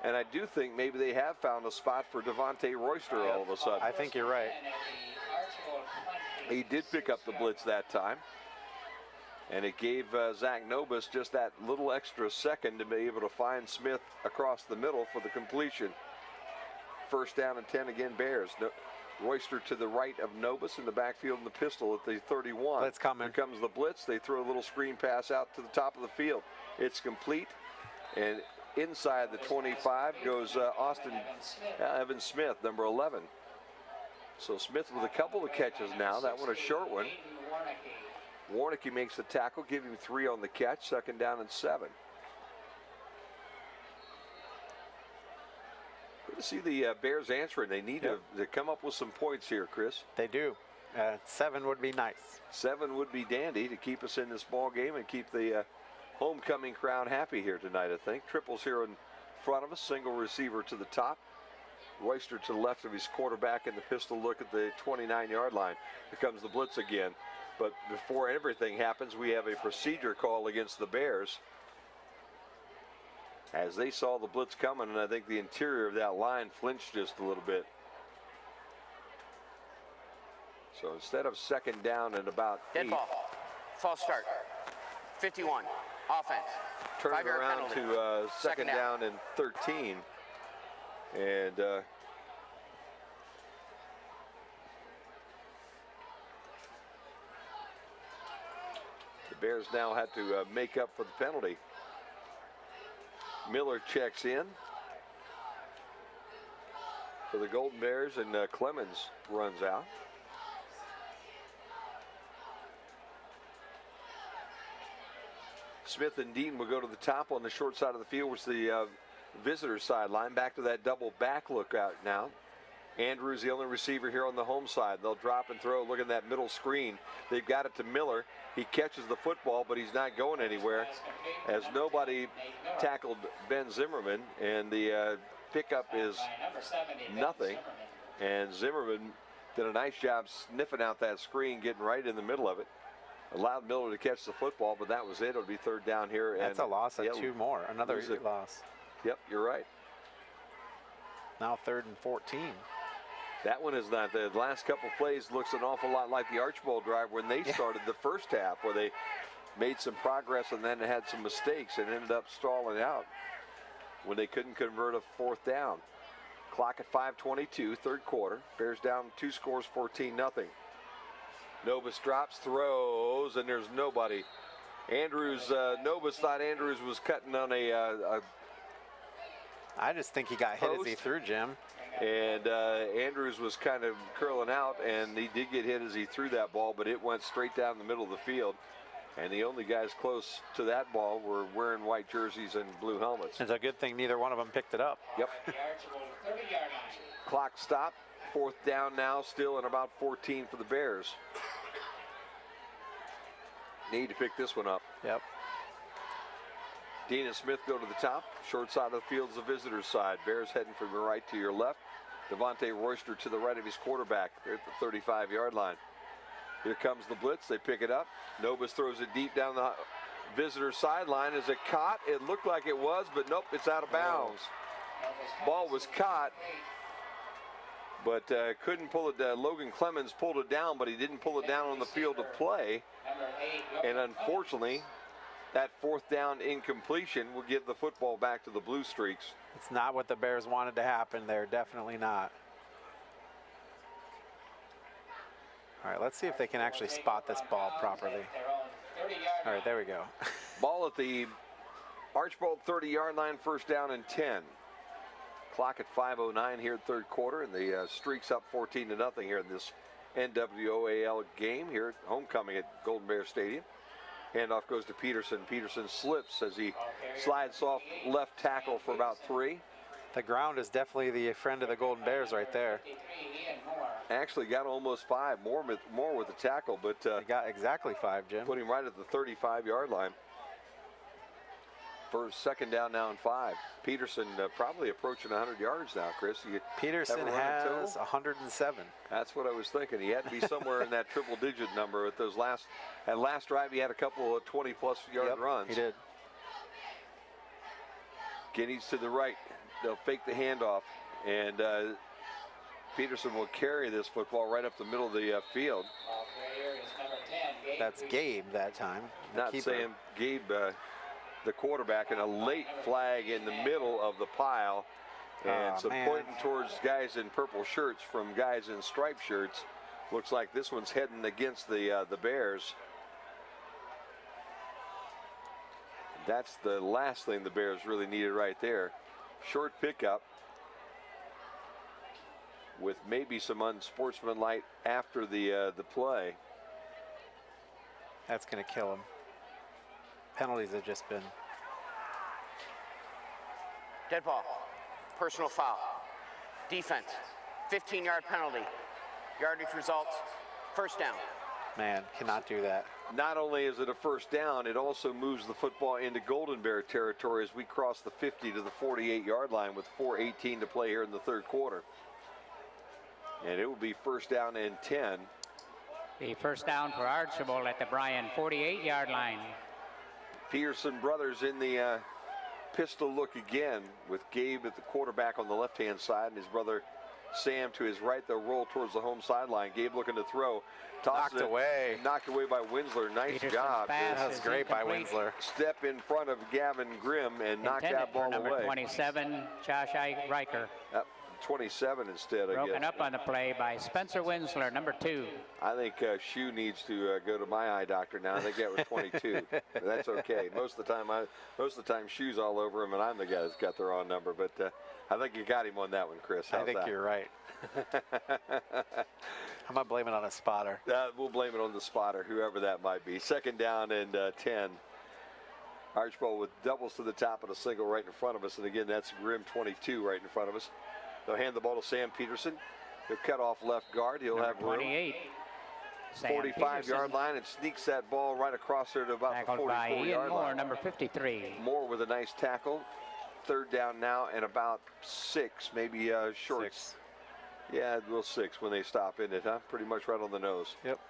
B: And I do think maybe they have found a spot for Devontae Royster all of a sudden.
A: I think you're right.
B: He did pick up the blitz that time. And it gave Zach Nobis just that little extra second to be able to find Smith across the middle for the completion. First down and 10 again, Bears. Royster to the right of Nobis in the backfield in the pistol at the 31.
A: Blitz coming.
B: Here comes the blitz. They throw a little screen pass out to the top of the field. It's complete. And inside the 25 goes Evan Smith, number 11. So Smith with a couple of catches now. That one a short one. Warnicki makes the tackle, give him 3 on the catch, 2nd down and 7. Good to see the Bears answering. They need to come up with some points here, Chris.
A: They do. 7 would be nice.
B: 7 would be dandy to keep us in this ball game and keep the homecoming crowd happy here tonight, I think. Triples here in front of us. Single receiver to the top. Royster to the left of his quarterback, and the pistol look at the 29-yard line. Here comes the blitz again. But before everything happens, we have a procedure call against the Bears. As they saw the blitz coming, and I think the interior of that line flinched just a little bit. So instead of second down and about
K: Dead
B: 8.
K: ball. False start. 51. Offense.
B: Turn it
K: 5-yard
B: around
K: penalty.
B: to second down and 13. And the Bears now had to make up for the penalty. Miller checks in for the Golden Bears, and Clemens runs out. Smith and Dean will go to the top on the short side of the field, which is the visitor sideline. Back to that double back look out now. Andrews, the only receiver here on the home side. They'll drop and throw. Look at that middle screen. They've got it to Miller. He catches the football, but he's not going anywhere, as nobody tackled Ben Zimmerman, and the pickup is nothing. And Zimmerman did a nice job sniffing out that screen, getting right in the middle of it. Allowed Miller to catch the football, but that was it. It'll be third down here.
A: That's a loss of 2 more. Another loss.
B: Yep, you're right.
A: Now 3rd and 14.
B: That one is not. The last couple plays looks an awful lot like the Archbold drive when they started the first half, where they made some progress and then had some mistakes and ended up stalling out when they couldn't convert a 4th down. Clock at 5:22, 3rd quarter. Bears down 2 scores, 14-0. Novus drops, throws, and there's nobody. Andrews, Novus thought Andrews was cutting on a
A: I just think he got hit as he threw, Jim.
B: And Andrews was kind of curling out, and he did get hit as he threw that ball, but it went straight down the middle of the field. And the only guys close to that ball were wearing white jerseys and blue helmets.
A: It's a good thing neither one of them picked it up.
B: Yep. Clock stopped. 4th down now, still in about 14 for the Bears. Need to pick this one up.
A: Yep.
B: Dean and Smith go to the top. Short side of the field is the visitor's side. Bears heading from your right to your left. Devontae Royster to the right of his quarterback. They're at the 35-yard line. Here comes the blitz. They pick it up. Novus throws it deep down the visitor sideline. Is it caught? It looked like it was, but nope, it's out of bounds. Ball was caught, but couldn't pull it down. Logan Clemens pulled it down, but he didn't pull it down on the field of play. And unfortunately, that 4th down incompletion will give the football back to the Blue Streaks.
A: It's not what the Bears wanted to happen there. Definitely not. All right, let's see if they can actually spot this ball properly. All right, there we go.
B: Ball at the Archbold 30-yard line, 1st down and 10. Clock at 5:09 here, 3rd quarter, and the Streaks up 14-0 here in this NWOAL game here at homecoming at Golden Bear Stadium. Handoff goes to Peterson. Peterson slips as he slides off left tackle for about 3.
A: The ground is definitely the friend of the Golden Bears right there.
B: Actually got almost 5, more with the tackle, but
A: he got exactly 5, Jim.
B: Put him right at the 35-yard line. For 2nd down now and 5. Peterson probably approaching 100 yards now, Chris.
A: Peterson has 107.
B: That's what I was thinking. He had to be somewhere in that triple-digit number. At that last drive, he had a couple of 20-plus yard runs.
A: He did.
B: Guineas to the right. They'll fake the handoff, and Peterson will carry this football right up the middle of the field.
A: That's Gabe that time.
B: Not saying Gabe, the quarterback, and a late flag in the middle of the pile, and some pointing towards guys in purple shirts from guys in striped shirts. Looks like this one's heading against the Bears. That's the last thing the Bears really needed right there. Short pickup with maybe some unsportsmanlike after the play.
A: That's going to kill him. Penalties have just been.
K: Dead ball. Personal foul. Defense, 15-yard penalty. Yardage results, first down.
A: Man, cannot do that.
B: Not only is it a first down, it also moves the football into Golden Bear territory as we cross the 50 to the 48-yard line with 4:18 to play here in the third quarter. And it will be first down and 10.
L: The first down for Archbold at the Bryan 48-yard line.
B: Peterson brothers in the pistol look again with Gabe at the quarterback on the left-hand side and his brother Sam to his right. They'll roll towards the home sideline. Gabe looking to throw.
A: Knocked away.
B: Knocked away by Winsler. Nice
L: Peterson's
B: job.
A: That was great by
L: incomplete.
A: Winsler.
B: Step in front of Gavin Grimm and knock
L: Intended
B: that ball
L: for number
B: away.
L: 27, Josh Riker.
B: 27 instead, I
L: Broken
B: guess.
L: up on the play by Spencer Winsler, number 2.
B: I think Shue needs to go to my eye doctor now. I think that was 22. But that's okay. Most of the time, Shue's all over him, and I'm the guy that's got the wrong number. But I think you got him on that one, Chris. How's
A: I think
B: that?
A: you're right. I'm going to blame it on a spotter.
B: We'll blame it on the spotter, whoever that might be. Second down and 10. Archbold with doubles to the top and a single right in front of us. And again, that's Grimm 22 right in front of us. They'll hand the ball to Sam Peterson. He'll cut off left guard. He'll
L: Number
B: have room.
L: 28.
B: 45-yard line and sneaks that ball right across there to about
L: Tackled
B: the
L: by
B: 44-yard
L: Ian Moore,
B: line.
L: number 53.
B: Moore with a nice tackle. Third down now and about 6, maybe short.
A: 6.
B: Yeah, well, 6 when they stop in it, huh? Pretty much right on the nose.
A: Yep.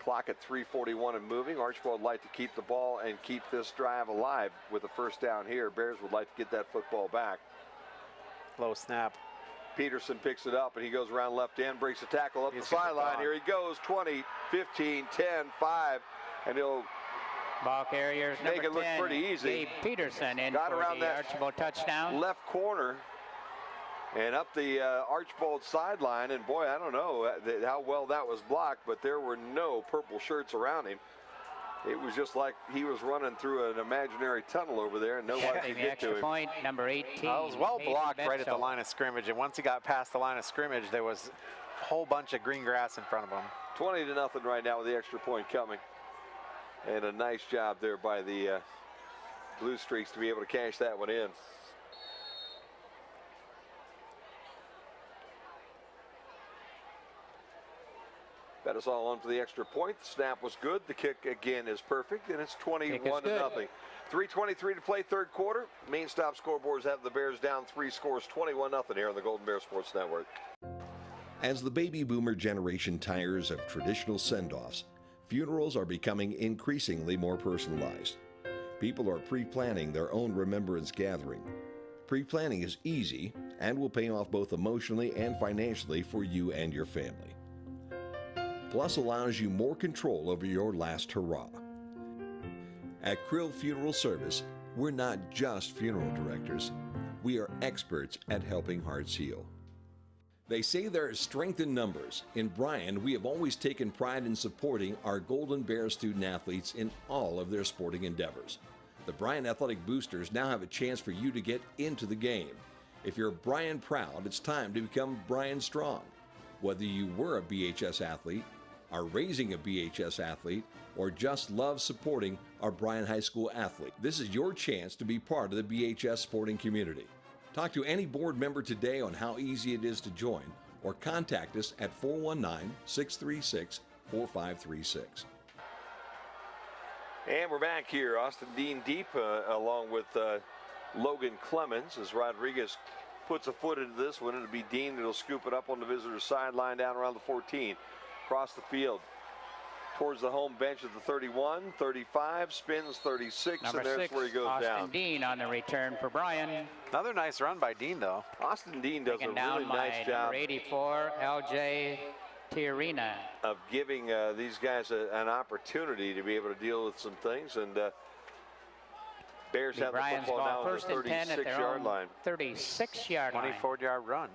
B: Clock at 3:41 and moving. Archbold would like to keep the ball and keep this drive alive with a first down here. Bears would like to get that football back.
A: Low snap.
B: Peterson picks it up and he goes around left end, breaks a tackle up the sideline. Here he goes, 20, 15, 10, 5, and he'll
L: Ball carriers
B: make
L: number
B: it look
L: 10,
B: pretty easy.
L: Gabe Peterson in
B: Got
L: for
B: around
L: the
B: that
L: Archbold touchdown.
B: left corner and up the Archbold sideline. And boy, I don't know how well that was blocked, but there were no purple shirts around him. It was just like he was running through an imaginary tunnel over there and nobody could
L: The
B: get
L: extra
B: to him.
L: point, number 18.
A: It was well
L: Hayden
A: blocked right at the
L: Betzel.
A: line of scrimmage, and once he got past the line of scrimmage, there was a whole bunch of green grass in front of him.
B: 20-0 right now with the extra point coming. And a nice job there by the Blue Streaks to be able to cash that one in. Bet us all on for the extra point. The snap was good. The kick again is perfect, and it's 21-0. 3:23 to play, third quarter. Main stop scoreboards have the Bears down 3 scores, 21-0 here on the Golden Bear Sports Network.
O: As the baby boomer generation tires of traditional send-offs, funerals are becoming increasingly more personalized. People are pre-planning their own remembrance gathering. Pre-planning is easy and will pay off both emotionally and financially for you and your family. Plus allows you more control over your last hurrah. At Krill Funeral Service, we're not just funeral directors. We are experts at helping hearts heal. They say there is strength in numbers. In Bryan, we have always taken pride in supporting our Golden Bear student athletes in all of their sporting endeavors. The Bryan Athletic Boosters now have a chance for you to get into the game. If you're Bryan proud, it's time to become Bryan strong. Whether you were a BHS athlete, are raising a BHS athlete, or just love supporting our Bryan High School athlete, this is your chance to be part of the BHS sporting community. Talk to any board member today on how easy it is to join, or contact us at 419-636-4536.
B: And we're back here. Austin Dean deep along with Logan Clemens as Rodriguez puts a foot into this one. It'll be Dean that'll scoop it up on the visitor's sideline down around the 14. Across the field towards the home bench at the 31, 35, spins 36,
L: Number
B: and there's
L: 6,
B: where he goes
L: Austin
B: down.
L: Dean on the return for Bryan.
A: Another nice run by Dean, though.
B: Austin Dean does
L: Taken
B: a
L: down
B: really
L: by
B: nice job
L: number 84, LJ Tiarina.
B: of giving these guys an opportunity to be able to deal with some things. And Bears have
L: Bryan's
B: the football
L: ball
B: now on
L: first
B: the
L: and 10 at their
B: 36-yard
L: own
B: line.
L: 36-yard line.
A: 24-yard run.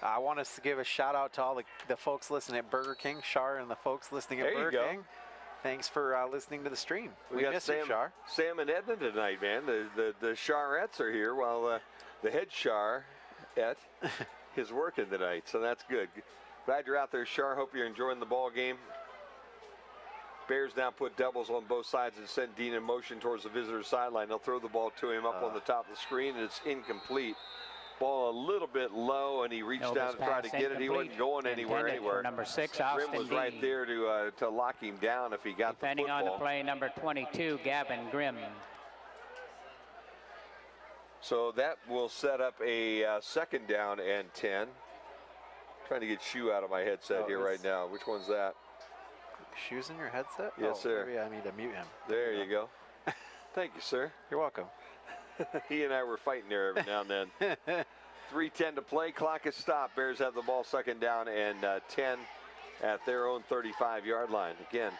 A: I want us to give a shout out to all the folks listening at Burger King, Shar, and the folks listening at
B: There you
A: Burger
B: go.
A: King. Thanks for listening to the stream. We
B: got
A: miss you, Shar.
B: Sam and Edna tonight, man. The Sharettes are here while the head Sharette is working tonight, so that's good. Glad you're out there, Shar. Hope you're enjoying the ball game. Bears now put doubles on both sides and send Dean in motion towards the visitor's sideline. They'll throw the ball to him up on the top of the screen, and it's incomplete. Ball a little bit low, and he reached down to try to get it. He wasn't going anywhere.
L: Number 6,
B: Grim
L: Austin
B: was
L: Dean.
B: right there to lock him down if he got the
L: Defending
B: football.
L: on the play, number 22, Gavin Grimm.
B: So that will set up a second down and 10. Trying to get shoe out of my headset here right now. Which one's that?
A: Shoes in your headset?
B: Yes, sir.
A: Maybe I need to mute him.
B: There you go. Thank you, sir.
A: You're welcome.
B: He and I were fighting there every now and then. 3:10 to play. Clock is stopped. Bears have the ball, second down and 10 at their own 35-yard line. Again,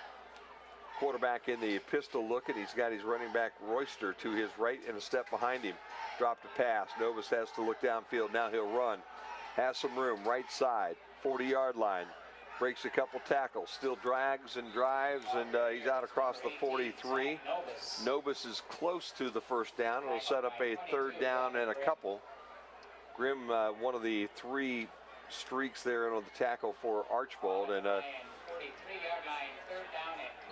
B: quarterback in the pistol look, and he's got his running back Royster to his right and a step behind him. Dropped a pass. Novus has to look downfield. Now he'll run. Has some room. Right side, 40-yard line. Breaks a couple tackles. Still drags and drives, and he's out across the 43. Novus is close to the first down. It'll set up a third down and a couple. Grimm, one of the 3 streaks there on the tackle for Archbold, and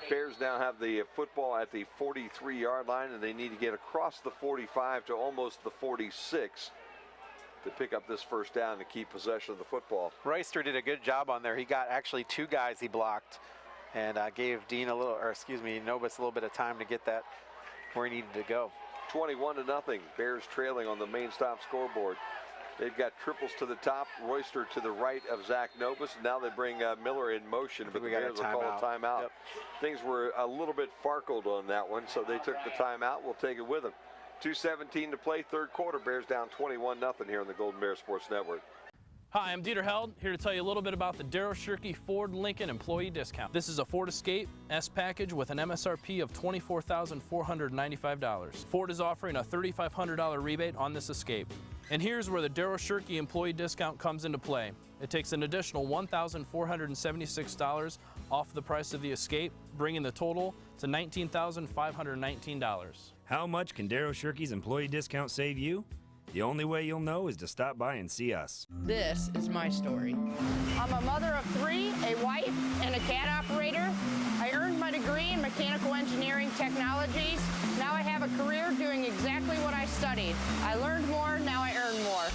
B: Bears now have the football at the 43-yard line, and they need to get across the 45 to almost the 46 to pick up this first down and keep possession of the football.
A: Royster did a good job on there. He got actually 2 guys he blocked, and gave Dean Novus a little bit of time to get that where he needed to go.
B: 21-0. Bears trailing on the main stop scoreboard. They've got triples to the top, Royster to the right of Zach Novus. Now they bring Miller in motion, but the Bears will call a timeout. Yep. Things were a little bit farkled on that one, so they took the timeout. We'll take it with them. 2:17 to play, third quarter. Bears down 21-0 here on the Golden Bear Sports Network.
Q: Hi, I'm Dieter Held, here to tell you a little bit about the Darrow Shirkey Ford Lincoln Employee Discount. This is a Ford Escape S package with an MSRP of $24,495. Ford is offering a $3,500 rebate on this Escape. And here's where the Darrow Shirkey Employee Discount comes into play. It takes an additional $1,476 off the price of the Escape, bringing the total to $19,519.
P: How much can Darrow Shirkey's employee discount save you? The only way you'll know is to stop by and see us.
U: This is my story. I'm a mother of 3, a wife, and a cat operator. I earned my degree in mechanical engineering technologies. Now I have a career doing exactly what I studied. I learned more, now I earn more.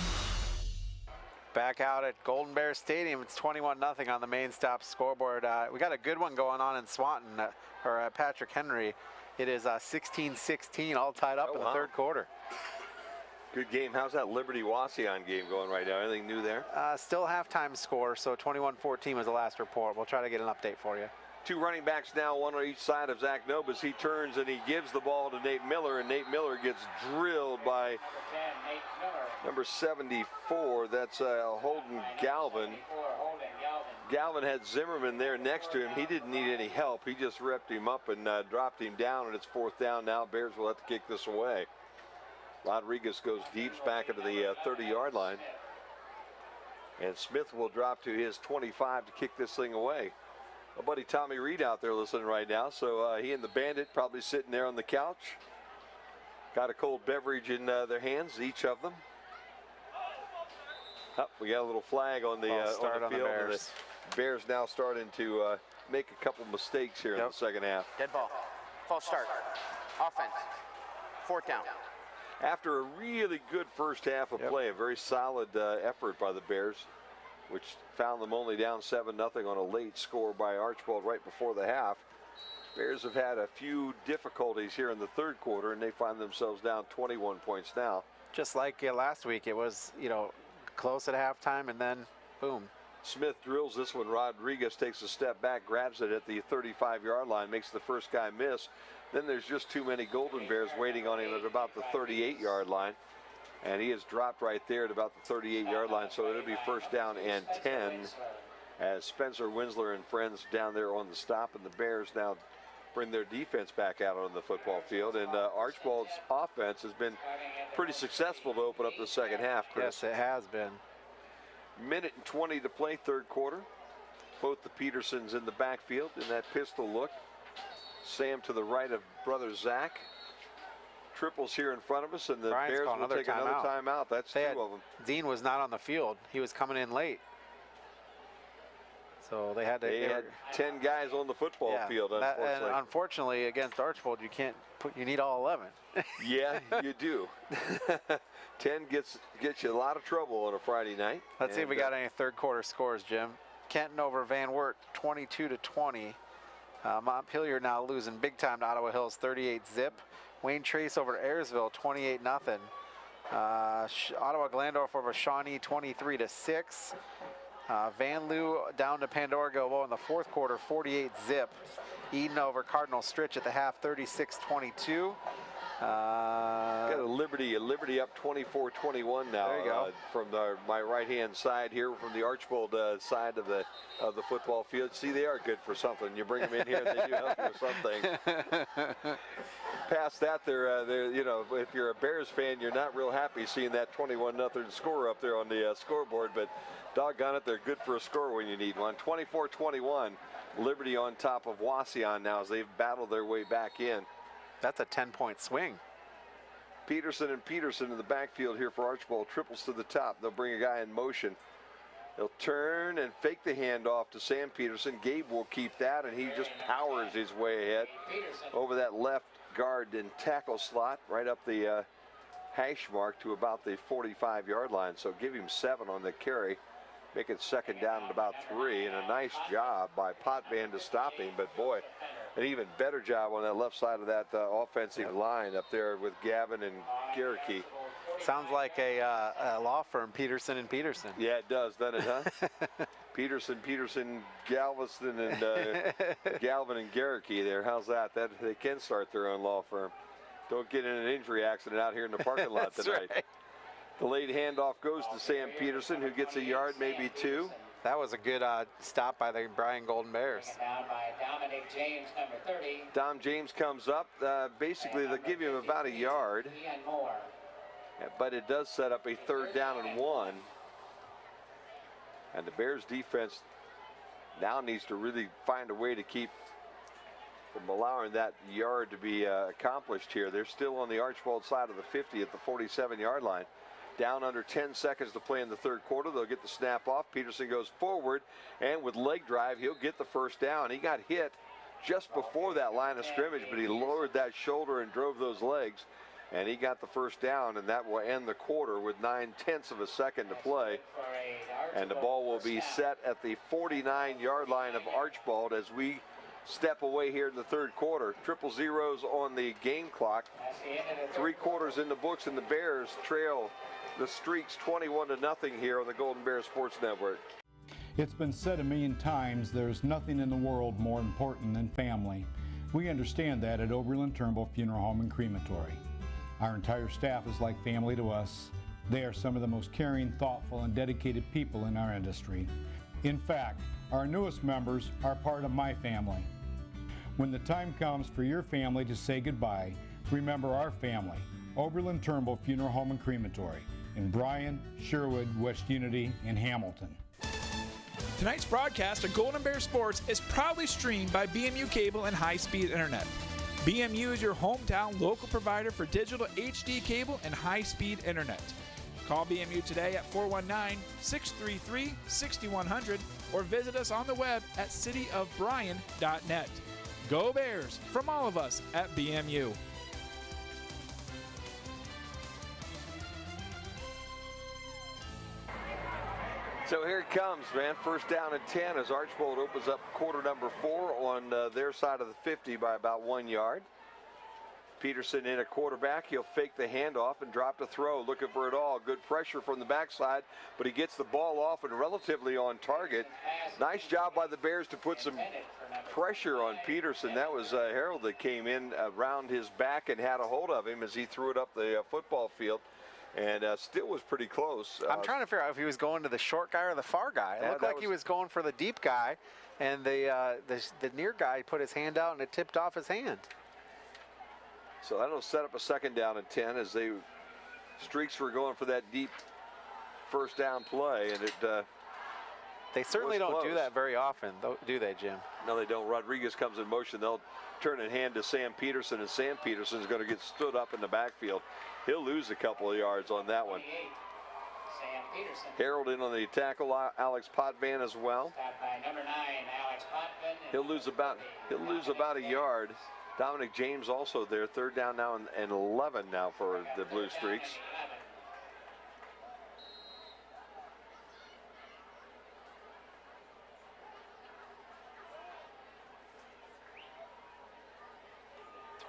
A: Back out at Golden Bear Stadium, it's 21-0 on the main stop scoreboard. We got a good one going on in Swanton, or Patrick Henry. It is 16-16, all tied up in the third quarter.
B: Good game. How's that Liberty-Wauseon game going right now? Anything new there?
A: Still halftime score, so 21-14 was the last report. We'll try to get an update for you.
B: 2 running backs now, one on each side of Zach Novus. He turns and he gives the ball to Nate Miller, and Nate Miller gets drilled by number 74. That's Holden Galvin. Galvin had Zimmerman there next to him. He didn't need any help. He just repped him up and dropped him down, and it's fourth down now. Bears will have to kick this away. Rodriguez goes deep back into the 30-yard line. And Smith will drop to his 25 to kick this thing away. My buddy Tommy Reed out there listening right now. So he and the Bandit probably sitting there on the couch. Got a cold beverage in their hands, each of them. Oh, we got a little flag on the field.
A: Bears.
B: The Bears now starting to make a couple mistakes here in the second half.
K: Dead ball. False start. Offense. Fourth down.
B: After a really good first half of play, a very solid effort by the Bears, which found them only down 7-0 on a late score by Archbold right before the half. Bears have had a few difficulties here in the third quarter, and they find themselves down 21 points now.
A: Just like last week, it was, close at halftime, and then boom.
B: Smith drills this one. Rodriguez takes a step back, grabs it at the 35-yard line, makes the first guy miss. Then there's just too many Golden Bears waiting on him at about the 38-yard line. And he is dropped right there at about the 38-yard line. So it'll be first down and 10 as Spencer Winsler and friends down there on the stop. And the Bears now bring their defense back out on the football field. And Archbold's offense has been pretty successful to open up the second half, Chris.
A: Yes, it has been.
B: Minute and 20 to play, third quarter. Both the Petersons in the backfield in that pistol look. Sam to the right of brother Zach. Triples here in front of us, and the
A: Bryan's
B: Bears will take another timeout. That's 2 of them.
A: Dean was not on the field. He was coming in late. So they had
B: 10 guys on the football field, unfortunately.
A: And unfortunately, against Archbold, you need all 11.
B: Yeah, you do. 10 gets you a lot of trouble on a Friday night.
A: Let's see if we got any third quarter scores, Jim. Kenton over Van Wert, 22-20. Montpelier now losing big time to Ottawa Hills, 38-zip. Wayne Trace over Ayersville, 28-0. Ottawa Glandorf over Shawnee, 23-6. Van Loo down to Pandora Gilboa in the fourth quarter, 48-zip. Eden over Cardinal Stritch at the half, 36-22.
B: Got a Liberty up 24-21 now.
A: There you go.
B: From my right-hand side here, from the Archbold side of the football field. See, they are good for something. You bring them in here, they do help you with something. Past that, they're you know, if you're a Bears fan, you're not real happy seeing that 21-0 score up there on the scoreboard, but doggone it, they're good for a score when you need one. 24-21, Liberty on top of Wauseon now as they've battled their way back in.
A: That's a 10-point swing.
B: Peterson in the backfield here for Archbold. Triples to the top. They'll bring a guy in motion. He'll turn and fake the handoff to Sam Peterson. Gabe will keep that, and he just powers his way ahead over that left guard and tackle slot right up the hash mark to about the 45-yard line. So give him 7 on the carry. Make it second down at about 3, and a nice job by Potvin to stop him. But boy, an even better job on that left side of that offensive line up there with Gavin and Garricky.
A: Sounds like a law firm, Peterson and Peterson.
B: Yeah, it does, doesn't it, huh? Peterson, Galveston, and Galvin and Garricky there. How's that? They can start their own law firm. Don't get in an injury accident out here in the parking lot tonight.
A: Right.
B: The late handoff goes to Sam Peterson, who gets a yard, maybe 2.
A: That was a good stop by the Bryan Golden Bears.
L: Down by Dominic James, number 30.
B: Dom James comes up. Basically, they'll give him about a yard. But it does set up a 3rd down and 1. And the Bears defense now needs to really find a way to keep from allowing that yard to be accomplished here. They're still on the Archbold side of the 50 at the 47-yard line. Down under 10 seconds to play in the third quarter. They'll get the snap off. Peterson goes forward, and with leg drive, he'll get the first down. He got hit just before that line of scrimmage, but he lowered that shoulder and drove those legs, and he got the first down, and that will end the quarter with 9/10 of a second to play. And the ball will be set at the 49-yard line of Archbold as we step away here in the third quarter. 0-0 on the game clock. 3 quarters in the books, and the Bears trail the Streaks 21-0 here on the Golden Bear Sports Network.
R: It's been said a million times, there's nothing in the world more important than family. We understand that at Oberlin Turnbull Funeral Home and Crematory. Our entire staff is like family to us. They are some of the most caring, thoughtful, and dedicated people in our industry. In fact, our newest members are part of my family. When the time comes for your family to say goodbye, remember our family, Oberlin Turnbull Funeral Home and Crematory, in Bryan, Sherwood, West Unity, and Hamilton.
S: Tonight's broadcast of Golden Bear Sports is proudly streamed by BMU Cable and High-Speed Internet. BMU is your hometown local provider for digital HD cable and high-speed internet. Call BMU today at 419-633-6100 or visit us on the web at cityofbryan.net. Go Bears from all of us at BMU.
B: So here it comes, man. First down and 10 as Archbold opens up quarter number 4 on their side of the 50 by about 1 yard. Peterson in a quarterback. He'll fake the handoff and drop the throw. Looking for it all. Good pressure from the backside, but he gets the ball off and relatively on target. Nice job by the Bears to put some pressure on Peterson. That was Harold that came in around his back and had a hold of him as he threw it up the football field. And still was pretty close.
A: I'm trying to figure out if he was going to the short guy or the far guy. It looked like he was going for the deep guy, and the near guy put his hand out and it tipped off his hand.
B: So that'll set up a second down and 10 as Streaks were going for that deep first down play, and it
A: they certainly don't do that very often, do they, Jim?
B: No, they don't. Rodriguez comes in motion. They'll turn and hand to Sam Peterson, and Sam Peterson is going to get stood up in the backfield. He'll lose a couple of yards on that one. Harold in on the tackle, Alex Potvin as well. He'll lose about a yard. Dominic James also there. Third down now and 11 now for the Blue Streaks.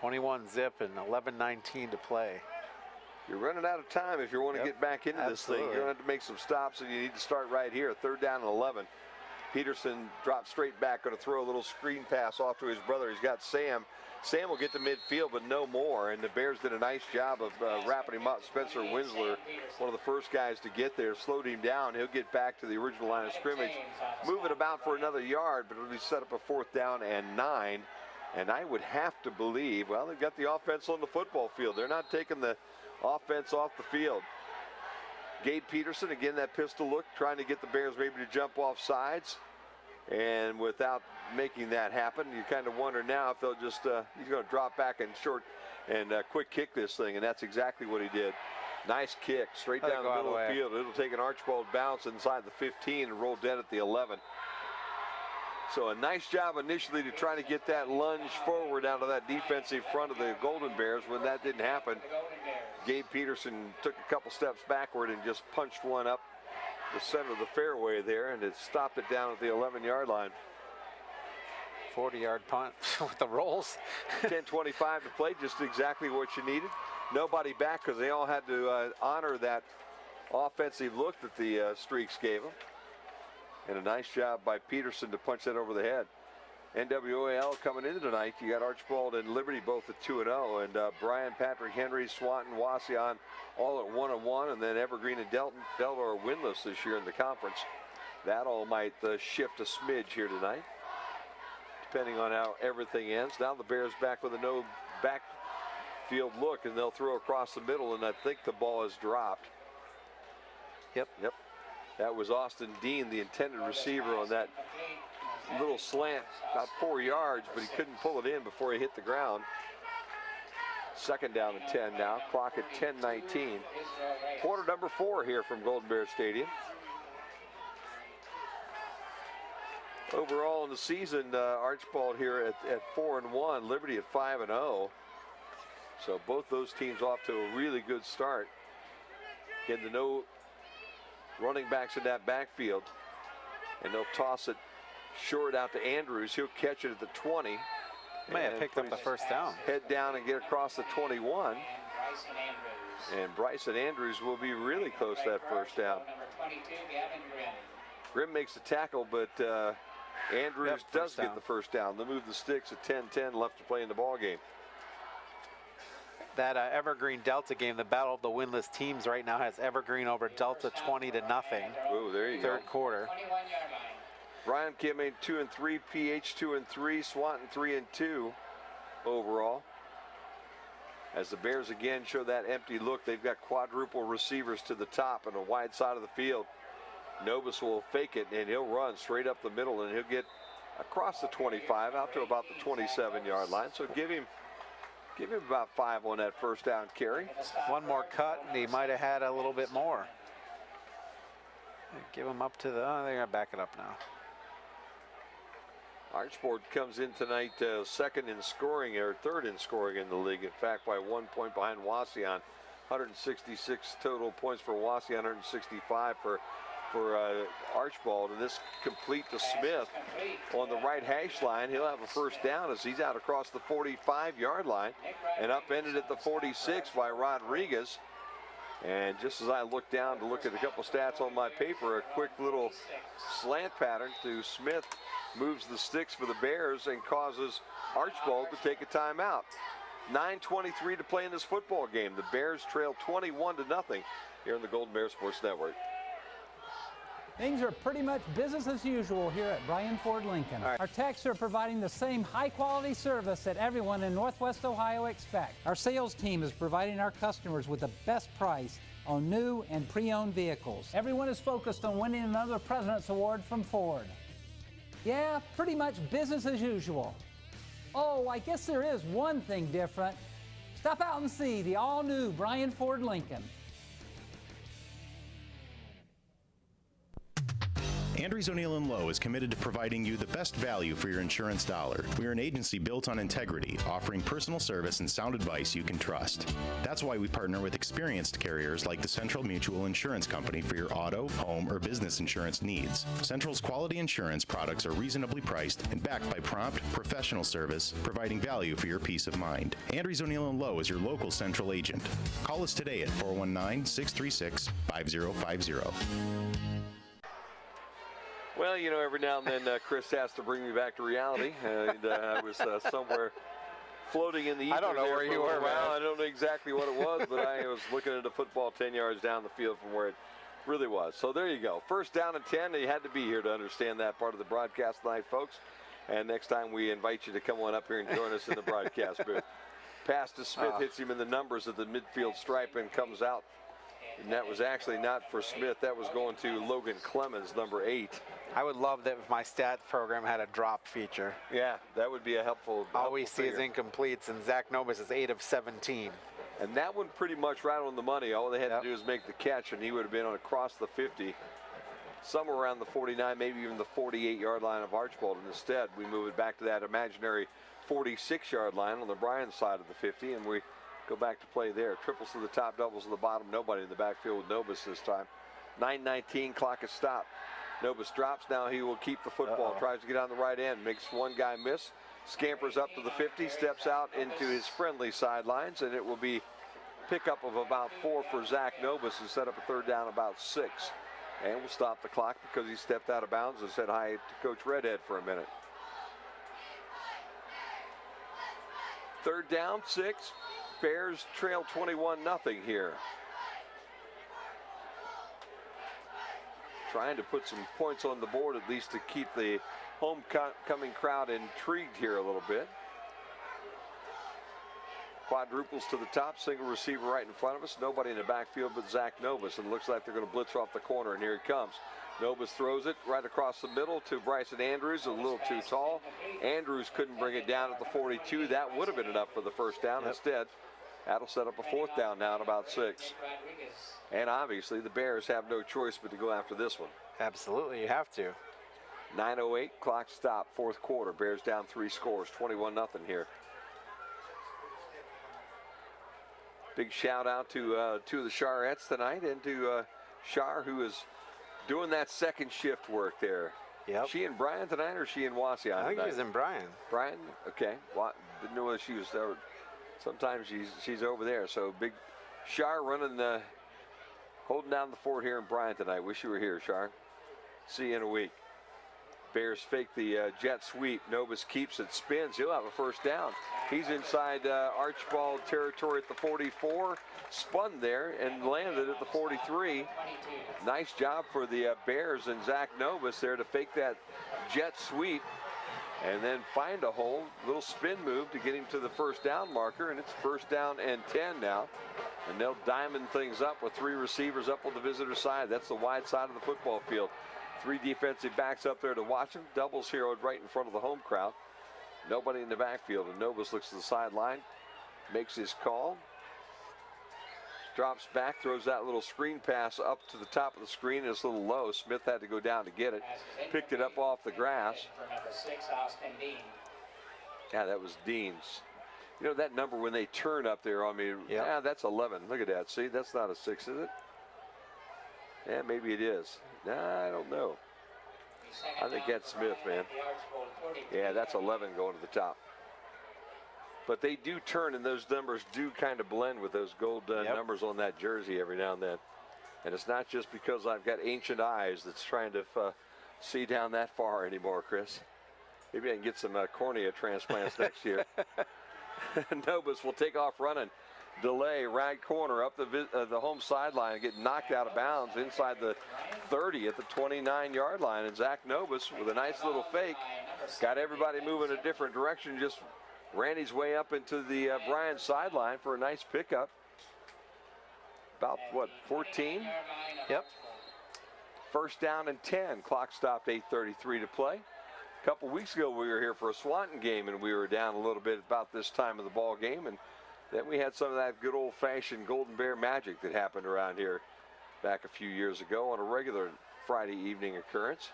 A: .21 zip and 11:19 to play.
B: You're running out of time if you want to get back into this thing. You're going to have to make some stops, and you need to start right here. Third down and 11. Peterson drops straight back, going to throw a little screen pass off to his brother. He's got Sam. Sam will get to midfield, but no more. And the Bears did a nice job of wrapping him up. Spencer Winsler, one of the first guys to get there, slowed him down. He'll get back to the original line of scrimmage, move it about for another yard, but it'll be set up a 4th down and 9. And I would have to believe, well, they've got the offense on the football field. They're not taking the offense off the field. Gabe Peterson, again, that pistol look, trying to get the Bears maybe to jump off sides. And without making that happen, you kind of wonder now if they'll just, he's going to drop back and short and quick kick this thing. And that's exactly what he did. Nice kick, straight down the middle of the field. It'll take an Archbold bounce inside the 15 and roll dead at the 11. So a nice job initially to try to get that lunge forward out of that defensive front of the Golden Bears. When that didn't happen, Gabe Peterson took a couple steps backward and just punched one up the center of the fairway there, and it stopped it down at the 11-yard line.
A: 40-yard punt with the rolls.
B: 10:25 to play, just exactly what you needed. Nobody back because they all had to honor that offensive look that the Streaks gave them. And a nice job by Peterson to punch that over the head. NWAL coming into tonight, you got Archbold and Liberty both at 2-0, and Bryan, Patrick Henry, Swanton, Wasion all at 1-1, and then Evergreen and Delta are winless this year in the conference. That all might shift a smidge here tonight, depending on how everything ends. Now the Bears back with a no backfield look, and they'll throw across the middle, and I think the ball is dropped. Yep. That was Austin Dean, the intended receiver, on that little slant, about 4 yards, but he couldn't pull it in before he hit the ground. Second down and 10 now, clock at 10:19. Quarter number 4 here from Golden Bear Stadium. Overall in the season, Archbold here at 4-1, Liberty at 5-0. So both those teams off to a really good start. Getting to know running backs in that backfield, and they'll toss it short out to Andrews. He'll catch it at the 20.
A: May have picked up the first down.
B: Head down and get across the 21. And Bryson Andrews will be really close to that first down. Grimm makes the tackle, but Andrews does get the first down. They move the sticks at 10:10 left to play in the ball game.
A: That Evergreen Delta game, the battle of the winless teams right now, has Evergreen over Delta 20-0.
B: Oh, there you go.
A: Third quarter.
B: Bryan came in 2-3, PH 2-3, Swanton 3-2 overall. As the Bears again show that empty look, they've got quadruple receivers to the top and a wide side of the field. Novus will fake it, and he'll run straight up the middle, and he'll get across the 25 out to about the 27-yard line. So give him about 5 on that first down carry.
A: One more cut, and he might have had a little bit more. Give him up to the, they're going to back it up now.
B: Archbold comes in tonight second in scoring, or third in scoring in the league. In fact, by 1 point behind Wasion. 166 total points for Wasion, 165 for Archbold, and this complete to Smith on the right hash line. He'll have a first down as he's out across the 45-yard line and upended at the 46 by Rodriguez. And just as I look down to look at a couple stats on my paper, a quick little slant pattern to Smith moves the sticks for the Bears and causes Archbold to take a timeout. 9:23 to play in this football game. The Bears trail 21-0 here in the Golden Bear Sports Network.
J: Things are pretty much business as usual here at Bryan Ford Lincoln. Our techs are providing the same high-quality service that everyone in Northwest Ohio expects. Our sales team is providing our customers with the best price on new and pre-owned vehicles. Everyone is focused on winning another President's Award from Ford. Yeah, pretty much business as usual. Oh, I guess there is one thing different. Stop out and see the all-new Bryan Ford Lincoln.
N: Andrews O'Neill & Lowe is committed to providing you the best value for your insurance dollar. We are an agency built on integrity, offering personal service and sound advice you can trust. That's why we partner with experienced carriers like the Central Mutual Insurance Company for your auto, home, or business insurance needs. Central's quality insurance products are reasonably priced and backed by prompt, professional service, providing value for your peace of mind. Andrews O'Neill & Lowe is your local Central agent. Call us today at 419-636-5050.
B: Well, you know, every now and then Chris has to bring me back to reality, and I was somewhere floating in the ether.
A: I don't know where you were, man.
B: I don't know exactly what it was, but I was looking at a football 10 yards down the field from where it really was. So there you go. First down and 10. You had to be here to understand that part of the broadcast tonight, folks. And next time we invite you to come on up here and join us in the broadcast booth. Pass to Smith, hits him in the numbers at the midfield stripe and comes out. And that was actually not for Smith. That was going to Logan Clemens, number 8.
A: I would love that if my stats program had a drop feature.
B: Yeah, that would be a helpful.
A: All we see is incompletes, and Zach Nobis is 8 of 17.
B: And that one pretty much right on the money. All they had to do is make the catch, and he would have been on across the 50, somewhere around the 49, maybe even the 48-yard line of Archbold. And instead, we move it back to that imaginary 46-yard line on the Bryan side of the 50, and we go back to play there. Triples to the top, doubles to the bottom. Nobody in the backfield with Nobis this time. 9:19, clock is stopped. Nobis drops. Now he will keep the football. Tries to get on the right end. Makes one guy miss. Scampers up to the 50. Steps out into his friendly sidelines. And it will be pickup of about 4 for Zach Nobis and set up a third down about 6. And we'll stop the clock because he stepped out of bounds and said hi to Coach Redhead for a minute. Third down, 6. Bears trail 21-0 here. Trying to put some points on the board at least to keep the homecoming crowd intrigued here a little bit. Quadruples to the top, single receiver right in front of us. Nobody in the backfield but Zach Nobis, and it looks like they're going to blitz off the corner, and here he comes. Nobis throws it right across the middle to Bryson Andrews, a little too tall. Andrews couldn't bring it down at the 42. That would have been enough for the first down. Instead, that'll set up a fourth down now at about 6. And obviously the Bears have no choice but to go after this one.
A: Absolutely, you have to.
B: 9:08, clock stop, fourth quarter. Bears down 3 scores, 21-0 here. Big shout out to two of the Sharettes tonight, and to Shar, who is doing that second shift work there.
A: Yep.
B: She in Bryan tonight, or she in Wasion?
A: I think she's in Bryan.
B: Bryan, okay. Well, didn't know whether she was there. Sometimes she's over there. So big Shar running the, holding down the fort here in Bryan tonight. Wish you were here, Shar. See you in a week. Bears fake the jet sweep. Nobis keeps it, spins. He'll have a first down. He's inside Archbold territory at the 44. Spun there and landed at the 43. Nice job for the Bears and Zach Nobis there to fake that jet sweep and then find a hole. Little spin move to get him to the first down marker, and it's first down and 10 now. And they'll diamond things up with 3 receivers up on the visitor side. That's the wide side of the football field. 3 defensive backs up there to watch him. Doubles here right in front of the home crowd. Nobody in the backfield, and Nobis looks to the sideline, makes his call. Drops back, throws that little screen pass up to the top of the screen. It's a little low. Smith had to go down to get it. Picked it up off the grass. Yeah, that was Dean's. You know that number when they turn up there on me, yeah, that's 11. Look at that. See, that's not a 6, is it? Yeah, maybe it is. Nah, I don't know. I think that's Smith, man. Yeah, that's 11 going to the top. But they do turn, and those numbers do kind of blend with those gold numbers on that jersey every now and then. And it's not just because I've got ancient eyes that's trying to see down that far anymore, Chris. Maybe I can get some cornea transplants next year. Nobis will take off running. Delay, right corner, up the home sideline, get knocked out of bounds inside the 30 at the 29-yard line. And Zach Nobis, with a nice little fake, got everybody moving a different direction, just ran his way up into the Bryan sideline for a nice pickup. About, what, 14?
A: Yep.
B: First down and 10. Clock stopped, 8:33 to play. A couple weeks ago, we were here for a Swanton game, and we were down a little bit about this time of the ball game. And then we had some of that good old-fashioned Golden Bear magic that happened around here back a few years ago on a regular Friday evening occurrence.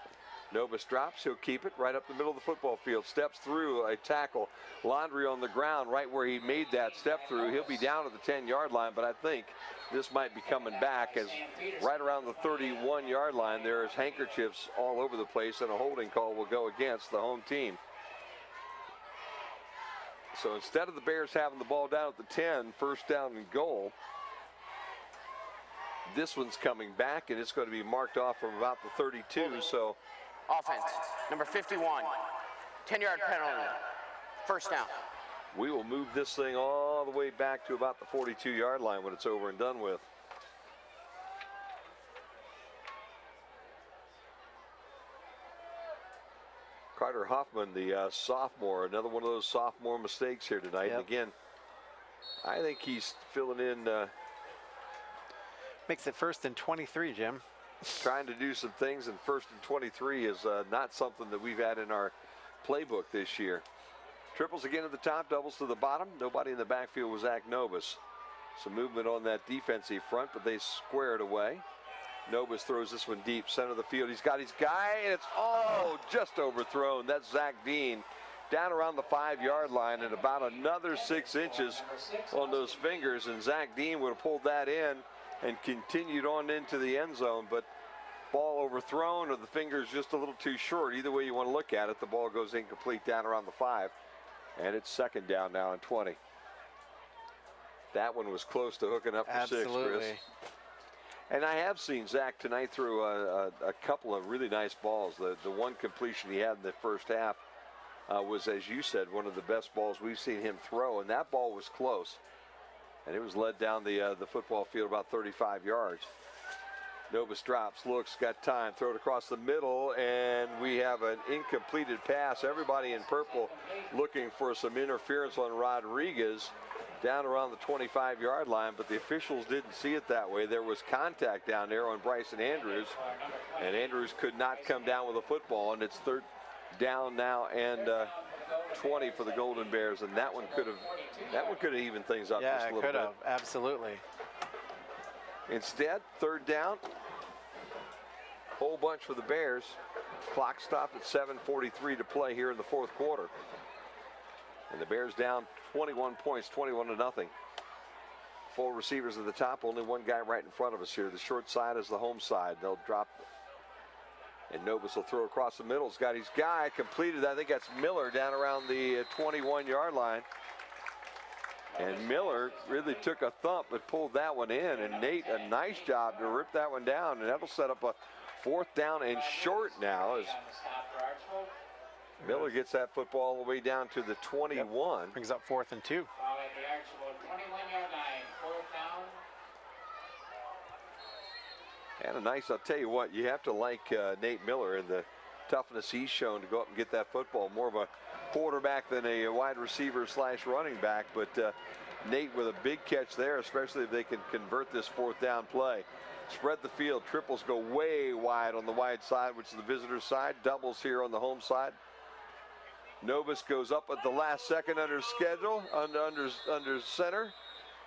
B: Novus drops, he'll keep it right up the middle of the football field, steps through a tackle. Laundrie on the ground right where he made that step through. He'll be down at the 10-yard line, but I think this might be coming back, as right around the 31-yard line there's handkerchiefs all over the place, and a holding call will go against the home team. So instead of the Bears having the ball down at the 10, first down and goal, this one's coming back, and it's going to be marked off from about the 32. So
K: offense, number 51, 10-yard penalty, first down.
B: We will move this thing all the way back to about the 42-yard line when it's over and done with. Carter Hoffman, the sophomore, another one of those sophomore mistakes here tonight.
A: Yep.
B: And again, I think he's filling in.
A: Makes it 1st and 23, Jim.
B: Trying to do some things, and 1st and 23 is not something that we've had in our playbook this year. Triples again at the top, doubles to the bottom. Nobody in the backfield was Zach Novus. Some movement on that defensive front, but they square it away. Novus throws this one deep, center of the field. He's got his guy, and it's just overthrown. That's Zach Dean down around the 5-yard line, and about another 6 inches on those fingers, and Zach Dean would have pulled that in and continued on into the end zone, but ball overthrown or the fingers just a little too short. Either way you want to look at it, the ball goes incomplete down around the 5, and it's 2nd down now and 20. That one was close to hooking up for 6, Chris. And I have seen Zach tonight throw a couple of really nice balls. The one completion he had in the first half was, as you said, one of the best balls we've seen him throw, and that ball was close. And it was led down the football field about 35 yards. Novus drops, looks, got time, throw it across the middle, and we have an incompleted pass. Everybody in purple looking for some interference on Rodriguez down around the 25-yard line, but the officials didn't see it that way. There was contact down there on Bryson Andrews, and Andrews could not come down with a football, and it's 3rd down now and 20 for the Golden Bears, and that one could have evened things up just a little bit.
A: Yeah, it could have, absolutely.
B: Instead, 3rd down, whole bunch for the Bears. Clock stopped at 7:43 to play here in the 4th quarter. And the Bears down 21 points, 21-0. 4 receivers at the top, only one guy right in front of us here. The short side is the home side. They'll drop, and Novus will throw across the middle. He's got his guy completed. I think that's Miller down around the 21-yard line. And Miller really took a thump but pulled that one in. And Nate, a nice job to rip that one down. And that'll set up a 4th down and short now as Miller gets that football all the way down to the 21.
A: Yep. Brings up 4th and 2.
B: And a nice, I'll tell you what, you have to like Nate Miller and the toughness he's shown to go up and get that football. More of a quarterback than a wide receiver / running back, but Nate with a big catch there, especially if they can convert this 4th down play. Spread the field, triples go way wide on the wide side, which is the visitor's side, doubles here on the home side. Novus goes up at the last second under schedule, under center.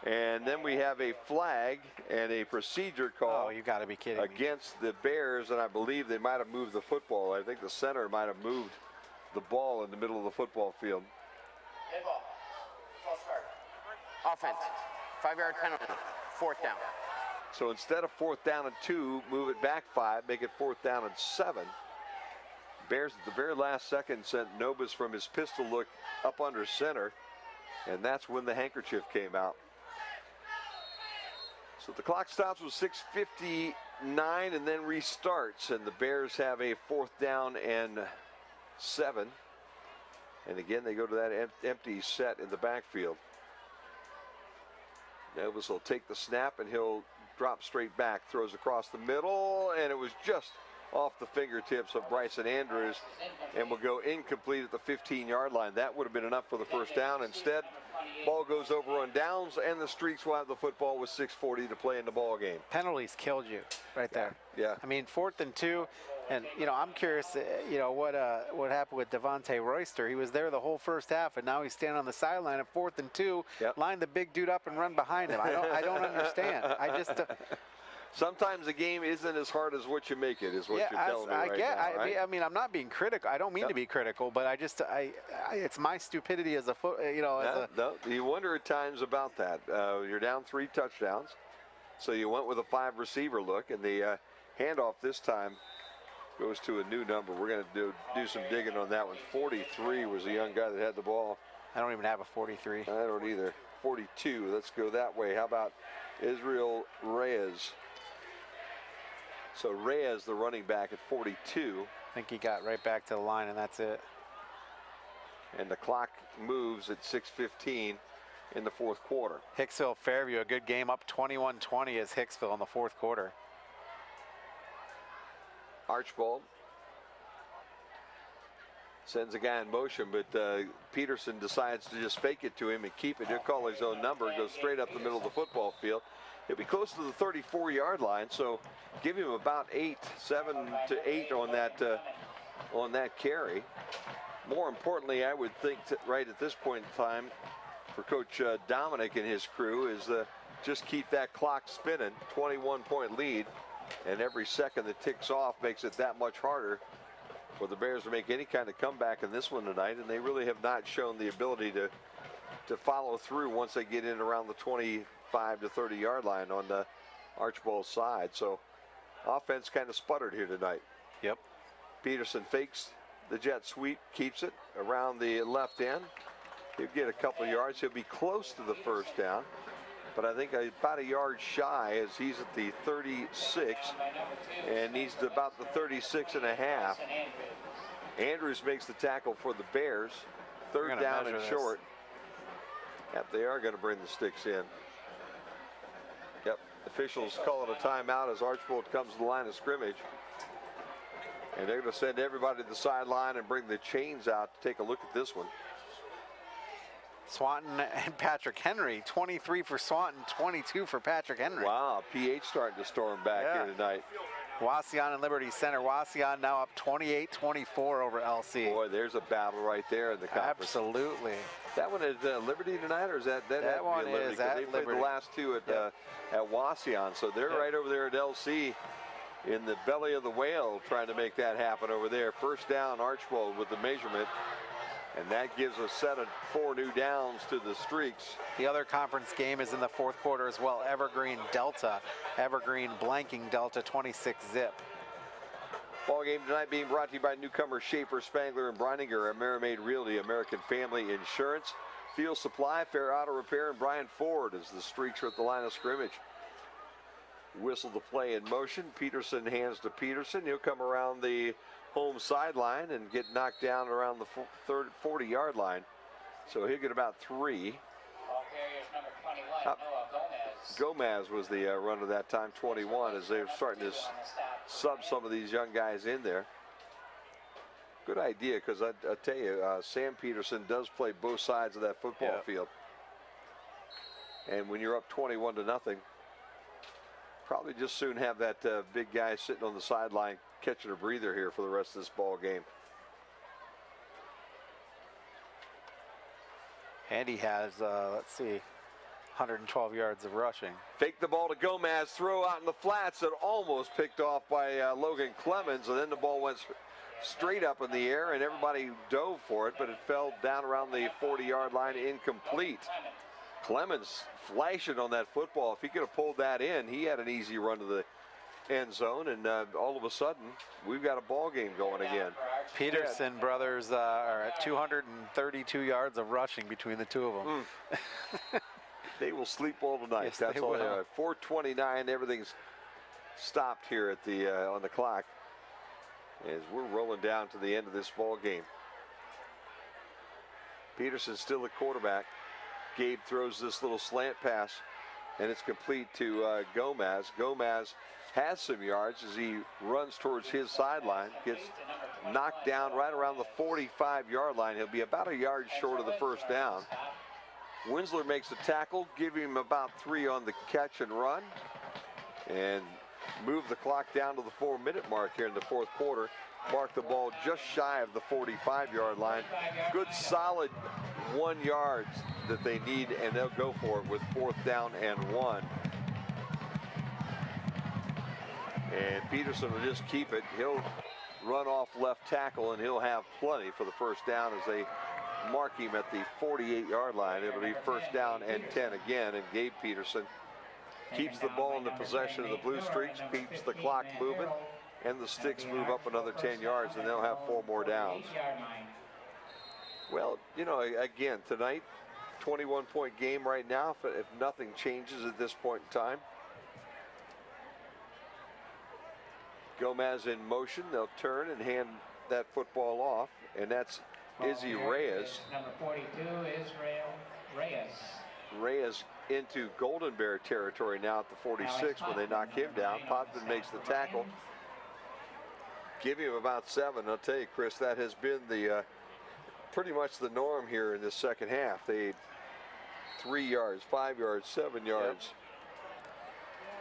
B: And then we have a flag and a procedure call.
A: Oh, you got to be kidding me.
B: Against the Bears, and I believe they might have moved the football. I think the center might have moved the ball in the middle of the football field.
K: Offense, 5-yard penalty, 4th down.
B: So instead of 4th down and 2, move it back 5, make it 4th down and 7. Bears at the very last second sent Novus from his pistol look up under center, and that's when the handkerchief came out. So the clock stops with 6:59 and then restarts, and the Bears have a 4th down and 7. And again, they go to that empty set in the backfield. Novus will take the snap, and he'll drop straight back, throws across the middle, and it was just off the fingertips of Bryson Andrews, and will go incomplete at the 15-yard line. That would have been enough for the 1st down. Instead, ball goes over on downs, and the Streaks will have the football with 6:40 to play in the ball game.
A: Penalties killed you right there.
B: Yeah.
A: I mean, 4th and 2, and I'm curious, what happened with Devontae Royster. He was there the whole first half, and now he's standing on the sideline at 4th and 2.
B: Yep.
A: Line the big dude up and run behind him. I don't understand. I just.
B: Sometimes the game isn't as hard as what you make it, is what you're telling me right now, right?
A: I mean, I'm not being critical. I don't mean to be critical, but it's my stupidity as a
B: No, you wonder at times about that. You're down 3 touchdowns, so you went with a 5 receiver look, and the handoff this time goes to a new number. We're going to do some digging on that one. 43 was the young guy that had the ball.
A: I don't even have a 43.
B: I don't either. 42. Let's go that way. How about Israel Reyes? So Reyes, the running back, at 42.
A: I think he got right back to the line, and that's it.
B: And the clock moves at 6:15 in the fourth quarter.
A: Hicksville Fairview, a good game, up 21-20 as Hicksville in the fourth quarter.
B: Archbold sends a guy in motion, but Peterson decides to just fake it to him and keep it. He'll call his own number, goes straight up the middle of the football field. He'll be close to the 34-yard line, so give him about 7 to 8 on that carry. More importantly, I would think right at this point in time for Coach Dominic and his crew is just keep that clock spinning. 21-point lead, and every second that ticks off makes it that much harder for the Bears to make any kind of comeback in this one tonight, and they really have not shown the ability to follow through once they get in around the 25 to 30-yard line on the Archbold side. So offense kind of sputtered here tonight.
A: Yep.
B: Peterson fakes the jet sweep, keeps it around the left end. He'll get a couple of yards. He'll be close to the first down, but I think about a yard shy as he's at the 36 and he's about the 36 and a half. Andrews makes the tackle for the Bears. Third down and short. Yep, they are going to bring the sticks in. Yep, officials call it a timeout as Archbold comes to the line of scrimmage. And they're going to send everybody to the sideline and bring the chains out to take a look at this one.
A: Swanton and Patrick Henry, 23 for Swanton, 22 for Patrick Henry.
B: Wow, PH starting to storm back here tonight.
A: Wauseon and Liberty Center. Wauseon now up 28-24 over LC.
B: Boy, there's a battle right there in the conference.
A: Absolutely.
B: That one is Liberty tonight, or is that
A: one is at
B: Liberty? They played the last two at Wauseon, so they're right over there at LC in the belly of the whale trying to make that happen over there. First down, Archbold with the measurement. And that gives a set of 4 new downs to the Streaks.
A: The other conference game is in the fourth quarter as well. Evergreen Delta. Evergreen blanking Delta 26-zip.
B: Ball game tonight being brought to you by newcomer Schaefer, Spangler, and Brininger at Merrimaid Realty, American Family Insurance, Field Supply, Fair Auto Repair, and Bryan Ford as the Streaks are at the line of scrimmage. Whistle to play in motion. Peterson hands to Peterson. He'll come around the home sideline and get knocked down around the 40-yard line. So he'll get about 3. Gomez was the runner that time, 21, as they're starting to sub some of these young guys in there. Good idea, because I tell you, Sam Peterson does play both sides of that football field. And when you're up 21-0, probably just soon have that big guy sitting on the sideline catching a breather here for the rest of this ball game.
A: And he has, let's see, 112 yards of rushing.
B: Fake the ball to Gomez, throw out in the flats that almost picked off by Logan Clemens, and then the ball went straight up in the air and everybody dove for it, but it fell down around the 40-yard line, incomplete. Clemens flashing on that football. If he could have pulled that in, he had an easy run to the end zone, and all of a sudden we've got a ball game going again.
A: Peterson brothers are at 232 yards of rushing between the two of them.
B: They will sleep all tonight.
A: Yes,
B: that's
A: they
B: all
A: will.
B: they are. 4:29, everything's stopped here at the on the clock as we're rolling down to the end of this ball game. Peterson's still the quarterback. Gabe throws this little slant pass, and it's complete to Gomez. Gomez has some yards as he runs towards his sideline, gets knocked down right around the 45-yard line. He'll be about a yard short of the first down. Winsler makes a tackle, give him about 3 on the catch and run, and move the clock down to the 4-minute mark here in the fourth quarter. Mark the ball just shy of the 45-yard line. Good solid 1 yard that they need, and they'll go for it with 4th down and 1. And Peterson will just keep it. He'll run off left tackle, and he'll have plenty for the first down as they mark him at the 48-yard line. It'll be first down and 10 again, and Gabe Peterson keeps the ball in the possession of the Blue Streaks, keeps the clock moving, and the Sticks move up another 10 yards, and they'll have 4 more downs. Well, you know, again, tonight, 21-point game right now, if nothing changes at this point in time. Gomez in motion. They'll turn and hand that football off, and that's Izzy Reyes.
L: Number 42, Israel Reyes.
B: Reyes into Golden Bear territory now at the 46 when they knock him down. Potvin makes the tackle. Give him about 7. I'll tell you, Chris, that has been the pretty much the norm here in this second half. They 3 yards, 5 yards, 7 yards.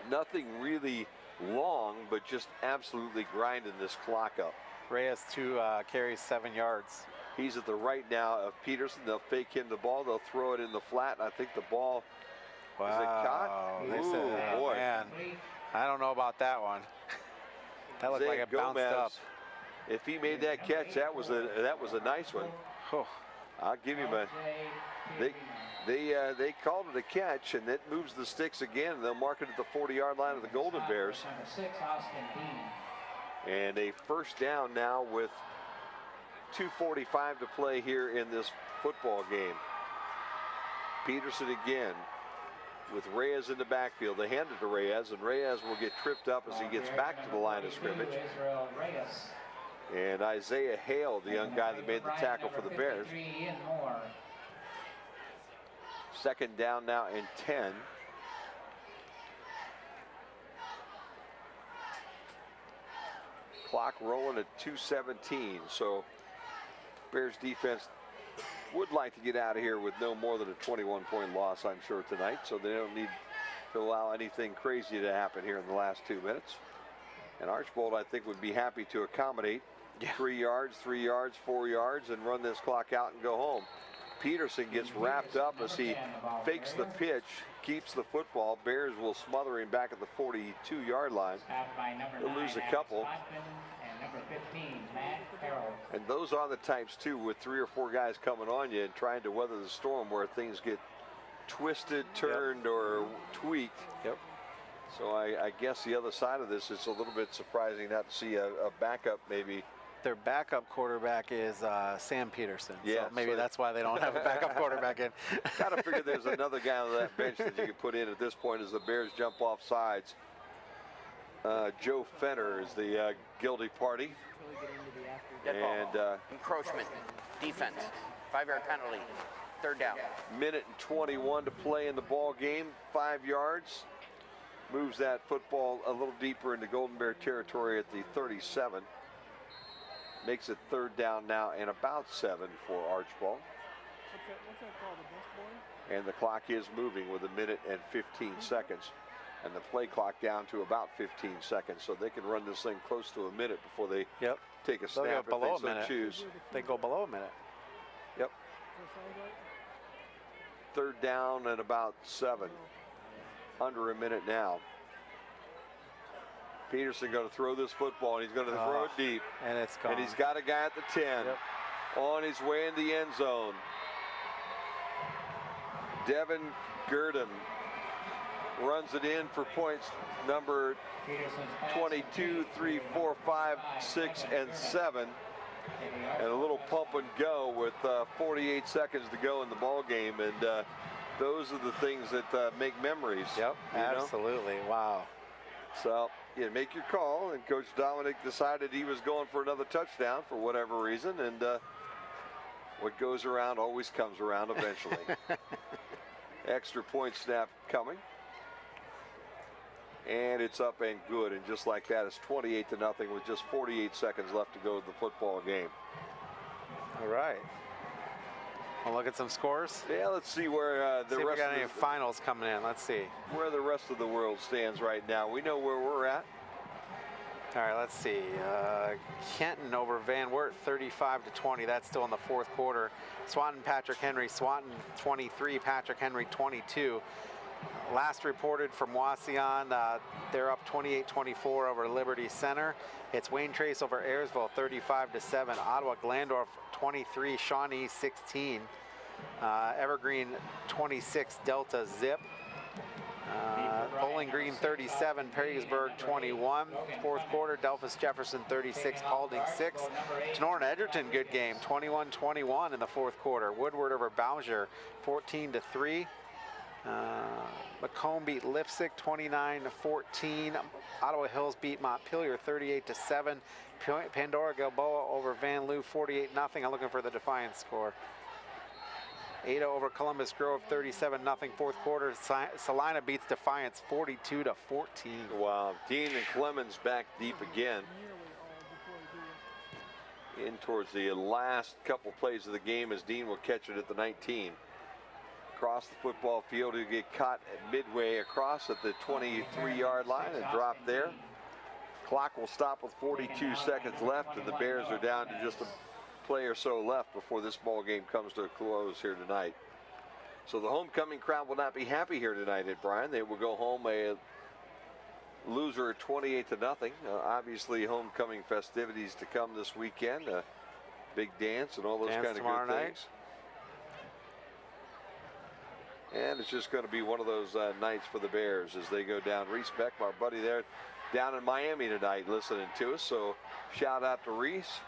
B: Yep. Nothing really long, but just absolutely grinding this clock up.
A: Reyes 2 carries 7 yards.
B: He's at the right now of Peterson. They'll fake him the ball. They'll throw it in the flat. And I think the ball is it caught?
A: They
B: Ooh,
A: said,
B: boy.
A: Man, I don't know about that one. That looked like it bounced up.
B: If he made that catch, that was a nice one.
A: Oh.
B: I'll give him a. They called it a catch, and it moves the Sticks again. And they'll mark it at the 40-yard line of the Golden Bears.
L: Number 6, Austin Dean.
B: And a first down now with 2:45 to play here in this football game. Peterson again with Reyes in the backfield. They hand it to Reyes, and Reyes will get tripped up as he gets back to the line of scrimmage. And Isaiah Hale, the young guy that made the tackle for the Bears. Second down now and 10. Clock rolling at 2:17, so Bears defense would like to get out of here with no more than a 21-point loss, I'm sure, tonight, so they don't need to allow anything crazy to happen here in the last 2 minutes. And Archbold, I think, would be happy to accommodate 3 yards, 3 yards, 4 yards, and run this clock out and go home. Peterson gets wrapped up as he fakes the pitch, keeps the football. Bears will smother him back at the 42-yard line. They'll lose a couple. And those are the types, too, with 3 or 4 guys coming on you and trying to weather the storm where things get twisted, turned, or tweaked.
A: Yep.
B: So I guess the other side of this is a little bit surprising not to see a backup maybe.
A: Their backup quarterback is Sam Peterson.
B: Yeah,
A: so maybe that's why they don't have a backup quarterback in.
B: Gotta figure there's another guy on that bench that you could put in at this point as the Bears jump off sides. Joe Fenner is the guilty party. And
K: encroachment, defense, 5-yard penalty, third down.
B: Minute and 21 to play in the ball game. 5 yards. Moves that football a little deeper into Golden Bear territory at the 37. Makes it third down now and about 7 for Archbold.
D: What's that called, the bus boy?
B: And the clock is moving with 1 minute and 15 seconds. And the play clock down to about 15 seconds. So they can run this thing close to a minute before they take a snap if they so choose.
A: They go below a minute.
B: Yep. Third down and about 7. Under a minute now. Peterson going to throw this football, and he's going to throw it deep.
A: And it's gone.
B: And he's got a guy at the 10 on his way in the end zone. Devin Gurdon runs it in for points number 22, 3, 4, 5, 6, and 7. And a little pump and go with 48 seconds to go in the ball game. And those are the things that make memories.
A: Yep, absolutely. Wow.
B: So you make your call, and Coach Dominic decided he was going for another touchdown for whatever reason, and what goes around always comes around eventually. Extra point snap coming, and it's up and good, and just like that, it's 28-0 with just 48 seconds left to go in the football game.
A: All right. We'll look at some scores.
B: Yeah, let's see where the rest
A: got
B: of
A: any finals coming in. Let's see
B: where the rest of the world stands right now. We know where we're at.
A: All right, let's see. Kenton over Van Wert, 35-20. That's still in the fourth quarter. Swanton, Patrick Henry. Swanton 23, Patrick Henry 22. last reported from Wauseon, they're up 28-24 over Liberty Center. It's Wayne Trace over Ayersville 35-7. Ottawa Glandorf 23, Shawnee 16. Evergreen 26, Delta Zip. Bowling Green 37, Perrysburg 21. Fourth quarter, Delphus Jefferson 36, Paulding 6. Sonoran Edgerton, good game, 21-21 in the fourth quarter. Woodward over Bowser 14-3. Macomb beat Lipsick 29-14. Ottawa Hills beat Montpelier 38-7. Pandora Gilboa over Van Loo 48-0. I'm looking for the Defiance score. Ada over Columbus Grove 37-0 fourth quarter. Salina beats Defiance 42-14.
B: Wow, Dean and Clemens back deep again. In towards the last couple plays of the game as Dean will catch it at the 19. Across the football field, he'll get caught at midway across at the 23-yard line and drop there. Clock will stop with 42 seconds left, and the Bears are down to just a play or so left before this ball game comes to a close here tonight. So the homecoming crowd will not be happy here tonight at Bryan. They will go home a loser 28-0. Obviously homecoming festivities to come this weekend. Big dance and all those kind of good things. And it's just going to be one of those nights for the Bears as they go down. Reese Beck, my buddy there, down in Miami tonight listening to us. So shout out to Reese.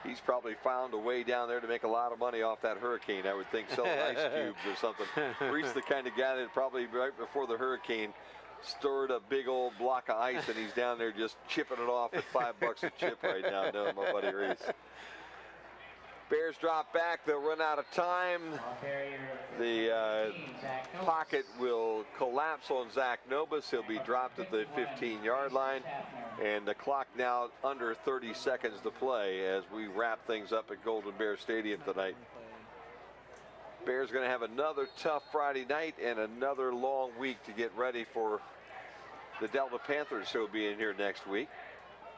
B: He's probably found a way down there to make a lot of money off that hurricane, I would think, selling ice cubes or something. Reese the kind of guy that probably right before the hurricane stored a big old block of ice, and he's down there just chipping it off at $5 a chip right now, knowing my buddy Reese. Bears drop back. They'll run out of time. The pocket will collapse on Zach Nobis. He'll be dropped at the 15-yard line. And the clock now under 30 seconds to play as we wrap things up at Golden Bear Stadium tonight. Bears going to have another tough Friday night and another long week to get ready for the Delta Panthers who will be in here next week.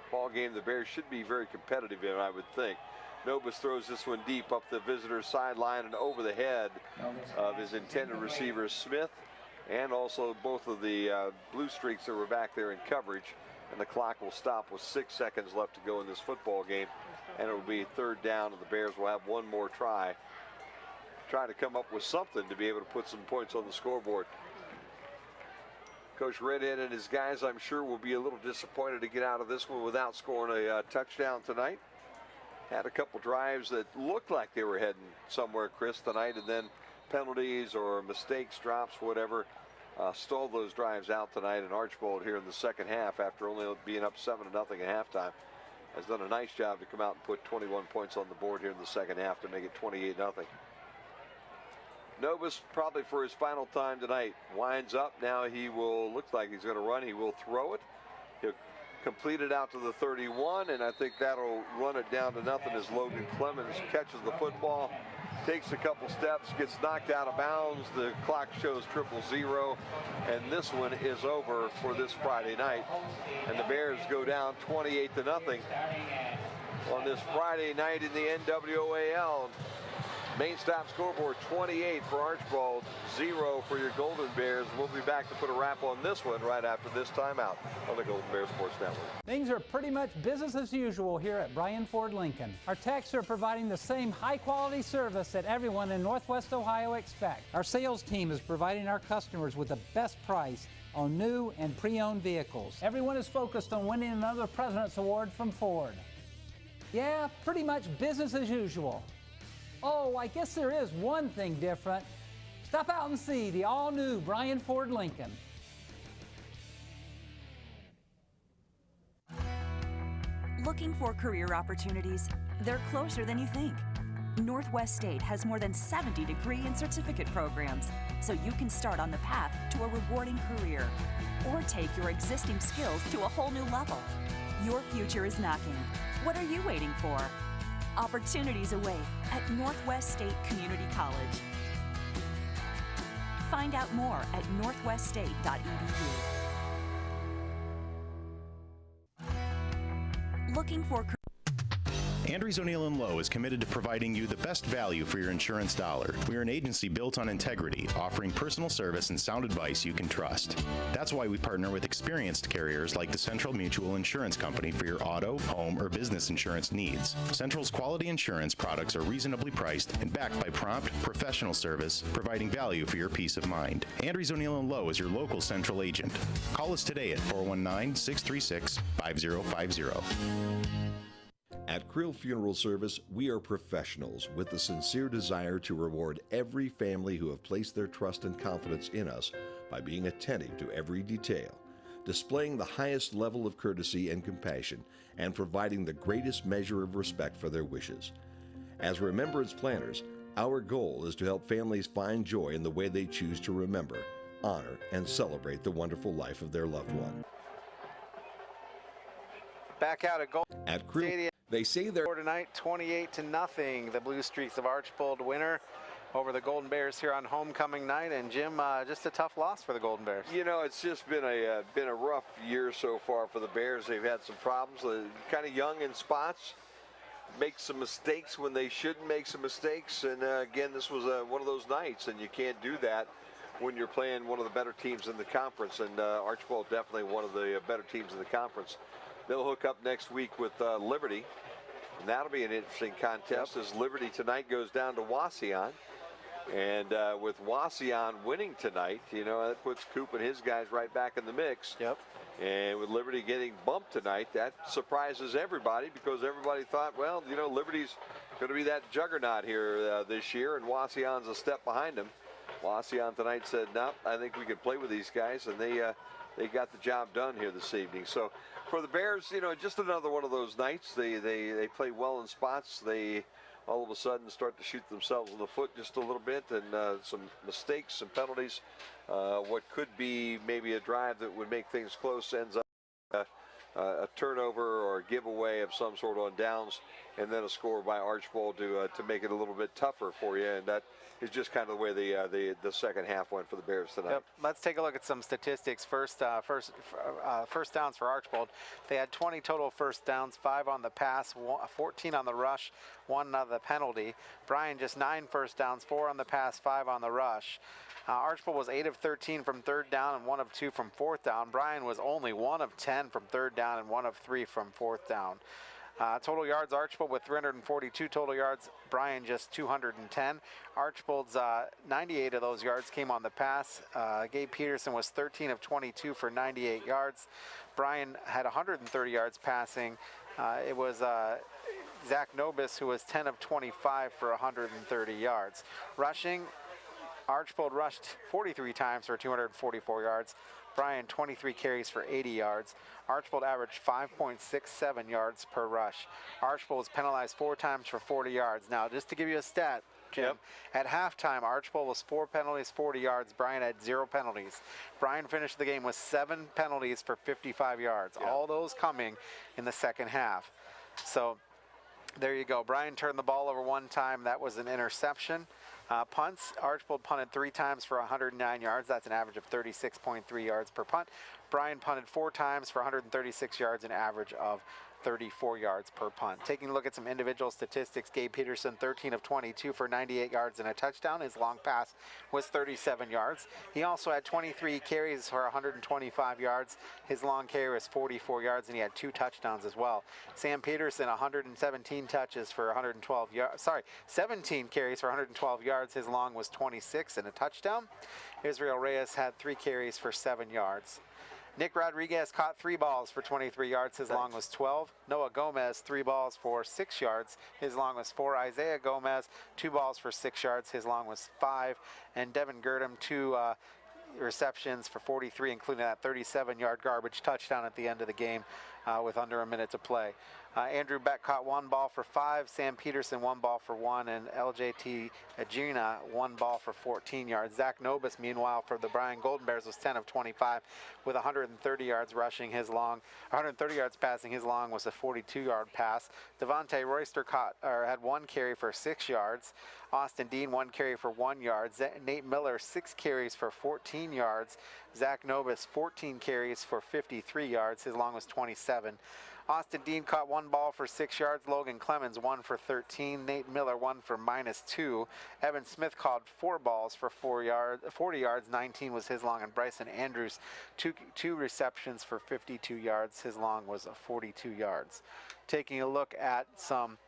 B: Ball game the Bears should be very competitive in, I would think. Nobis throws this one deep up the visitor's sideline and over the head of his intended receiver Smith, and also both of the Blue Streaks that were back there in coverage. And the clock will stop with 6 seconds left to go in this football game, and it will be third down, and the Bears will have one more try to come up with something to be able to put some points on the scoreboard. Coach Redhead and his guys, I'm sure, will be a little disappointed to get out of this one without scoring a touchdown tonight. Had a couple drives that looked like they were heading somewhere, Chris, tonight, and then penalties or mistakes, drops, whatever, stalled those drives out tonight. And Archbold here in the second half, after only being up 7-0 at halftime, has done a nice job to come out and put 21 points on the board here in the second half to make it 28-0. Nobis, probably for his final time tonight, winds up. Now he will, looks like he's going to run. He will throw it. He'll complete it out to the 31, and I think that'll run it down to nothing as Logan Clemens catches the football, takes a couple steps, gets knocked out of bounds. The clock shows 0-0, and this one is over for this Friday night. And the Bears go down 28-0 on this Friday night in the NWAL. Main stop scoreboard 28 for Archbold, 0 for your Golden Bears. We'll be back to put a wrap on this one right after this timeout on the Golden Bear Sports Network.
J: Things are pretty much business as usual here at Bryan Ford Lincoln. Our techs are providing the same high-quality service that everyone in Northwest Ohio expects. Our sales team is providing our customers with the best price on new and pre-owned vehicles. Everyone is focused on winning another President's Award from Ford. Yeah, pretty much business as usual. Oh, I guess there is one thing different. Stop out and see the all-new Bryan Ford Lincoln.
M: Looking for career opportunities? They're closer than you think. Northwest State has more than 70 degree and certificate programs, so you can start on the path to a rewarding career or take your existing skills to a whole new level. Your future is knocking. What are you waiting for? Opportunities await at Northwest State Community College. Find out more at northweststate.edu. Looking for
N: Andrews O'Neill & Lowe is committed to providing you the best value for your insurance dollar. We are an agency built on integrity, offering personal service and sound advice you can trust. That's why we partner with experienced carriers like the Central Mutual Insurance Company for your auto, home, or business insurance needs. Central's quality insurance products are reasonably priced and backed by prompt, professional service, providing value for your peace of mind. Andrews O'Neill & Lowe is your local Central agent. Call us today at 419-636-5050.
O: At Krill Funeral Service, we are professionals with the sincere desire to reward every family who have placed their trust and confidence in us by being attentive to every detail, displaying the highest level of courtesy and compassion, and providing the greatest measure of respect for their wishes. As remembrance planners, our goal is to help families find joy in the way they choose to remember, honor, and celebrate the wonderful life of their loved one.
A: Back out at Gold
O: At Krill,
A: Stadium.
O: they say they're
A: Tonight, 28-0. The Blue Streaks of Archbold winner over the Golden Bears here on homecoming night. And Jim, just a tough loss for the Golden Bears.
B: You know, it's just been a rough year so far for the Bears. They've had some problems. Kind of young in spots, make some mistakes when they shouldn't make some mistakes. And again, this was one of those nights, and you can't do that when you're playing one of the better teams in the conference. And Archbold definitely one of the better teams in the conference. They'll hook up next week with Liberty, and that'll be an interesting contest as Liberty tonight goes down to Wauseon. And with Wauseon winning tonight, you know, that puts Coop and his guys right back in the mix.
A: Yep.
B: And with Liberty getting bumped tonight, that surprises everybody because everybody thought, well, you know, Liberty's going to be that juggernaut here this year, and Wauseon's a step behind them. Wauseon tonight said, no, I think we can play with these guys, and they got the job done here this evening. So for the Bears, you know, just another one of those nights. They play well in spots. They all of a sudden start to shoot themselves in the foot just a little bit, and some mistakes, some penalties. What could be maybe a drive that would make things close ends up a turnover or a giveaway of some sort on downs, and then a score by Archbold to make it a little bit tougher for you. And that is just kind of the way the second half went for the Bears tonight.
A: Yep. Let's take a look at some statistics. First downs for Archbold. They had 20 total first downs, 5 on the pass, 14 on the rush, 1 on the penalty. Bryan just 9 first downs, 4 on the pass, 5 on the rush. Archbold was 8 of 13 from third down and 1 of 2 from fourth down. Bryan was only 1 of 10 from third down and 1 of 3 from fourth down. Total yards, Archbold with 342 total yards, Bryan just 210. Archbold's 98 of those yards came on the pass. Gabe Peterson was 13 of 22 for 98 yards. Bryan had 130 yards passing. It was Zach Nobis who was 10 of 25 for 130 yards. Rushing, Archbold rushed 43 times for 244 yards. Bryan 23 carries for 80 yards. Archbold averaged 5.67 yards per rush. Archbold was penalized 4 times for 40 yards. Now, just to give you a stat, Jim, at halftime, Archbold was 4 penalties, 40 yards. Bryan had 0 penalties. Bryan finished the game with 7 penalties for 55 yards. All those coming in the second half. So there you go. Bryan turned the ball over 1 time. That was an interception. Punts, Archbold punted 3 times for 109 yards. That's an average of 36.3 yards per punt. Bryan punted 4 times for 136 yards, an average of 34 yards per punt. Taking a look at some individual statistics, Gabe Peterson 13 of 22 for 98 yards and a touchdown. His long pass was 37 yards. He also had 23 carries for 125 yards. His long carry was 44 yards, and he had 2 touchdowns as well. Sam Peterson 117 touches for 112 yards. 17 carries for 112 yards. His long was 26 and a touchdown. Israel Reyes had 3 carries for 7 yards. Nick Rodriguez caught 3 balls for 23 yards. His long was 12. Noah Gomez, 3 balls for 6 yards. His long was 4. Isaiah Gomez, 2 balls for 6 yards. His long was 5. And Devin Girdham, 2 receptions for 43, including that 37-yard garbage touchdown at the end of the game with under a minute to play. Andrew Beck caught 1 ball for 5, Sam Peterson 1 ball for 1, and LJT Agina 1 ball for 14 yards. Zach Nobis, meanwhile, for the Bryan Golden Bears was 10 of 25 with 130 yards rushing. His long, 130 yards passing. His long was a 42-yard pass. Devontae Royster had 1 carry for 6 yards. Austin Dean 1 carry for 1 yard. Nate Miller 6 carries for 14 yards. Zach Nobis 14 carries for 53 yards. His long was 27. Austin Dean caught 1 ball for 6 yards. Logan Clemens 1 for 13. Nate Miller 1 for -2. Evan Smith caught 4 balls for 40 yards. 19 was his long. And Bryson Andrews, two receptions for 52 yards. His long was 42 yards. Taking a look at some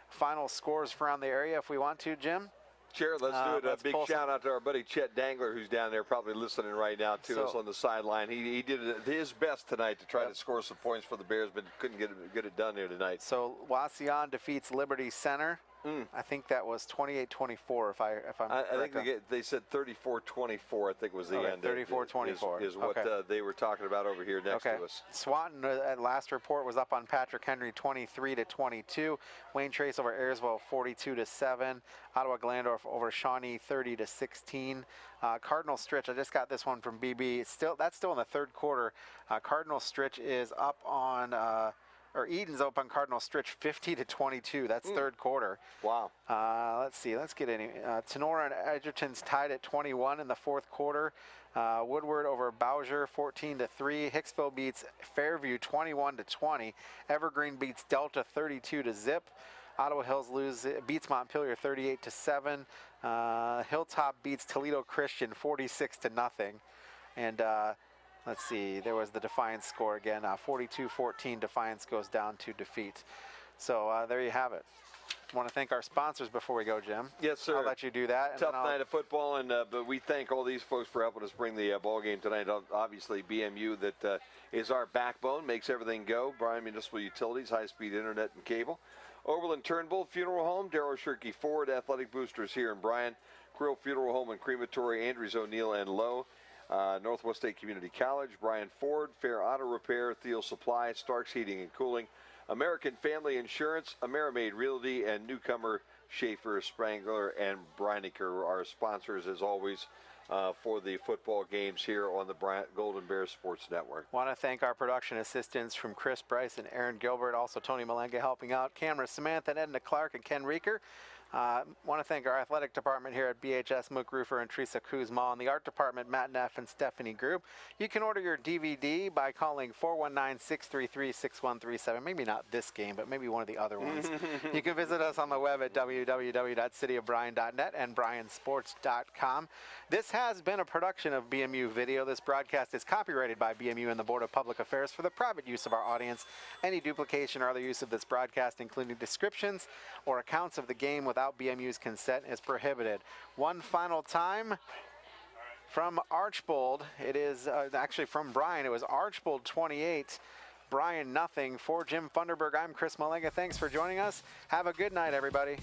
A: final scores around the area if we want to, Jim.
B: Sure, let's do it. A big shout out to our buddy Chet Dangler, who's down there probably listening right now to us on the sideline. He did his best tonight to try to score some points for the Bears, but couldn't get it done here tonight.
A: So Wauseon defeats Liberty Center. I think that was 28-24 if I'm
B: I think they said 34-24, I think was the end.
A: 34-24
B: is what they were talking about over here next to us.
A: Swanton at last report was up on Patrick Henry 23-22. Wayne Trace over Ayersville 42-7. Ottawa Glandorf over Shawnee 30-16. Cardinal Stritch, I just got this one from BB. That's still in the third quarter. Cardinal Stritch is up on Eden's up on Cardinal Stritch 50-22. That's third quarter.
B: Wow.
A: Let's see. Let's get any. Tenora and Edgerton's tied at 21 in the fourth quarter. Woodward over Bowser 14-3. Hicksville beats Fairview 21-20. Evergreen beats Delta 32-0. Ottawa Hills beats Montpelier 38-7. Hilltop beats Toledo Christian 46-0. And let's see, there was the Defiance score again. 42-14, Defiance goes down to defeat. So there you have it. I want to thank our sponsors before we go, Jim.
B: Yes, sir.
A: I'll let you do that.
B: Tough night of football, and but we thank all these folks for helping us bring the ball game tonight. Obviously, BMU that is our backbone, makes everything go. Bryan Municipal Utilities, high-speed internet and cable. Oberlin Turnbull Funeral Home, Darryl Shirkey Ford Athletic Boosters here in Bryan. Krill Funeral Home and Crematory, Andrews O'Neill and Lowe. Northwest State Community College, Bryan Ford, Fair Auto Repair, Thiel Supply, Starks Heating and Cooling, American Family Insurance, Amerimaid Realty, and newcomer Schaefer, Sprangler, and Breinecker are sponsors, as always, for the football games here on the Golden Bears Sports Network.
A: Want to thank our production assistants from Chris Bryce and Aaron Gilbert, also Tony Malenga helping out, Camera Samantha, and Edna Clark, and Ken Reeker. Want to thank our athletic department here at BHS, Mook Roofer and Teresa Kuzma, and the art department, Matt Neff and Stephanie Group. You can order your DVD by calling 419-633-6137. Maybe not this game, but maybe one of the other ones. You can visit us on the web at www.cityofbryan.net and bryansports.com. This has been a production of BMU Video. This broadcast is copyrighted by BMU and the Board of Public Affairs for the private use of our audience. Any duplication or other use of this broadcast, including descriptions or accounts of the game without BMU's consent, is prohibited. One final time from Archbold. It is actually from Bryan. It was Archbold 28, Bryan nothing. For Jim Funderburg, I'm Chris Malenga. Thanks for joining us. Have a good night, everybody.